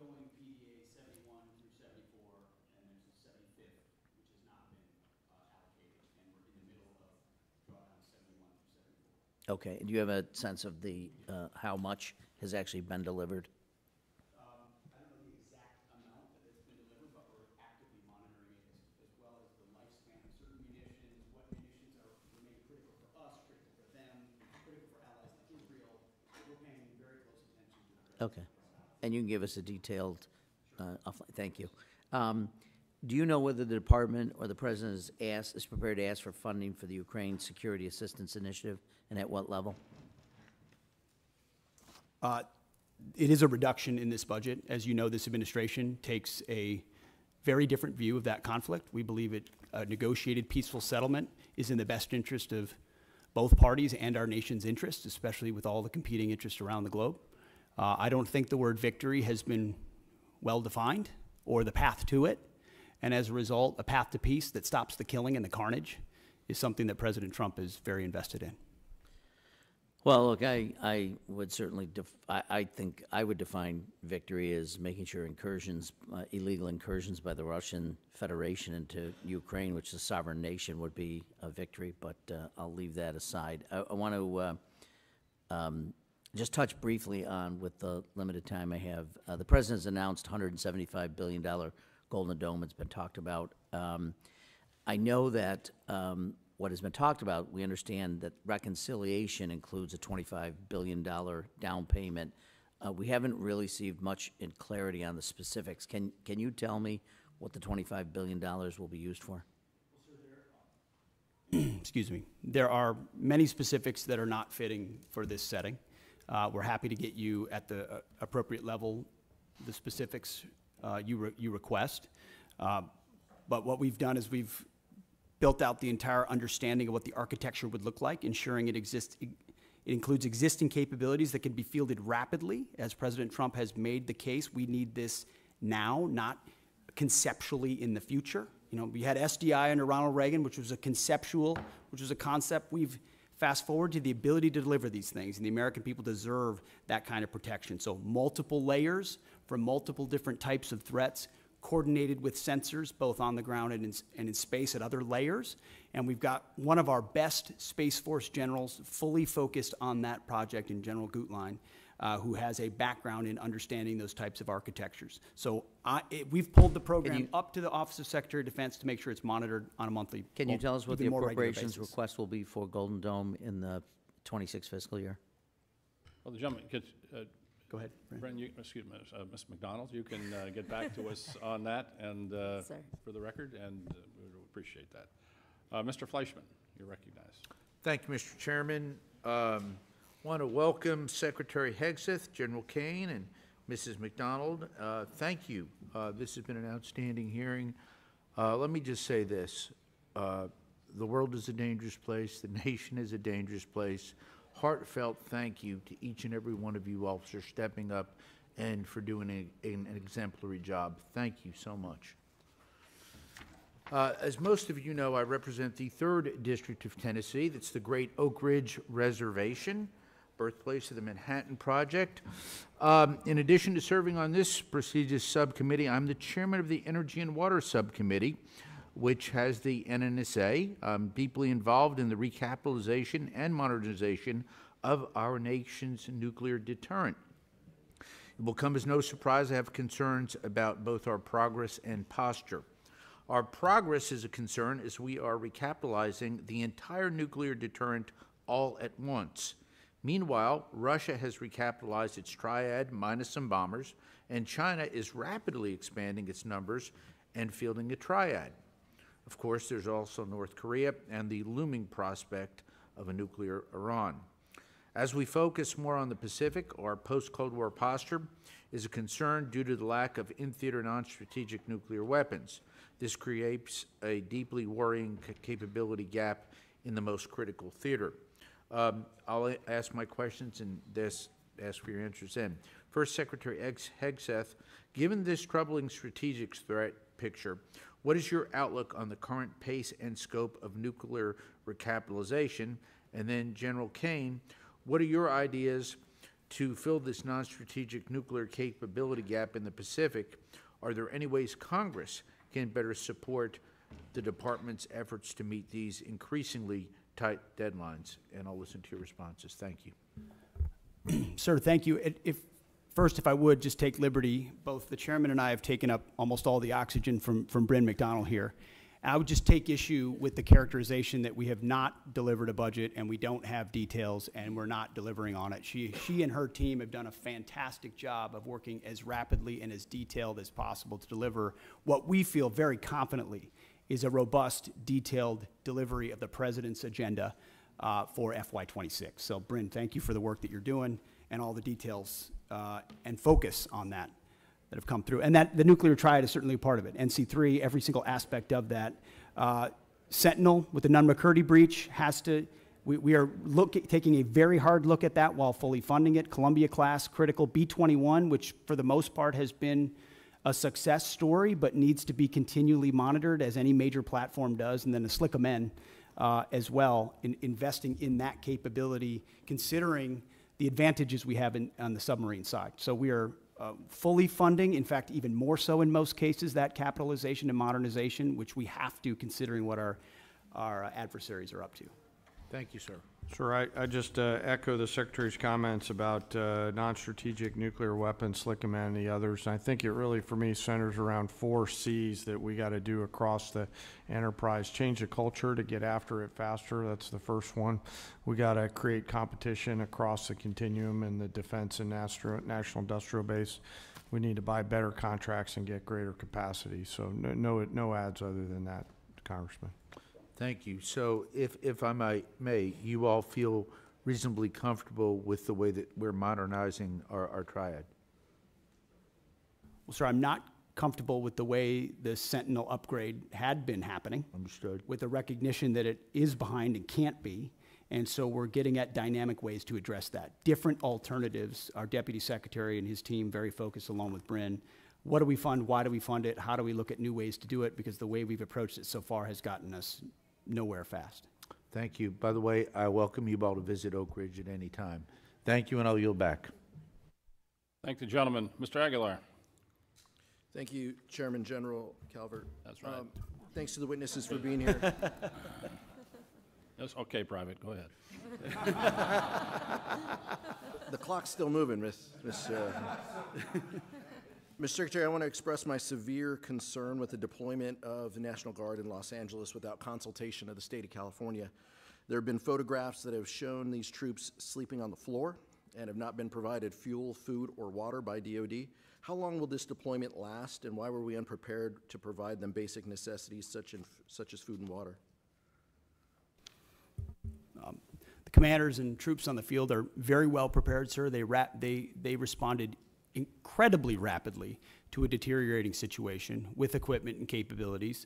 Speaker 17: Okay, do you have a sense of the how much has actually been delivered?
Speaker 5: I don't know the exact amount that has been delivered, but we're actively monitoring it as well as the lifespan of certain munitions, what munitions remain critical for us, critical for them, critical for allies like Israel. We're paying very close attention to that.
Speaker 17: Okay, and you can give us a detailed, thank you. Do you know whether the department or the President is prepared to ask for funding for the Ukraine Security Assistance Initiative, and at what level?
Speaker 5: It is a reduction in this budget. As you know, this administration takes a very different view of that conflict. We believe a negotiated peaceful settlement is in the best interest of both parties and our nation's interests, especially with all the competing interests around the globe. I don't think the word victory has been well defined or the path to it. And as a result, a path to peace that stops the killing and the carnage is something that President Trump is very invested in.
Speaker 17: Well, look, I would certainly, I think I would define victory as making sure incursions, illegal incursions by the Russian Federation into Ukraine, which is a sovereign nation, would be a victory, but I'll leave that aside. I want to just touch briefly on, with the limited time I have, the President's announced $175 billion Golden Dome. It's been talked about. I know that what has been talked about, we understand that reconciliation includes a $25 billion down payment. We haven't really received much in clarity on the specifics. Can you tell me what the $25 billion will be used for?
Speaker 5: Excuse me. There are many specifics that are not fitting for this setting. We're happy to get you at the appropriate level the specifics you request. But what we've done is we've built out the entire understanding of what the architecture would look like, ensuring it includes existing capabilities that can be fielded rapidly. As President Trump has made the case, we need this now, not conceptually in the future. You know, we had SDI under Ronald Reagan, which was a concept. We've fast forward to the ability to deliver these things, and the American people deserve that kind of protection. So multiple layers for multiple different types of threats, coordinated with sensors, both on the ground and in space at other layers. And we've got one of our best Space Force generals fully focused on that project in General Gutlein, who has a background in understanding those types of architectures. So we've pulled the program up to the Office of Secretary of Defense to make sure it's monitored on a monthly basis.
Speaker 17: Can you tell us what the appropriations request will be for Golden Dome in the 26 fiscal year?
Speaker 3: Well, the gentleman gets,
Speaker 5: go ahead,
Speaker 3: Bren, excuse me, Ms. McDonald, you can get back to us on that and for the record, and we would appreciate that. Mr. Fleischman, you're recognized.
Speaker 18: Thank you, Mr. Chairman. Want to welcome Secretary Hegseth, General Caine, and Mrs. McDonald. Thank you. This has been an outstanding hearing. Let me just say this. The world is a dangerous place. The nation is a dangerous place. Heartfelt thank you to each and every one of you officers stepping up and for doing an exemplary job. Thank you so much. As most of you know, I represent the 3rd District of Tennessee. That's the Great Oak Ridge Reservation, birthplace of the Manhattan Project. In addition to serving on this prestigious subcommittee, I'm the chairman of the Energy and Water Subcommittee, which has the NNSA. I'm deeply involved in the recapitalization and modernization of our nation's nuclear deterrent. It will come as no surprise I have concerns about both our progress and posture. Our progress is a concern as we are recapitalizing the entire nuclear deterrent all at once. Meanwhile, Russia has recapitalized its triad minus some bombers, and China is rapidly expanding its numbers and fielding a triad. Of course, there's also North Korea and the looming prospect of a nuclear Iran. As we focus more on the Pacific, our post-Cold War posture is a concern due to the lack of in-theater non-strategic nuclear weapons. This creates a deeply worrying capability gap in the most critical theater. I'll ask my questions and ask for your answers then. First, Secretary Hegseth, given this troubling strategic threat picture, what is your outlook on the current pace and scope of nuclear recapitalization? And then, General Caine, what are your ideas to fill this non-strategic nuclear capability gap in the Pacific? Are there any ways Congress can better support the Department's efforts to meet these increasingly tight deadlines? And I'll listen to your responses. Thank you.
Speaker 5: Sir, thank you. First, if I would just take liberty, both the chairman and I have taken up almost all the oxygen from Bren McDonald here. I would just take issue with the characterization that we have not delivered a budget and we don't have details and we're not delivering on it. She and her team have done a fantastic job of working as rapidly and as detailed as possible to deliver what we feel very confidently is a robust, detailed delivery of the President's agenda for FY26. So, Bryn, thank you for the work that you're doing and all the details and focus on that have come through. And that the nuclear triad is certainly a part of it. NC3, every single aspect of that. Sentinel with the Nunn-McCurdy breach has to, we are taking a very hard look at that while fully funding it. Columbia class, critical. B-21, which for the most part has been a success story, but needs to be continually monitored, as any major platform does, and then to slick them in as well, in investing in that capability, considering the advantages we have on the submarine side. So we are fully funding, in fact, even more so in most cases, that capitalization and modernization, which we have to, considering what our adversaries are up to.
Speaker 18: Thank you, sir.
Speaker 6: Sure, I just echo the Secretary's comments about non-strategic nuclear weapons, SLCM and the others. And I think it really, for me, centers around 4 C's that we got to do across the enterprise. Change the culture to get after it faster. That's the first one. We got to create competition across the continuum in the defense and national industrial base. We need to buy better contracts and get greater capacity. So no ads other than that, Congressman.
Speaker 18: Thank you. So if I may, you all feel reasonably comfortable with the way that we're modernizing our triad?
Speaker 5: Well, sir, I'm not comfortable with the way the Sentinel upgrade had been happening.
Speaker 18: Understood.
Speaker 5: With the recognition that it is behind and can't be. And so we're getting at dynamic ways to address that. Different alternatives. Our Deputy Secretary and his team very focused, along with Bryn. What do we fund? Why do we fund it? How do we look at new ways to do it? Because the way we've approached it so far has gotten us nowhere fast.
Speaker 18: Thank you. By the way, I welcome you all to visit Oak Ridge at any time. Thank you, and I'll yield back.
Speaker 3: Thank the gentleman. Mr. Aguilar.
Speaker 13: Thank you, Chairman General Calvert.
Speaker 3: That's right.
Speaker 13: Thanks to the witnesses for being here.
Speaker 3: Yes, okay, Private, go ahead.
Speaker 13: The clock's still moving, Mr. Secretary, I want to express my severe concern with the deployment of the National Guard in Los Angeles without consultation of the state of California. There have been photographs that have shown these troops sleeping on the floor and have not been provided fuel, food, or water by DOD. How long will this deployment last, and why were we unprepared to provide them basic necessities such as food and water?
Speaker 5: The commanders and troops on the field are very well prepared, sir. They responded incredibly rapidly to a deteriorating situation with equipment and capabilities.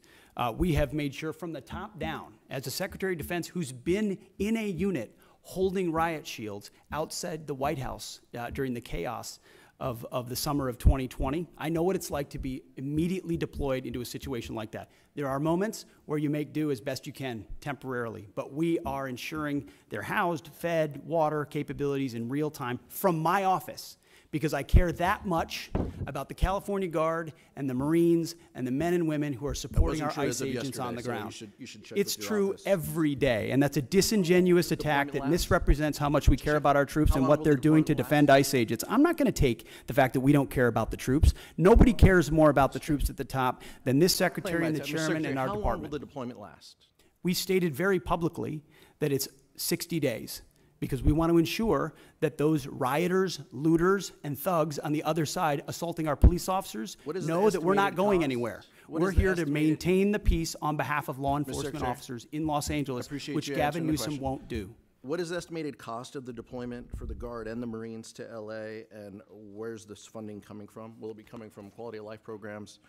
Speaker 5: We have made sure from the top down, as a Secretary of Defense who's been in a unit holding riot shields outside the White House during the chaos of the summer of 2020, I know what it's like to be immediately deployed into a situation like that. There are moments where you make do as best you can temporarily, but we are ensuring they're housed, fed, water capabilities in real time from my office, because I care that much about the California Guard and the Marines and the men and women who are supporting our ICE agents on the ground.
Speaker 13: You should check
Speaker 5: it's
Speaker 13: with your
Speaker 5: true
Speaker 13: office.
Speaker 5: Every day, and that's a disingenuous attack that misrepresents how much we care about our troops and what they're doing to defend ICE agents. I'm not going to take the fact that we don't care about the troops. Nobody cares more about the troops at the top than this Secretary and the Chairman and our department.
Speaker 13: How long will the deployment last?
Speaker 5: We stated very publicly that it's 60 days. Because we want to ensure that those rioters, looters, and thugs on the other side assaulting our police officers know that we're not going anywhere. We're here to maintain the peace on behalf of law enforcement officers in Los Angeles, which Gavin Newsom won't do.
Speaker 13: What is the estimated cost of the deployment for the Guard and the Marines to LA, and where's this funding coming from? Will it be coming from quality of life programs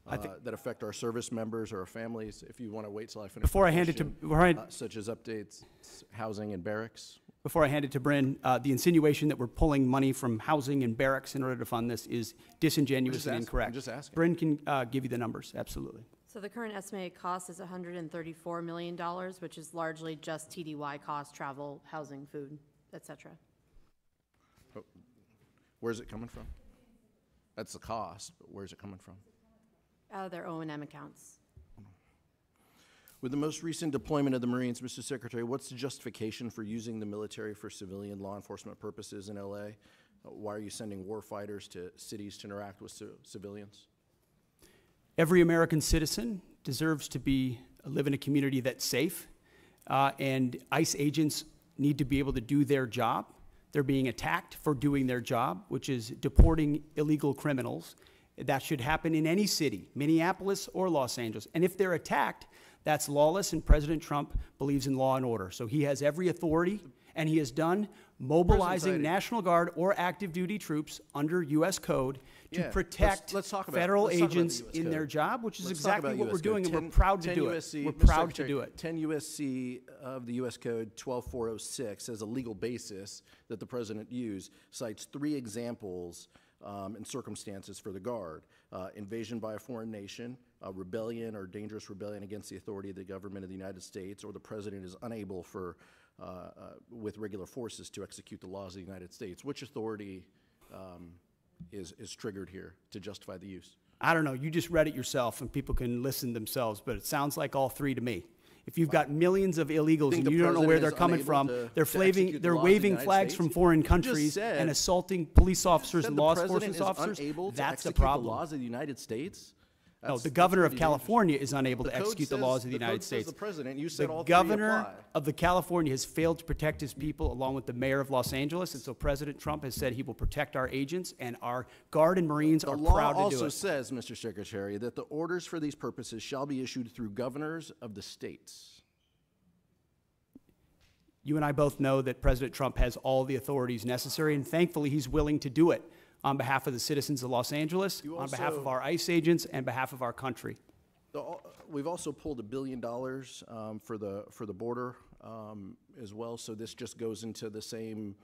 Speaker 13: that affect our service members or our families? If you want to wait till I finish.
Speaker 5: Before I hand it to,
Speaker 13: such as updates, housing and barracks.
Speaker 5: Before I hand it to Bryn, the insinuation that we're pulling money from housing and barracks in order to fund this is disingenuous and incorrect.
Speaker 13: I'm just asking.
Speaker 5: Bryn can give you the numbers, absolutely.
Speaker 15: So the current estimated cost is $134 million, which is largely just TDY costs, travel, housing, food, et cetera.
Speaker 13: Where's it coming from? That's the cost, but where's it coming from?
Speaker 15: Out of their O&M accounts.
Speaker 13: With the most recent deployment of the Marines, Mr. Secretary, what's the justification for using the military for civilian law enforcement purposes in LA? Why are you sending war fighters to cities to interact with civilians?
Speaker 5: Every American citizen deserves to live in a community that's safe, and ICE agents need to be able to do their job. They're being attacked for doing their job, which is deporting illegal criminals. That should happen in any city, Minneapolis or Los Angeles. And if they're attacked, that's lawless, and President Trump believes in law and order. So he has every authority, and he has done mobilizing National Guard or active duty troops under U.S. code to protect federal agents in their job, which is exactly what we're doing, and we're proud to do it. We're proud to do it.
Speaker 13: 10 U.S.C. of the U.S. Code 12406 as a legal basis that the President used cites 3 examples
Speaker 19: and circumstances for the Guard. Invasion by a foreign nation, rebellion or dangerous rebellion against the authority of the government of the United States, or the President is unable with regular forces to execute the laws of the United States. Which authority is triggered here to justify the use?
Speaker 5: I don't know. You just read it yourself, and people can listen themselves, but it sounds like all three to me. If you've got millions of illegals and you don't know where they're coming from, they're waving flags from foreign countries and assaulting police officers and law enforcement officers, that's the problem.
Speaker 19: The laws of the United States?
Speaker 5: No, the governor of California is unable to execute the laws of the United States.
Speaker 19: The president, you said all
Speaker 5: three
Speaker 19: apply.
Speaker 5: The governor of the California has failed to protect his people, along with the mayor of Los Angeles, and so President Trump has said he will protect our agents, and our Guard and Marines are proud to do it.
Speaker 19: The law also says, Mr. Secretary, that the orders for these purposes shall be issued through governors of the states.
Speaker 5: You and I both know that President Trump has all the authorities necessary, and thankfully he's willing to do it on behalf of the citizens of Los Angeles, on behalf of our ICE agents, and behalf of our country.
Speaker 19: We've also pulled $1 billion for the border as well, so this just goes into the same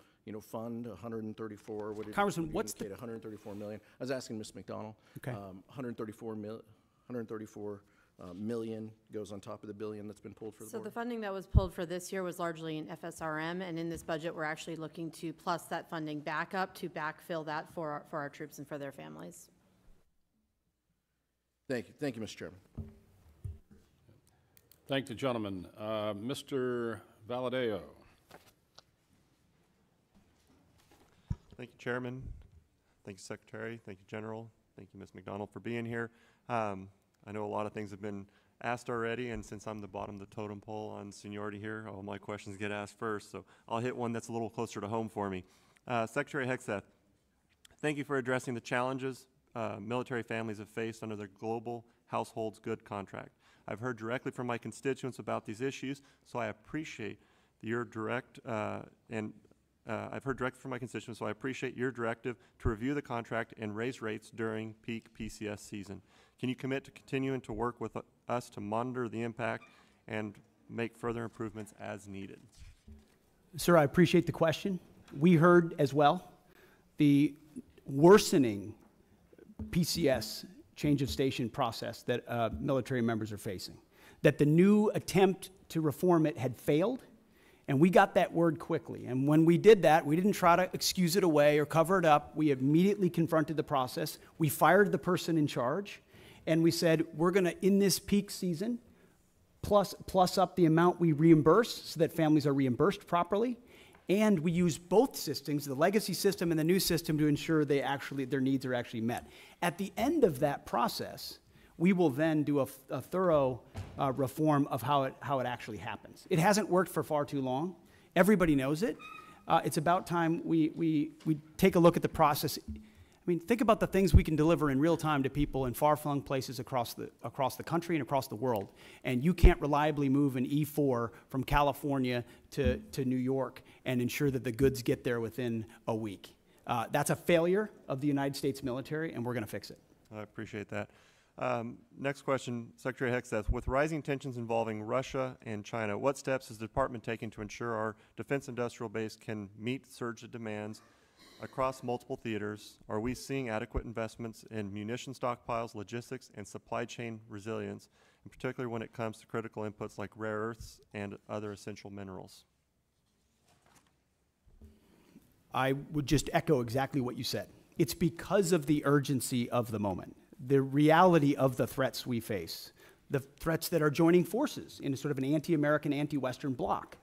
Speaker 19: fund, 134. What did
Speaker 5: Congressman, what's the
Speaker 19: 134 million? I was asking Ms. McDonald.
Speaker 5: Okay.
Speaker 19: 134 million goes on top of the billion that's been pulled for the
Speaker 15: So
Speaker 19: border.
Speaker 15: the funding that was pulled for this year was largely in FSRM, and in this budget, we're actually looking to plus that funding back up to backfill that for our troops and for their families.
Speaker 19: Thank you, Mr. Chairman.
Speaker 3: Thank the gentleman. Mr. Valadeo.
Speaker 20: Thank you, Chairman. Thank you, Secretary. Thank you, General. Thank you, Ms. McDonald, for being here. I know a lot of things have been asked already, and since I'm the bottom of the totem pole on seniority here, all my questions get asked first, so I'll hit one that's a little closer to home for me. Secretary Hegseth, thank you for addressing the challenges military families have faced under the Global Households Good contract. I've heard directly from my constituents about these issues, so I appreciate your I've heard directly from my constituents, so I appreciate your directive to review the contract and raise rates during peak PCS season. Can you commit to continuing to work with us to monitor the impact and make further improvements as needed?
Speaker 5: Sir, I appreciate the question. We heard as well the worsening PCS change of station process that military members are facing, that the new attempt to reform it had failed, and we got that word quickly. And when we did that, we didn't try to excuse it away or cover it up. We immediately confronted the process. We fired the person in charge, and we said, we're going to, in this peak season, plus up the amount we reimburse so that families are reimbursed properly. And we use both systems, the legacy system and the new system, to ensure their needs are actually met. At the end of that process, we will then do a thorough reform of how it actually happens. It hasn't worked for far too long. Everybody knows it. It's about time we take a look at the process. I mean, think about the things we can deliver in real time to people in far-flung places across the country and across the world. And you can't reliably move an E4 from California to New York and ensure that the goods get there within a week. That's a failure of the United States military, and we're going to fix it.
Speaker 20: I appreciate that. Next question, Secretary Hegseth. With rising tensions involving Russia and China, what steps is the department taking to ensure our defense industrial base can meet surge of demands across multiple theaters? Are we seeing adequate investments in munition stockpiles, logistics, and supply chain resilience, and particularly when it comes to critical inputs like rare earths and other essential minerals?
Speaker 5: I would just echo exactly what you said. It's because of the urgency of the moment, the reality of the threats we face, the threats that are joining forces in a sort of an anti-American, anti-Western bloc,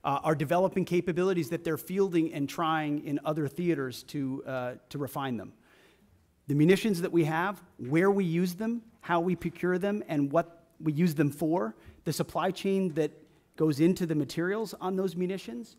Speaker 5: are developing capabilities that they're fielding and trying in other theaters to refine them. The munitions that we have, where we use them, how we procure them, and what we use them for, the supply chain that goes into the materials on those munitions.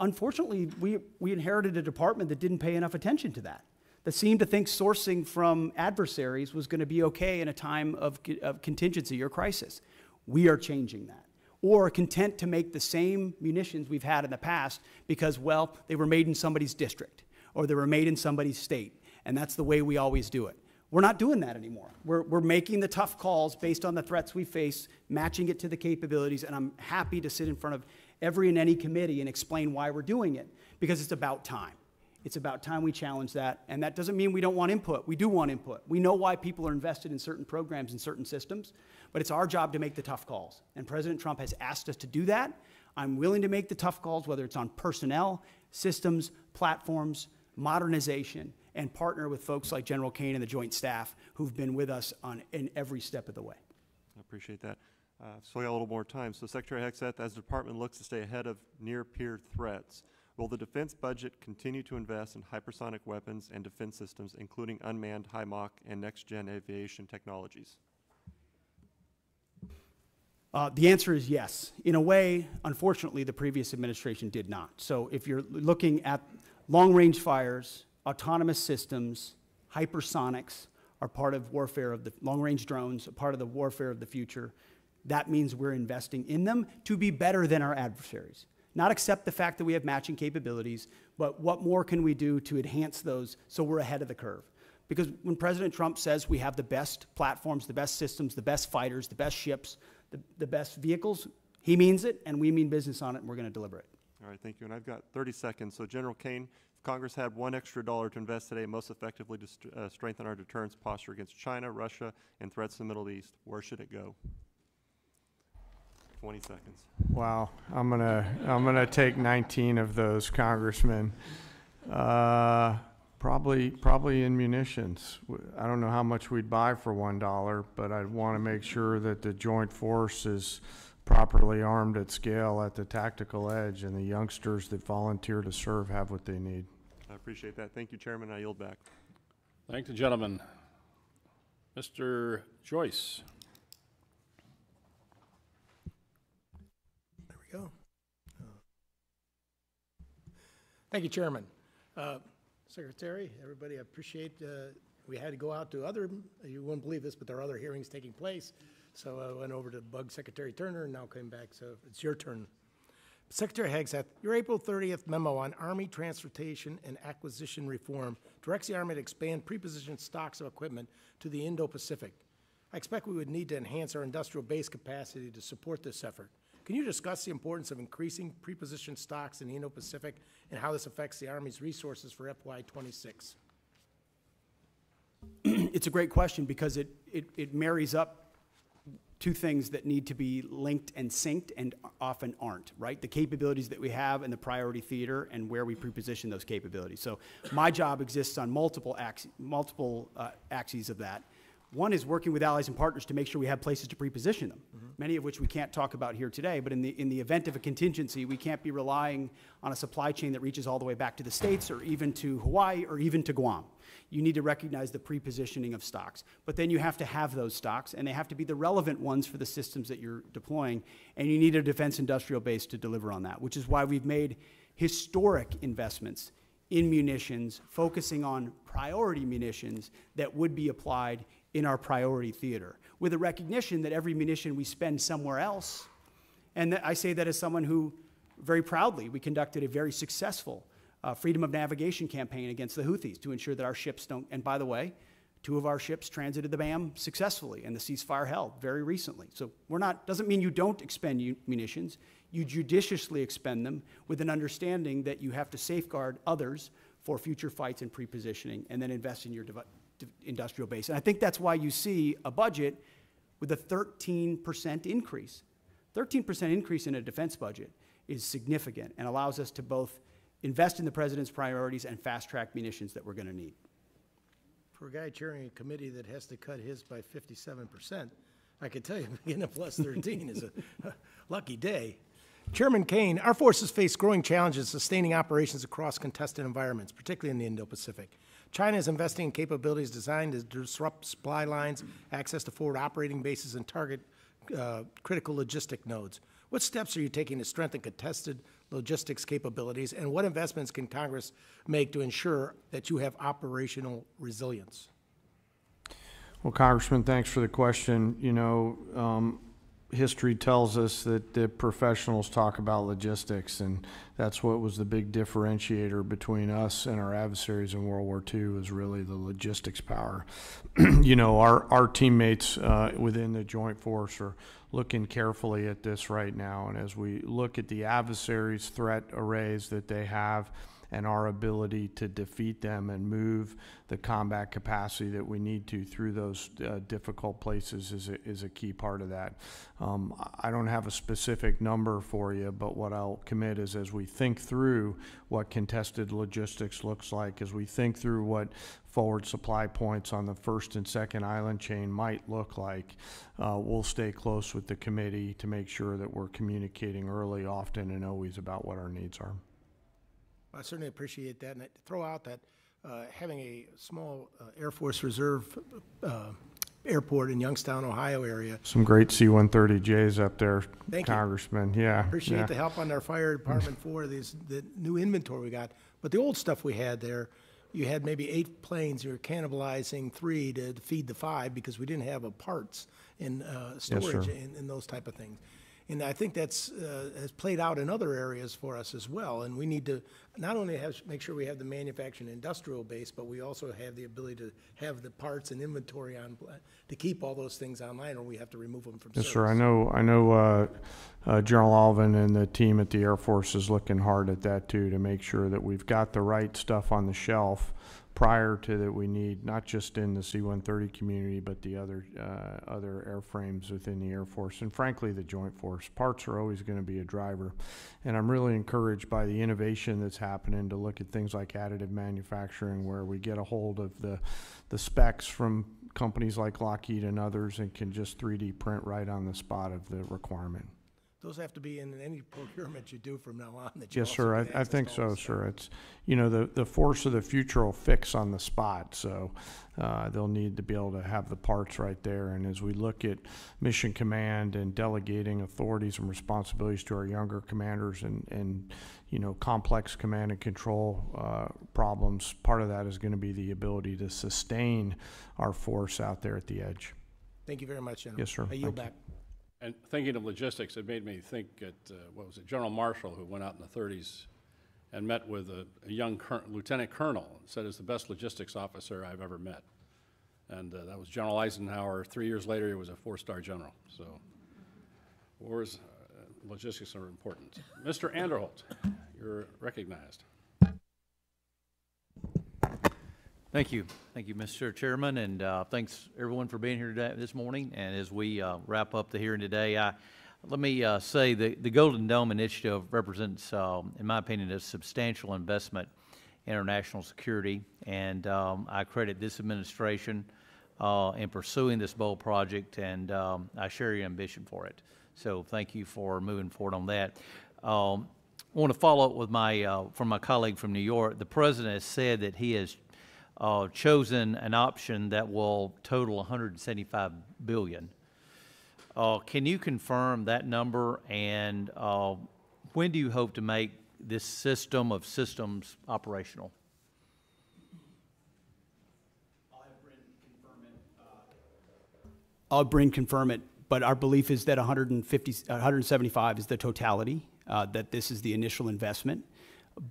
Speaker 5: Unfortunately, we inherited a department that didn't pay enough attention to that seemed to think sourcing from adversaries was going to be okay in a time of contingency or crisis. We are changing that. Or content to make the same munitions we've had in the past because, well, they were made in somebody's district or they were made in somebody's state, and that's the way we always do it. We're not doing that anymore. We're making the tough calls based on the threats we face, matching it to the capabilities, and I'm happy to sit in front of every and any committee and explain why we're doing it, because it's about time. It's about time we challenge that, and that doesn't mean we don't want input. We do want input. We know why people are invested in certain programs and certain systems, but it's our job to make the tough calls, and President Trump has asked us to do that. I'm willing to make the tough calls, whether it's on personnel, systems, platforms, modernization, and partner with folks like General Caine and the Joint Staff who've been with us in every step of the way.
Speaker 20: I appreciate that. So we got a little more time. So Secretary Hegseth, as the department looks to stay ahead of near-peer threats, will the defense budget continue to invest in hypersonic weapons and defense systems, including unmanned, high Mach, and next-gen aviation technologies?
Speaker 5: The answer is yes. In a way, unfortunately, the previous administration did not. So if you're looking at long-range fires, autonomous systems, hypersonics are part of warfare of the long-range drones, a part of the warfare of the future. That means we're investing in them to be better than our adversaries. Not accept the fact that we have matching capabilities, but what more can we do to enhance those so we're ahead of the curve? Because when President Trump says we have the best platforms, the best systems, the best fighters, the best ships, the best vehicles, he means it, and we mean business on it, and we're going to deliver it.
Speaker 20: All right, thank you. And I've got 30 seconds. So General Caine, if Congress had $1 extra to invest today most effectively to strengthen our deterrence posture against China, Russia, and threats in the Middle East, where should it go? 20 seconds.
Speaker 6: Wow, I'm gonna take 19 of those, Congressman. Probably in munitions. I don't know how much we'd buy for $1, but I'd want to make sure that the joint force is properly armed at scale at the tactical edge, and the youngsters that volunteer to serve have what they need.
Speaker 20: I appreciate that. Thank you, Chairman. I yield back.
Speaker 3: Thank the gentleman. Mr. Joyce.
Speaker 21: There we go. Thank you, Chairman. Secretary, everybody, I appreciate we had to go out to other, you wouldn't believe this, but there are other hearings taking place. So I went over to bug Secretary Turner and now came back, so it's your turn. Secretary Hegseth, your April 30th memo on Army transportation and acquisition reform directs the Army to expand prepositioned stocks of equipment to the Indo-Pacific. I expect we would need to enhance our industrial base capacity to support this effort. Can you discuss the importance of increasing prepositioned stocks in the Indo-Pacific and how this affects the Army's resources for FY26?
Speaker 5: It's a great question because it marries up two things that need to be linked and synced and often aren't, right? The capabilities that we have in the priority theater and where we preposition those capabilities. So my job exists on multiple axes of that. One is working with allies and partners to make sure we have places to preposition them, many of which we can't talk about here today, but in the event of a contingency, we can't be relying on a supply chain that reaches all the way back to the States or even to Hawaii or even to Guam. You need to recognize the prepositioning of stocks. But then you have to have those stocks, and they have to be the relevant ones for the systems that you're deploying, and you need a defense industrial base to deliver on that, which is why we've made historic investments in munitions, focusing on priority munitions that would be applied in our priority theater, with a recognition that every munition we spend somewhere else, and I say that as someone who, very proudly, we conducted a very successful freedom of navigation campaign against the Houthis to ensure that our ships don't, and by the way, 2 of our ships transited the BAM successfully, and the ceasefire held very recently. So doesn't mean you don't expend munitions, you judiciously expend them with an understanding that you have to safeguard others for future fights and prepositioning, and then invest in your industrial base. And I think that's why you see a budget with a 13% increase. 13% increase in a defense budget is significant and allows us to both invest in the President's priorities and fast-track munitions that we're going to need.
Speaker 21: For a guy chairing a committee that has to cut his by 57%, I can tell you getting a plus 13 is a lucky day. Chairman Caine, our forces face growing challenges sustaining operations across contested environments, particularly in the Indo-Pacific. China is investing in capabilities designed to disrupt supply lines, access to forward operating bases, and target critical logistic nodes. What steps are you taking to strengthen contested logistics capabilities, and what investments can Congress make to ensure that you have operational resilience?
Speaker 6: Well, Congressman, thanks for the question. You know, history tells us that the professionals talk about logistics, and that's what was the big differentiator between us and our adversaries in World War II, was really the logistics power. You know, our teammates within the Joint Force are looking carefully at this right now, and as we look at the adversaries' threat arrays that they have and our ability to defeat them and move the combat capacity that we need to through those difficult places is a key part of that. I don't have a specific number for you, but what I'll commit is, as we think through what contested logistics looks like, as we think through what forward supply points on the first and second island chain might look like, we'll stay close with the committee to make sure that we're communicating early, often, and always about what our needs are.
Speaker 21: I certainly appreciate that, and I throw out that having a small Air Force Reserve airport in Youngstown, Ohio area.
Speaker 6: Some great C-130Js up there,
Speaker 21: Thank you.
Speaker 6: Congressman. Yeah.
Speaker 21: Appreciate
Speaker 6: yeah.
Speaker 21: the help on our fire department for the new inventory we got. But the old stuff we had there, you had maybe 8 planes. You were cannibalizing 3 to feed the 5 because we didn't have parts and storage and those type of things. And I think that's has played out in other areas for us as well. And we need to not only make sure we have the manufacturing industrial base, but we also have the ability to have the parts and inventory on to keep all those things online, or we have to remove them from service.
Speaker 6: Yes, sir. I know General Alvin and the team at the Air Force is looking hard at that too, to make sure that we've got the right stuff on the shelf prior to that we need, not just in the C-130 community, but the other airframes within the Air Force, and frankly the Joint Force. Parts are always going to be a driver, and I'm really encouraged by the innovation that's happening to look at things like additive manufacturing, where we get a hold of the specs from companies like Lockheed and others and can just 3D print right on the spot of the requirement.
Speaker 21: Those have to be in any procurement you do from now on.
Speaker 6: Yes, sir. I think so, sir. It's, you know, the force of the future will fix on the spot, so they'll need to be able to have the parts right there. And as we look at mission command and delegating authorities and responsibilities to our younger commanders and you know, complex command and control problems, part of that is going to be the ability to sustain our force out there at the edge.
Speaker 21: Thank you very much, General.
Speaker 6: Yes, sir.
Speaker 21: I yield back.
Speaker 3: And thinking of logistics, it made me think at, what was it, General Marshall, who went out in the 30s and met with a young lieutenant colonel, and said, "It's the best logistics officer I've ever met." And that was General Eisenhower. 3 years later, he was a 4-star general. So wars, logistics are important. Mr. Anderholt, you're recognized.
Speaker 1: Thank you. Thank you, Mr. Chairman, and thanks everyone for being here today, this morning. And as we wrap up the hearing today, let me say the Golden Dome Initiative represents, in my opinion, a substantial investment in our national security, and I credit this administration in pursuing this bold project, and I share your ambition for it. So thank you for moving forward on that. I want to follow up with from my colleague from New York. The President has said that he has chosen an option that will total $175 billion. Can you confirm that number, and when do you hope to make this system of systems operational?
Speaker 5: I'll have Bryn confirm it, but our belief is that 175 is the totality, that this is the initial investment,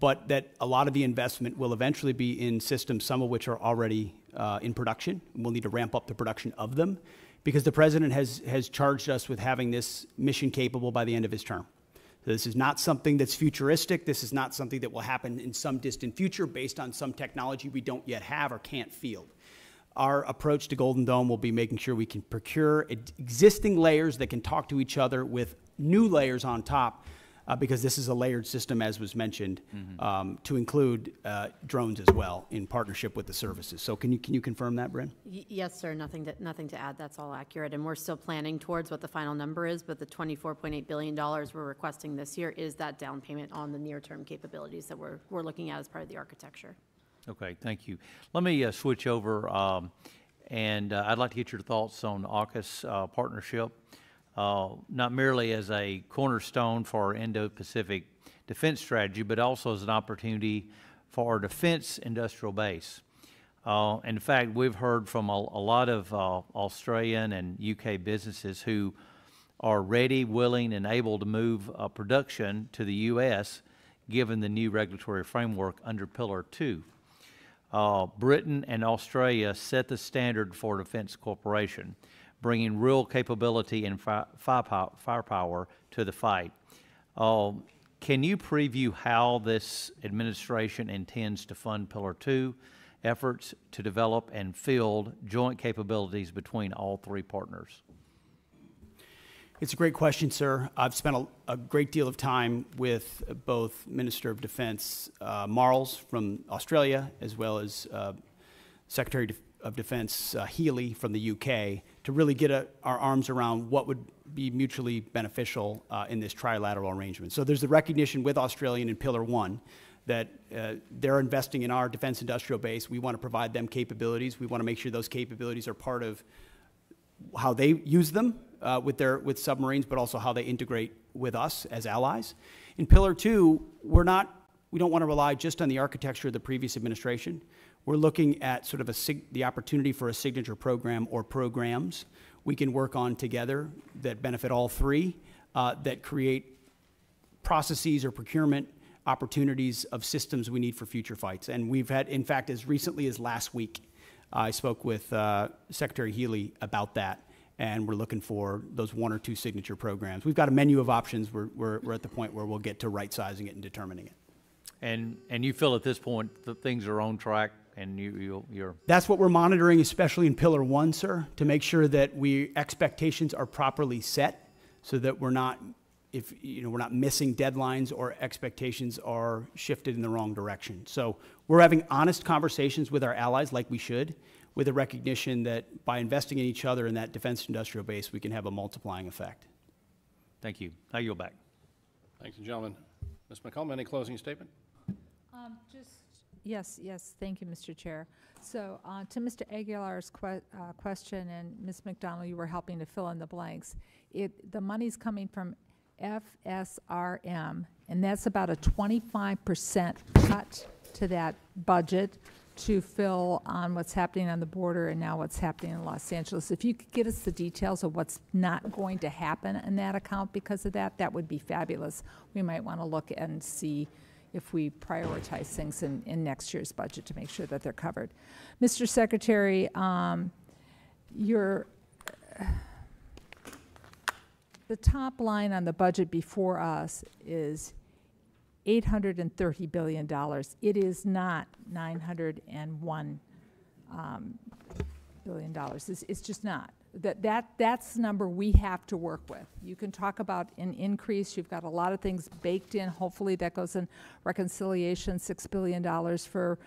Speaker 5: but that a lot of the investment will eventually be in systems, some of which are already in production. We'll need to ramp up the production of them because the President has charged us with having this mission capable by the end of his term. So this is not something that's futuristic. This is not something that will happen in some distant future based on some technology we don't yet have or can't field. Our approach to Golden Dome will be making sure we can procure existing layers that can talk to each other with new layers on top, because this is a layered system, as was mentioned, to include drones as well in partnership with the services. So can you confirm that, Bryn?
Speaker 15: Yes, sir. Nothing to add. That's all accurate. And we're still planning towards what the final number is, but the $24.8 billion we're requesting this year is that down payment on the near-term capabilities that we're looking at as part of the architecture.
Speaker 1: Okay, thank you. Let me switch over, and I'd like to get your thoughts on AUKUS partnership. Not merely as a cornerstone for our Indo-Pacific defense strategy, but also as an opportunity for our defense industrial base. In fact, we've heard from a lot of Australian and UK businesses who are ready, willing, and able to move production to the U.S. given the new regulatory framework under Pillar 2. Britain and Australia set the standard for defense cooperation, bringing real capability and firepower to the fight. Can you preview how this administration intends to fund Pillar 2 efforts to develop and field joint capabilities between all three partners?
Speaker 5: It's a great question, sir. I've spent a great deal of time with both Minister of Defense Marles from Australia, as well as Secretary of Defense Healy from the UK, to really get our arms around what would be mutually beneficial in this trilateral arrangement. So there's the recognition with Australia in Pillar 1 that they're investing in our defense industrial base. We want to provide them capabilities. We want to make sure those capabilities are part of how they use them with submarines, but also how they integrate with us as allies. In Pillar 2, we don't want to rely just on the architecture of the previous administration. We're looking at sort of the opportunity for a signature program or programs we can work on together that benefit all three, that create processes or procurement opportunities of systems we need for future fights. And we've had, in fact, as recently as last week, I spoke with Secretary Healy about that, and we're looking for those 1 or 2 signature programs. We've got a menu of options. We're at the point where we'll get to right-sizing it and determining it.
Speaker 1: And you feel at this point that things are on track, and you're...
Speaker 5: That's what we're monitoring, especially in Pillar 1, sir, to make sure that expectations are properly set, so that we're not missing deadlines or expectations are shifted in the wrong direction. So we're having honest conversations with our allies, like we should, with a recognition that by investing in each other in that defense industrial base, we can have a multiplying effect.
Speaker 1: Thank you. I yield back.
Speaker 3: Thank you, gentlemen. Ms. McCollum, any closing statement?
Speaker 2: Yes, thank you, Mr. Chair. So to Mr. Aguilar's question, and Ms. McDonald, you were helping to fill in the blanks. The money's coming from FSRM, and that's about a 25% cut to that budget to fill on what's happening on the border and now what's happening in Los Angeles. If you could get us the details of what's not going to happen in that account because of that, that would be fabulous. We might want to look and see if we prioritize things in next year's budget to make sure that they're covered. Mr. Secretary, the top line on the budget before us is $830 billion. It is not $901 billion. It's just not. That's the number we have to work with. You can talk about an increase. You've got a lot of things baked in. Hopefully that goes in reconciliation, $6 billion for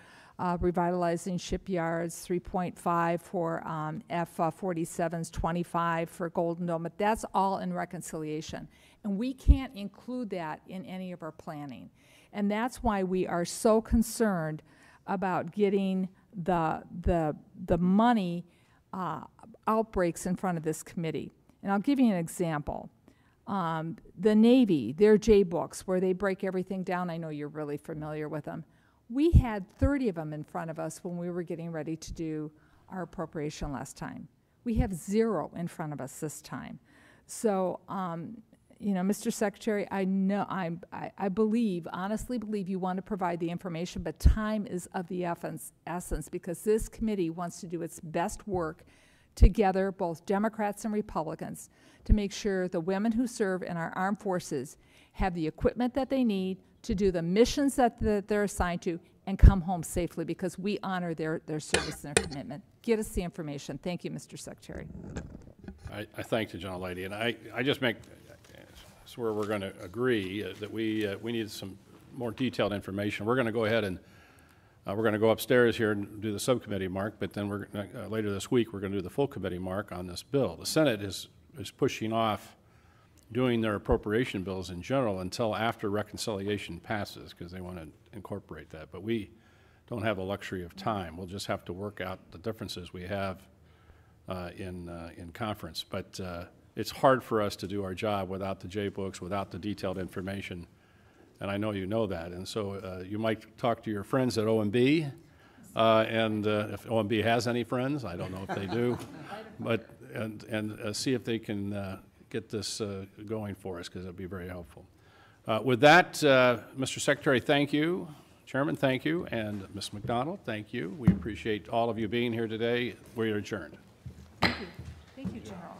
Speaker 2: revitalizing shipyards, 3.5 for F-47s, 25 for Golden Dome, but that's all in reconciliation. And we can't include that in any of our planning. And that's why we are so concerned about getting the money outbreaks in front of this committee. And I'll give you an example. The Navy, their J-books, where they break everything down, I know you're really familiar with them. We had 30 of them in front of us when we were getting ready to do our appropriation last time. We have 0 in front of us this time. So, you know, Mr. Secretary, I know, I believe, honestly believe you want to provide the information, but time is of the essence because this committee wants to do its best work together, both Democrats and Republicans, to make sure the women who serve in our armed forces have the equipment that they need to do the missions that they're assigned to and come home safely because we honor their service and their commitment. Get us the information. Thank you, Mr. Secretary.
Speaker 3: I thank the gentlelady, and I just make where we're going to agree that we need some more detailed information. We're going to go ahead and we're going to go upstairs here and do the subcommittee mark, but then we're later this week we're going to do the full committee mark on this bill. The Senate is pushing off doing their appropriation bills in general until after reconciliation passes because they want to incorporate that. But we don't have a luxury of time. We'll just have to work out the differences we have in conference. But it's hard for us to do our job without the J-books, without the detailed information, and I know you know that. And so you might talk to your friends at OMB, and if OMB has any friends, I don't know if they do, but and see if they can get this going for us, because it would be very helpful. With that, Mr. Secretary, thank you. Chairman, thank you. And Ms. McDonald, thank you. We appreciate all of you being here today. We are adjourned.
Speaker 2: Thank you. Thank you, General.